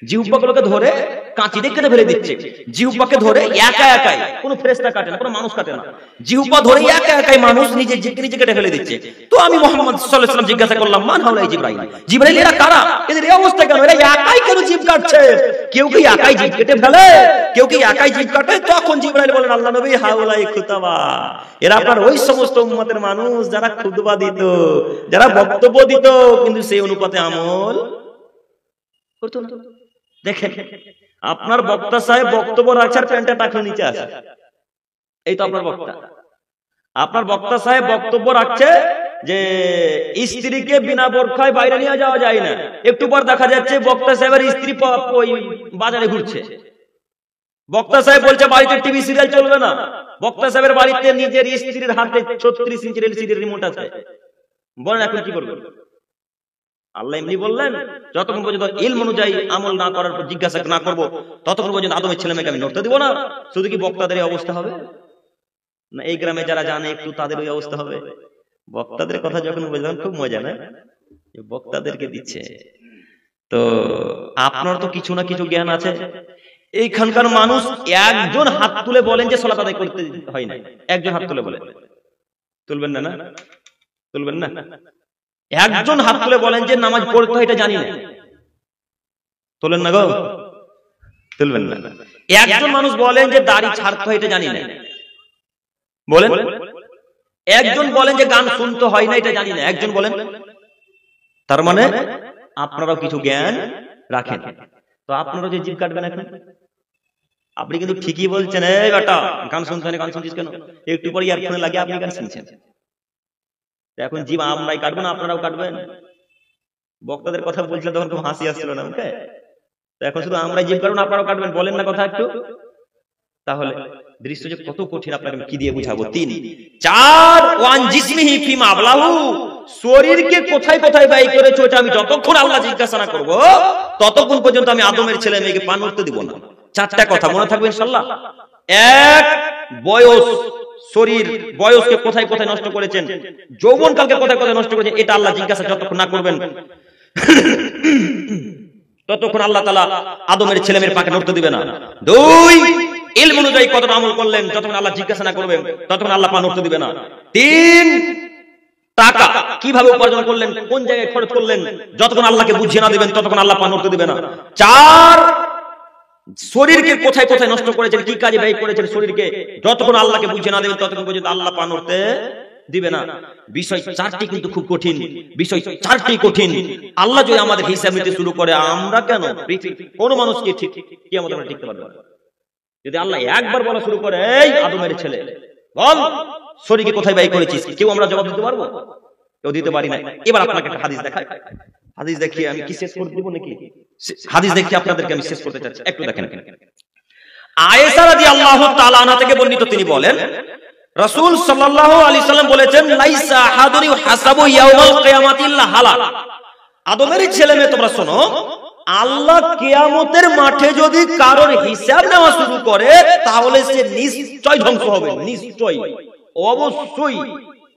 জিহ্বাগুলোকে ধরে কাঁচি দিয়ে কেটে ফেলে দিচ্ছে। জিহ্বাকে ধরে একা একাই, কোনো ফেরেশতা কাটে না, কোনো মানুষ কাটে না, জিহ্বা ধরে একা একাই মানুষ নিজে কেটে ফেলে দিচ্ছে। তো আমি মুহাম্মদ সাল্লাল্লাহু আলাইহি ওয়াসাল্লাম জিজ্ঞাসা করলাম, মান হাওলাই জিবরাইল, জিবরাইল এরা কারা, এদের এই অবস্থা কেন, এরা একাই কেন জিহ্ব কাটছে? কেউ কি একাই জিহ্ব কেটে ফেলে, কেউ কি একাই জিহ্ব কাটে? তখন জিবরাইল বলেন, আল্লাহ নবী, হাওলাই খুতাবা, এরা আপনার ওই সমস্ত উম্মতের মানুষ যারা খুতবা দিত, যারা বক্তব্য দিত, কিন্তু সেই অনুপাতে আমল করতো না। দেখেন আপনার বক্তা সাহেব বক্তব্য রাখার প্যান্টটা টাকা নিচে আসে, এই তো আপনার বক্তা। আপনার বক্তা সাহেব বক্তব্য রাখছে যে স্ত্রীকে বিনা বোরখায় বাইরে নিয়ে যাওয়া যায় না। একটু পর দেখা যাচ্ছে বক্তা সাহেবের স্ত্রী ওই বাজারে ঘুরছে। বক্তা সাহেব বলছে বাড়িতে টিভি সিরিয়াল চলবে না। বক্তা সাহেবের বাড়িতে নিজের স্ত্রীর হাতে 36 ইঞ্চির এলসিডি রিমোট আছে। বলেন এখন কি করবেন? আল্লাহ এমনি বললেন, যতক্ষণ পর্যন্ত ইলম অনুযায়ী আমল না করার পর জিজ্ঞাসা না করবো ততক্ষণ পর্যন্ত আদমের ছেলে মেয়েকে আমি নড়তে দিব না। শুধু কি বক্তাদের এই অবস্থা হবে না? এই গ্রামে যারা জানে একটু তাদের ওই অবস্থা হবে। বক্তাদের কথা যখন বুঝলাম খুব মজা, না? বক্তাদেরকে দিচ্ছে তো আপনার তো কিছু না কিছু জ্ঞান আছে। এইখানকার মানুষ একজন হাত তুলে বলেন যে সালাত আদায় করতে হয় না, একজন হাত তুলে বলেন, তুলবেন না? না তুলবেন না? একজন হাত তুলে বলেন যে নামাজ পড়তে হয় এটা জানি না, তোলেন না গো, তুলবেন না। একজন মানুষ বলেন যে দাড়ি ছাড়তে হয় এটা জানি না, বলেন। একজন বলেন যে গান শুনতে হয় না এটা জানি না, একজন বলেন। তার মানে আপনারাও কিছু জ্ঞান রাখেন। তো আপনারাও যে জিভ কাটবেন এখন, আপনি কিন্তু ঠিকই বলছেন, এই বেটা গান শুনতে হয় না, গান শুনছিস কেন? একটু পরে ইয়ারফোনে লাগিয়ে আপনি গান শুনছেন। এখন জীব আমরাই কাটবো না, আপনারাও কাটবেন? বক্তাদের কথা বলছিল তখন খুব হাসি আসছিল না ওকে? এখন শুধু আমরাই জীব কাটবো না, আপনারাও কাটবেন, বলেন না কথা একটু? তাহলে দৃশ্য যে কত কঠিন আপনাকে কি দিয়ে বুঝাবো। 3 4 ওয়ান জিসমিহি ফিমা আবলাহু, শরীরকে কোথায় কোথায় ব্যয় করেছো এটা আমি যতক্ষণ আল্লাহ জিজ্ঞাসা না করবো ততক্ষণ পর্যন্ত আমি আদমের ছেলে মেয়েকে পান করতে দিব না। চারটা কথা মনে থাকবে ইনশাআল্লাহ। এক, বয়স, শরীর বয়সকে কোথায় কোথায় নষ্ট করেছেন, যৌবনকালকে কোথায় কোথায় নষ্ট করেছেন, এটা আল্লাহ জিজ্ঞাসা যতক্ষণ না করবেন ততক্ষণ আল্লাহ তাআলা আদমের ছেলে মেয়ের পাকে নড়তে দিবে না। দুই, ইলম অনুযায়ী কতটা আমল করলেন যতক্ষণ আল্লাহ জিজ্ঞাসা না করবেন ততক্ষণ আল্লাহ পা নড়তে দিবে না। তিন, টাকা কিভাবে উপার্জন করলেন, কোন জায়গায় খরচ করলেন, যতক্ষণ আল্লাহকে বুঝিয়ে না দিবেন ততক্ষণ আল্লাহ পা নড়তে দিবে না। চার, শরীরকে কোথায় কোথায় নষ্ট করেছেন, কি কাজে ব্যয় করেছেন শরীরকে, যতক্ষণ আল্লাহকে বুঝিয়ে না দেবেন ততক্ষণ পর্যন্ত আল্লাহ পা নড়তে দিবে না। বিষয় চারটি কিন্তু খুব কঠিন, বিষয় চারটি কঠিন। আল্লাহ যদি আমাদের হিসাব নিতে শুরু করে, আমরা কেন কোন মানুষকে ঠিক কি আমাদের টিকতে পারবে না। যদি আল্লাহ একবার বলা শুরু করে, এই আদমের ছেলে বল শরীরকে কোথায় ব্যয় করেছিস, কেউ আমরা জবাব দিতে পারবো? কেউ দিতে পারি না। এবার আপনাকে একটা হাদিস দেখাই, হাদিস দেখিয়ে আমি কি শেষ করে দিব নাকি? হাদিস দেখিয়ে আপনাদেরকে আমি শেষ করতে চাচ্ছি, একটু দেখেন। আয়েশা রাদিয়াল্লাহু তাআলা আনহা থেকে বর্ণিত, তিনি বলেন রাসূল সাল্লাল্লাহু আলাইহি সাল্লাম বলেছেন, লাইসা আহাদুন ইউহাসাবু ইয়াউমাল কিয়ামাতি ইল্লা হালাক। আদমের ছেলে মেয়ে তোমরা শোনো, আল্লাহ কিয়ামতের মাঠে যদি কারোর হিসাব নেওয়া শুরু করে তাহলে সে নিশ্চয় ধ্বংস হবে, নিশ্চয়, অবশ্যই,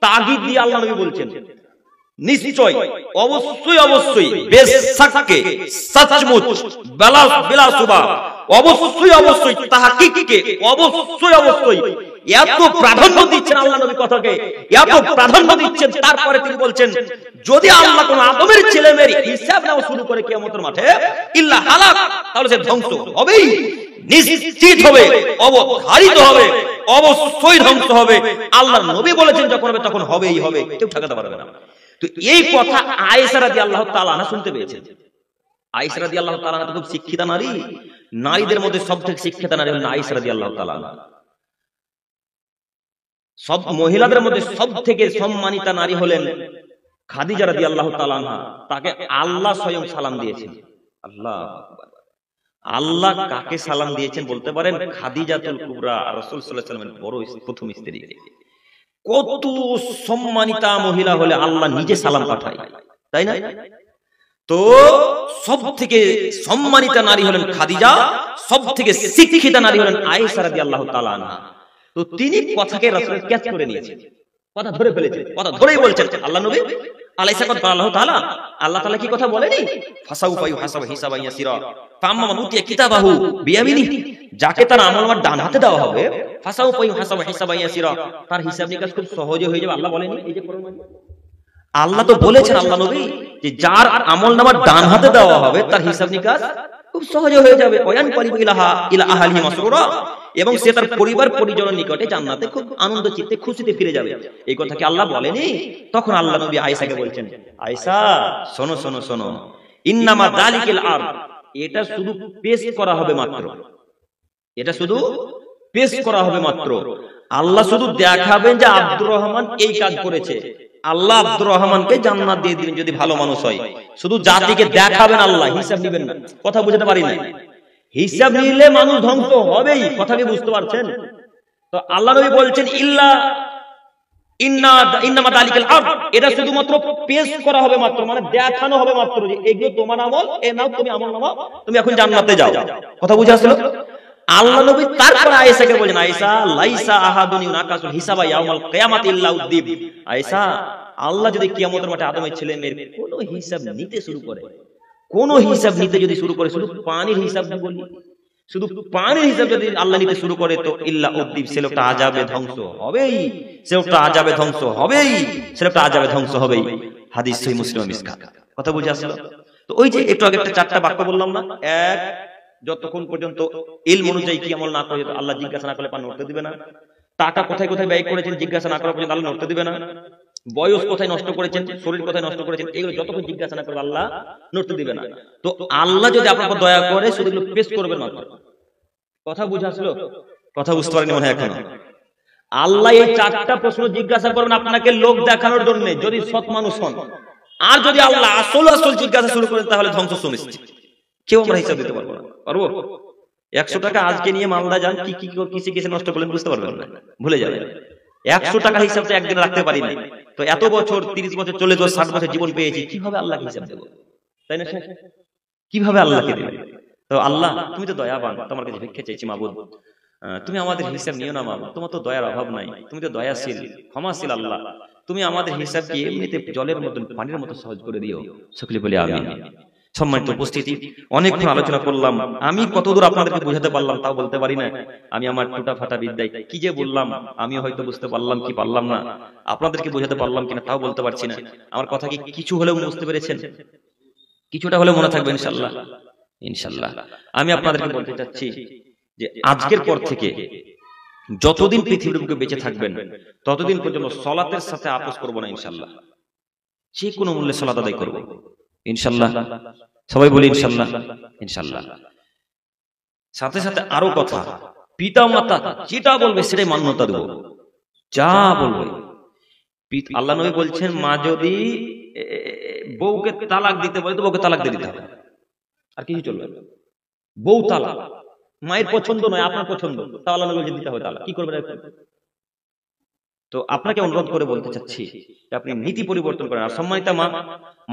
তাগিদ দিয়ে আল্লাহ নবী বলছেন নিশ্চয়, অবশ্যই, অবশ্যই, বেশাক্কে, সচমুচ, বিলা সুবা, অবশ্যই, অবশ্যই, তাহকিককে, অবশ্যই, অবশ্যই, এত প্রাধান্য দিচ্ছেন আল্লাহ নবী কথাকে, এত প্রাধান্য দিচ্ছেন। তারপরে তিনি বলছেন, যদি আল্লাহ কোন আদমের ছেলে মেয়ের হিসাব নেওয়া শুরু করে কিয়ামতের মাঠে, ইল্লা হালাক, তাহলে সে ধ্বংস হবেই, নিশ্চিত হবে, অবধারিত হবে, অবশ্যই ধ্বংস হবে। আল্লাহর নবী বলেছেন যখন হবে তখন হবেই হবে, কেউ ঠেকাতে পারবে না। তো এই কথা আয়েশা রাদিয়াল্লাহু তাআলা আনহা শুনতে পেয়েছেন। আয়েশা রাদিয়াল্লাহু তাআলা আনহা খুব শিক্ষিতা নারী, নারীদের মধ্যে সবথেকে শিক্ষিতা নারী হলেন আয়েশা রাদিয়াল্লাহু তাআলা আনহা। সব মহিলাদের মধ্যে সবথেকে সম্মানিতা নারী হলেন খাদিজা রাদিয়াল্লাহু তাআলা আনহা। তাকে আল্লাহ স্বয়ং সালাম দিয়েছেন। আল্লাহু আকবার। আল্লাহ কাকে সালাম দিয়েছেন বলতে পারেন? খাদিজাতুল কুবরা, রাসূল সাল্লাল্লাহু আলাইহি ওয়াসাল্লামের বড় প্রথম স্ত্রী। কত সম্মানিতা মহিলা হলে আল্লাহ নিজে সালাম পাঠায়, তাই না? তো সব থেকে সম্মানিতা নারী হলেন খাদিজা, সব থেকে শিক্ষিতা নারী হলেন আয়েশা রাদিয়াল্লাহু তাআলা আনহা। তো তিনি কথাকে রাসূলের ক্যাচ করে নিয়েছেন, কথা ধরে ফেলেছেন, কথা ধরেই বলছেন আল্লাহ নবী আলাইহিস সালাম, আল্লাহ তাআলা কি কথা বলেনি? ফাসাউফা ইউহাসাবু হিসাবান ইয়াসিরা ফাম্মা মান উতিয়া কিতাবাহু বিয়ামিনিহি, যাকে তার আমলনামা ডান হাতে দেওয়া হবে, ফাসাউফা ইউহাসাবু হিসাবান ইয়াসিরা, তার হিসাব নিকাশ খুব সহজে হয়ে যাবে। আল্লাহ বলেনি? এই যে কোরআন, আল্লাহ তো বলেছেন আল্লাহ নবী যে যার আমলনামা ডান হাতে দেওয়া হবে তার হিসাব নিকাশ খুব সহজে হয়ে যাবে। ওয়ান কালিবু ইলা আহলিহি মাসরুরা, এবং সে তার পরিবার পরিজনের নিকটে জান্নাতে খুব আনন্দ চিত্তে খুশিতে ফিরে যাবে। এই কথা কি আল্লাহ বলেনি? তখন আল্লাহ নবী আয়েশাকে বলছেন, আয়েশা শোনো শোনো শোনো, ইন্নামা যালিকাল আরদ, এটা শুধু পেশ করা হবে মাত্র, এটা শুধু পেশ করা হবে মাত্র। আল্লাহ শুধু দেখাবেন যে আব্দুর রহমান এই কাজ করেছে, আল্লাহ আব্দুর রহমানকে জান্নাত দিয়ে দিবেন যদি ভালো মানুষ হয়। শুধু জাতিকে দেখাবেন, আল্লাহ হিসাব নেবেন না। কথা বুঝতে পারি না? হিসাব নিলে মানুষ ধ্বংস হবেই, কথা কি বুঝতে পারছেন? তো আল্লাহ নবী বলছেন ইন্নামা যালিকাল আরদ, এটা শুধুমাত্র পেশ করা হবে মাত্র, মানে দেখানো হবে মাত্র যে এগুলো তোমার আমল, এ নাও তুমি আমল নাও, তুমি এখন জান্নাতে যাও। কথা বুঝে আসলো? আল্লাহ নবী তারপর আয়েশাকে বলেন, আয়েশা লাইসা আহাদুন ইউনাকাসু হিসাবা ইয়াউমাল কিয়ামাতি ইল্লা উদ্দিব। আয়েশা, আল্লাহ যদি কিয়ামতের মাঠে আদমের ছেলে মেয়ের কোনো হিসাব নিতে শুরু করে, কোনো হিসাব নিতে যদি শুরু করে, শুধু পানির হিসাব না বলি, শুধু পানির হিসাব যদি আল্লাহ নিতে শুরু করে, তো ইল্লা উদ্দিব, সে লোকটা আযাবে ধ্বংস হবেই, সে লোকটা আযাবে ধ্বংস হবেই, সে লোকটা আযাবে ধ্বংস হবেই। হাদিস সহিহ মুসলিম মিসকাত। কথা বুঝে আসলো? তো ওই যে একটু আগে একটা চারটা বাক্য বললাম না, এক, যতক্ষণ পর্যন্ত ইলম অনুযায়ী কি আমল না করে আল্লাহ জিজ্ঞাসা না করলে পা নড়তে দিবে না। টাকা কোথায় কোথায় ব্যয় করেছেন জিজ্ঞাসা না করা পর্যন্ত আল্লাহ নড়তে দিবে না। বয়স কোথায় নষ্ট করেছেন, শরীর কোথায় নষ্ট করেছেন, এগুলো যতক্ষণ জিজ্ঞাসা না করবে আল্লাহ নড়তে দিবে না। তো আল্লাহ যদি আপনার উপর দয়া করে শুধু এগুলো পেশ করবেন মাত্র। কথা বুঝে আসলো? কথা বুঝতে পারেনি মনে হয় এখনো? আল্লাহ এই চারটা প্রশ্ন জিজ্ঞাসা করবেন আপনাকে লোক দেখানোর জন্য, যদি সৎ মানুষ হন। আর যদি আল্লাহ আসল আসল জিজ্ঞাসা শুরু করেন তাহলে ধ্বংস সুনিশ্চিত। কেউ আমরা হিসাব দিতে পারবো না। পারবো? 100 টাকা আজকে নিয়ে মালদা যান, কি কিসে কিসে নষ্ট করলেন বুঝতে পারবেন না, ভুলে যাবেন। 100 টাকার হিসাবটা একদিন রাখতে পারি না। তো এত বছর 30 বছর চলে যাও, 60 বছর জীবন পেয়েছি, কিভাবে আল্লাহকে হিসাব দেব? তাই না? কিভাবে আল্লাহকে দেবে? তো আল্লাহ তুমি তো দয়াবান, তোমার কাছে ভিক্ষা চাইছি মাবুদ, তুমি আমাদের হিসাব নিও না মাবুদ, তোমার তো দয়ার অভাব নাই, তুমি তো দয়াশীল ক্ষমাশীল আল্লাহ, তুমি আমাদের হিসাবকে এমনিতে জলের মতো পানির মতো সহজ করে দিও। সকলে বলে আমিন। সম্মানিত উপস্থিতি, অনেকক্ষণ আলোচনা করলাম, আমি কতদূর আপনাদেরকে বোঝাতে পারলাম তাও বলতে পারি না। আমি আমার টুটা ফাটা বিদ্যায় কি যে বললাম, আমি হয়তো বুঝতে পারলাম কি পারলাম না, আপনাদেরকে বোঝাতে পারলাম কিনা তাও বলতে পারছি না। আমার কথা কি কিছু হলেও বুঝতে পেরেছেন? কিছুটা হলেও মনে থাকবে ইনশাআল্লাহ। ইনশাআল্লাহ আমি আপনাদেরকে বলতে চাচ্ছি যে আজকের পর থেকে যতদিন পৃথিবীর বুকে বেঁচে থাকবেন ততদিন পর্যন্ত সালাতের সাথে আপোস করব না ইনশাআল্লাহ। যে কোনো মূল্যে সালাত আদায় করব ইনশাআল্লাহ। সবাই বলি ইনশাআল্লাহ। ইনশাআল্লাহ। সাথে সাথে আরো কথা, পিতা মাতা যেটা বলবে সেটাই মান্যতা দেব, যা বলবে। আল্লাহ নবী বলছেন, মা যদি বউকে তালাক দিতে বলে তো বউকে তালাক দিয়ে দিতে হবে, আর কিছু চলবে না। বউ তালাক, মায়ের পছন্দ নয় আপনার পছন্দ, তা আল্লাহ নবী বলছেন দিতে হবে তালাক, কি করবেন? তো আপনাকে অনুরোধ করে বলতে চাচ্ছি যে আপনি নীতি পরিবর্তন করেন। আর সম্মানিতা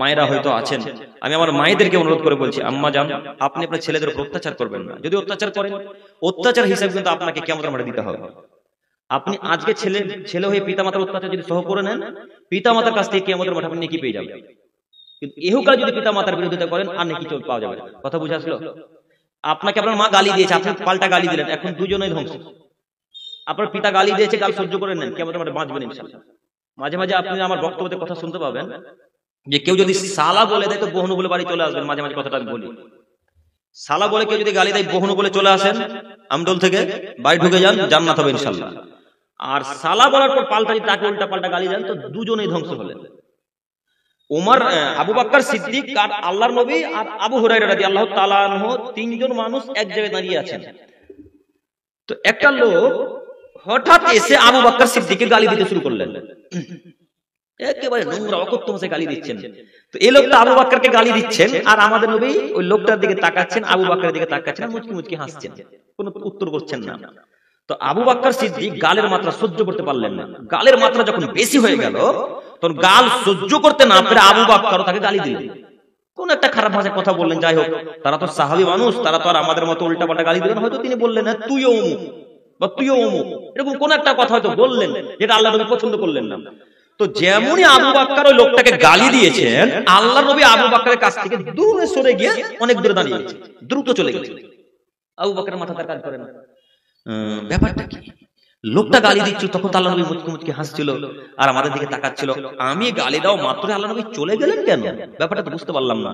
মায়েরা হয়তো আছেন, আমি আমার মায়েদেরকে অনুরোধ করে বলছি, আম্মা জান আপনি আপনার ছেলেদের উপর অত্যাচার করবেন না। যদি অত্যাচার করেন, অত্যাচার হিসাব কিন্তু আপনাকে কিয়ামতের মাঠে দিতে হবে। আপনি আজকে ছেলে হয়ে পিতামাতার অত্যাচার যদি সহ করে নেন, পিতামাতার কাছ থেকে কিয়ামতের মাঠে আপনি নেকি পেয়ে যাবেন। কিন্তু ইহকালে যদি পিতামাতার বিরোধিতা করেন আর নেকি পাওয়া যাবে না। কথা বুঝে আসলো? আপনাকে আপনার মা গালি দিয়েছে, আপনি পাল্টা গালি দিলেন, এখন দুজনেই ধ্বংস। আপনার পিতা গালি দিয়েছে, গাল সহ্য করে নেন, কিয়ামতের মাঠে বাঁচবেন ইনশাআল্লাহ। মাঝে মাঝে আপনি আমার বক্তব্যতে কথা শুনতে পাবেন যে কেউ যদি সালা বলে দেয় তো বহনু বলে বাড়ি চলে আসবেন। মাঝে মাঝে কথাটা আমি বলি, সালা বলে কেউ যদি গালি দেয় বহনু বলে চলে আসেন, আমডোল থেকে বাড়ি ঢুকে যান, জান্নাত হবে ইনশাআল্লাহ। আর সালা বলার পর পাল্টা যদি তাকে উল্টা পাল্টা গালি দেন তো দুজনেই ধ্বংস হলেন। ওমর, আবু বকর সিদ্দিক আর আল্লাহর নবী আর আবু হুরায়রা রাদিয়াল্লাহু তাআলা আনহু, তিনজন মানুষ এক জায়গায় দাঁড়িয়ে আছেন। তো একটা লোক হঠাৎ এসে আবু বকর সিদ্দিককে গালি দিতে শুরু করলেন, একেবারে নোংরা অকথ্য ভাষায় গালি দিচ্ছেন। তো এই লোকটা আবু বকরকে গালি দিচ্ছেন আর আমাদের নবী ওই লোকটার দিকে তাকাচ্ছেন, আবু বকরের দিকে তাকাচ্ছেন আর মুচকি মুচকি হাসছেন, কোনো উত্তর করছেন না। তো আবু বকর সিদ্দিক গালের মাত্রা সহ্য করতে পারলেন না। গালের মাত্রা যখন বেশি হয়ে গেল তখন গাল সহ্য করতে না পেরে আবু বকর তাকে গালি দিলেন, কোন একটা খারাপ ভাষায় কথা বললেন। যাই হোক, তারা তো সাহাবী মানুষ, তারা তো আর আমাদের মতো উল্টাপাল্টা গালি দিলেন। হয়তো তিনি বললেন না তুইও অমুক বা তুইও অমুক, এরকম কোন একটা কথা হয়তো বললেন যেটা আল্লাহ নবী পছন্দ করলেন না। তো যেমনই আবু বকর ওই লোকটাকে গালি দিয়েছেন, আল্লাহ নবী আবু বকরের কাছ থেকে দূরে সরে গিয়ে অনেক দূরে দাঁড়িয়ে গেছে, দ্রুত চলে গেছে। আবু বকরের মাথা তার কাজ করে না, ব্যাপারটা কি? লোকটা গালি দিচ্ছিল তখন আল্লাহ নবী মুচকি মুচকি হাসছিল আর আমাদের দিকে তাকাচ্ছিল। আমি গালি দাও মাত্র আল্লাহ নবী চলে গেলেন কেন? ব্যাপারটা তো বুঝতে পারলাম না।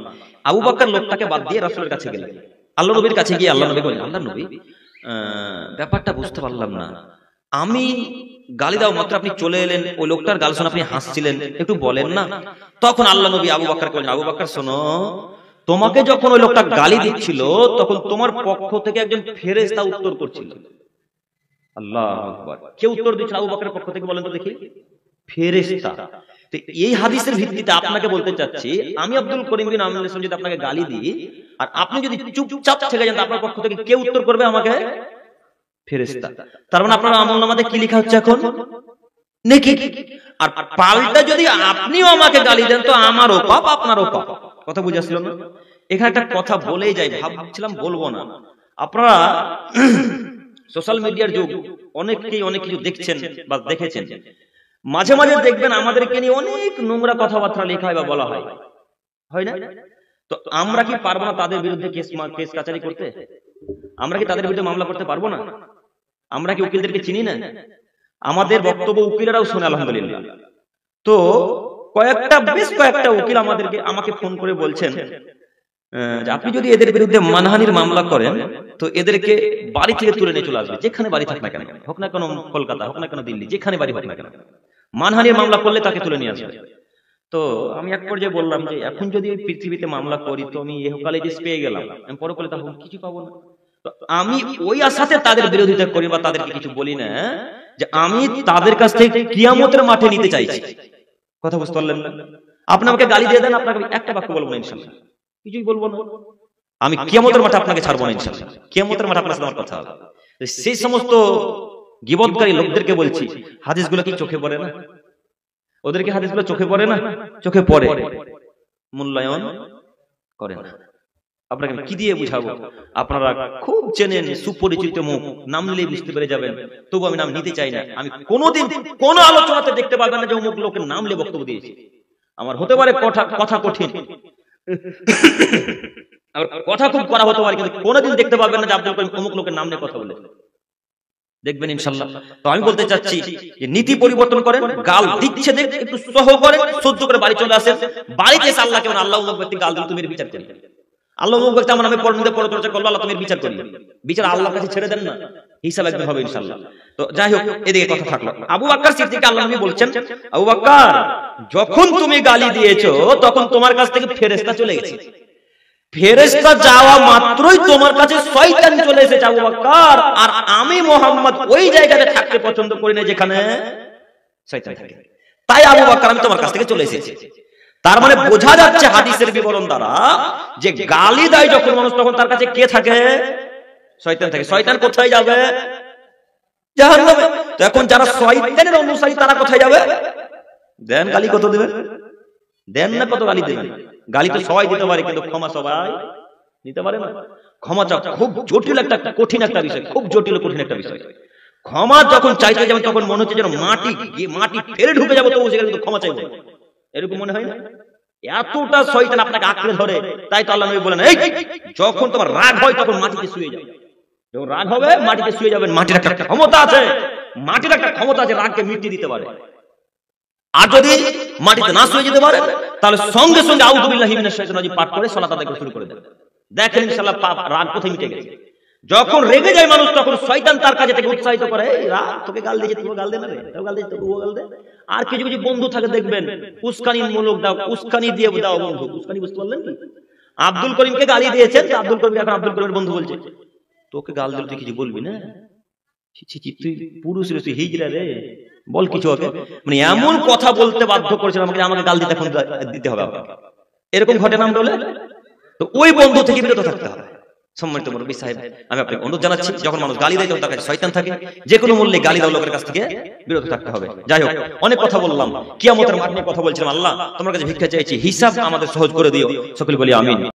আবু বকর লোকটাকে বাদ দিয়ে রাসূলের কাছে গেলেন। আল্লাহ নবীর কাছে গিয়ে আল্লাহ নবী বলেন, আল্লাহ নবী ব্যাপারটা বুঝতে পারলাম না, আমি গালি দাও মাত্র আপনি চলে এলেন, ওই লোকটার গাল শুনে আপনি হাসছিলেন, একটু বলেন না। তখন আল্লাহ নবী আবু বকরকে বলেন, আবু বকর শোনো, তোমাকে যখন ওই লোকটা গালি দিচ্ছিল তখন তোমার পক্ষ থেকে একজন ফেরেশতা উত্তর করছিল। আল্লাহু আকবার। কে উত্তর দিচ্ছিল আবু বকরের পক্ষ থেকে বলেন তো দেখি? ফেরেশতা। তো এই হাদিসের ভিত্তিতে আপনাকে বলতে চাচ্ছি, আমি আব্দুল করিম বিন আমিনুল ইসলাম যদি আপনাকে গালি দিই আর আপনি যদি চুপচাপ থেকে যান, আপনার পক্ষ থেকে কে উত্তর করবে আমাকে? ফেরেশতা। তার মানে আপনার আমলনামাতে কি লেখা হচ্ছে এখন? নেকি। আর পাল্টা যদি আপনিও আমাকে গালি দেন তো আমারও পাপ আপনারও পাপ। কথা বুঝে আসলো না? এখানে একটা কথা বলেই যাই, ভাবছিলাম বলবো না। আপনারা সোশ্যাল মিডিয়ার যুগ, অনেকেই অনেক কিছু দেখছেন বা দেখেছেন। মাঝে মাঝে দেখবেন আমাদেরকে নিয়ে অনেক নোংরা কথাবার্তা লেখা হয় বা বলা হয়, হয় না? তো আমরা কি পারবো না তাদের বিরুদ্ধে কেস কাচারি করতে? আমরা কি তাদের বিরুদ্ধে মামলা করতে পারবো না? আমরা কি উকিলদেরকে চিনি না? আমাদের বক্তব্য উকিলেরাও শোনে আলহামদুলিল্লাহ। তো বেশ কয়েকটা উকিল আমাকে ফোন করে বলছেন আপনি যদি এদের বিরুদ্ধে মানহানির মামলা করেন তো এদেরকে বাড়ি থেকে তুলে নিয়ে চলে আসবে, যেখানে বাড়ি থাক না কেন, হোক না কেন কলকাতা, হোক না কেন দিল্লি, যেখানে বাড়ি হোক না কেন, মানহানির মামলা করলে তাকে তুলে নিয়ে আসবে। তো আমি এক পর্যায়ে বললাম যে এখন যদি পৃথিবীতে মামলা করি তো আমি এহকালে যে পেয়ে গেলাম, আমি পরকালে তখন কিছু পাবো না। তো আমি ওই আশাতে তাদের বিরোধিতা করি বা তাদেরকে কিছু বলি না যে আমি তাদের কাছ থেকে কিয়ামতের মাঠে নিতে চাইছি। কথা বুঝতে পারলেন না? আপনি আমাকে গালি দিয়ে দেন, আপনাকে একটা বাক্য বলবো না ইনশাআল্লাহ, কিছুই বলবো না। আমি কিয়ামতের মাঠে আপনাকে ছাড়বো না ইনশাআল্লাহ। কিয়ামতের মাঠে আপনার সাথে আমার কথা হবে। সেই সমস্ত গীবতকারী লোকদেরকে বলছি, হাদিসগুলো কি চোখে পড়ে না? ওদেরকে হাদিসগুলো চোখে পড়ে না? চোখে পড়ে, মূল্যায়ন করে না। আপনাকে কি দিয়ে বুঝাবো? আপনারা খুব চেনেন, সুপরিচিত মুখ, নাম নিলেই বুঝতে পেরে যাবেন। তবু আমি নাম নিতে চাই না। আমি কোনোদিন কোন আলোচনাতে দেখতে পাবেন না যে অমুক লোকের নাম নিয়ে বক্তব্য দিয়েছি। আমার হতে পারে কথা কঠিন, কথা খুব করা হতে পারে, কিন্তু কোনোদিন দেখতে পাবেন না যে আব্দুল করিম অমুক লোকের নাম নিয়ে কথা বলে। দেখবেন ইনশাআল্লাহ। তো আমি বলতে চাচ্ছি যে নীতি পরিবর্তন করেন, গাল দিচ্ছে দেখ একটু সহ করেন, সহ্য করে বাড়ি চলে আসেন। বাড়িতে এসে আল্লাহকে আল্লাহ ব্যক্তি গাল দিল, তুমি বিচার করি। আল্লাহ ব্যক্তি আমার নামে পরচর্চা করলো, আল্লাহ তুমি বিচার করি। বিচার আল্লাহর কাছে ছেড়ে দেন না, হিসাব একদিন হবে ইনশাআল্লাহ। তো যাই হোক, এদিকে কথা থাকলো। আবু বকর সিদ্দিককে আল্লাহ নবী বলছেন, আবু বকর যখন তুমি গালি দিয়েছো তখন তোমার কাছ থেকে ফেরেশতা চলে গেছে। ফেরেশতা যাওয়া মাত্রই তোমার কাছে শয়তান চলে এসেছে আবু বকর। আর আমি মুহাম্মদ ওই জায়গাতে থাকতে পছন্দ করি না যেখানে শয়তান থাকে। তাই আবু বকর আমি তোমার কাছ থেকে চলে এসেছি। তার মানে বোঝা যাচ্ছে হাদিসের বিবরণ দ্বারা যে গালি দেয় যখন মানুষ, তখন তার কাছে কে থাকে? শয়তান থাকে। শয়তান কোথায় যাবে? জাহান্নামে। তো এখন যারা শয়তানের অনুসারী তারা কোথায় যাবে? দেন গালি কত দেবেন? দেন না কত গালি দেবেন? গালি তো সবাই দিতে পারে, কিন্তু ক্ষমা সবাই দিতে পারে না। ক্ষমা চাও খুব জটিল একটা কঠিন একটা বিষয়, খুব জটিল কঠিন একটা বিষয়। ক্ষমা যখন চাইতে যাবেন তখন মনে হচ্ছে যেন মাটি ফেলে ঢুকে যাবো, তবু সেখানে ক্ষমা চাইবো, এরকম মনে হয় না? এতটা শয়তান আপনাকে আঁকড়ে ধরে। তাই তো আল্লাহ নবী বলেন, এই যখন তোমার রাগ হয় তখন মাটিতে শুয়ে যাও। যখন রাগ হবে মাটিতে শুয়ে যাবেন। মাটির একটা ক্ষমতা আছে, মাটির একটা ক্ষমতা আছে রাগকে মিটিয়ে দিতে পারে। আর যদি মাটিতে না শুয়ে যেতে পারে তাহলে সঙ্গে সঙ্গে আউযু বিল্লাহি মিনাশ শাইতানির রাজিম পাঠ করে সালাত আদায় শুরু করে দেন। দেখেন ইনশাআল্লাহ রাগ কোথায় মিটে গেছে। যখন রেগে যায় মানুষ তখন শয়তান তার কাছে থেকে উৎসাহিত করে, এই রাগ তোকে গাল দিয়েছে, তুই গাল দে না রে, তুই গাল দে, তুই গাল দে। আর কিছু কিছু বন্ধু থাকে দেখবেন উস্কানির মূলক দাও, উস্কানি দিয়ে দাও বন্ধু। উস্কানি বুঝতে পারলেন কি? আব্দুল করিমকে গালি দিয়েছেন, আব্দুল করিম এখন আব্দুল করিমের বন্ধু বলছে, তোকে গাল দিলে তুই কিছু বলবি না? তুই পুরুষ রে, তুই হিজড়া রে, বল কিছু হবে। মানে এমন কথা বলতে বাধ্য করেছেন আমাকে গাল দিতে, এখন দিতে হবে আপনাকে। এরকম ঘটে না বলে, তো ওই বন্ধু থেকে বিরত থাকতে হবে। সম্মানিত মুরব্বী সাহেব, আমি আপনাকে অনুরোধ জানাচ্ছি, যখন মানুষ গালি দেয় তখন তার কাছে শয়তান থাকে, যে কোনো মূল্যে গালি দেওয়া লোকের কাছ থেকে বিরত থাকতে হবে। যাই হোক, অনেক কথা বললাম, কিয়ামতের মাঠ নিয়ে কথা বলছিলাম। আল্লাহ তোমার কাছে ভিক্ষা চাইছি, হিসাব আমাদের সহজ করে দিও। সকলে বলি আমিন।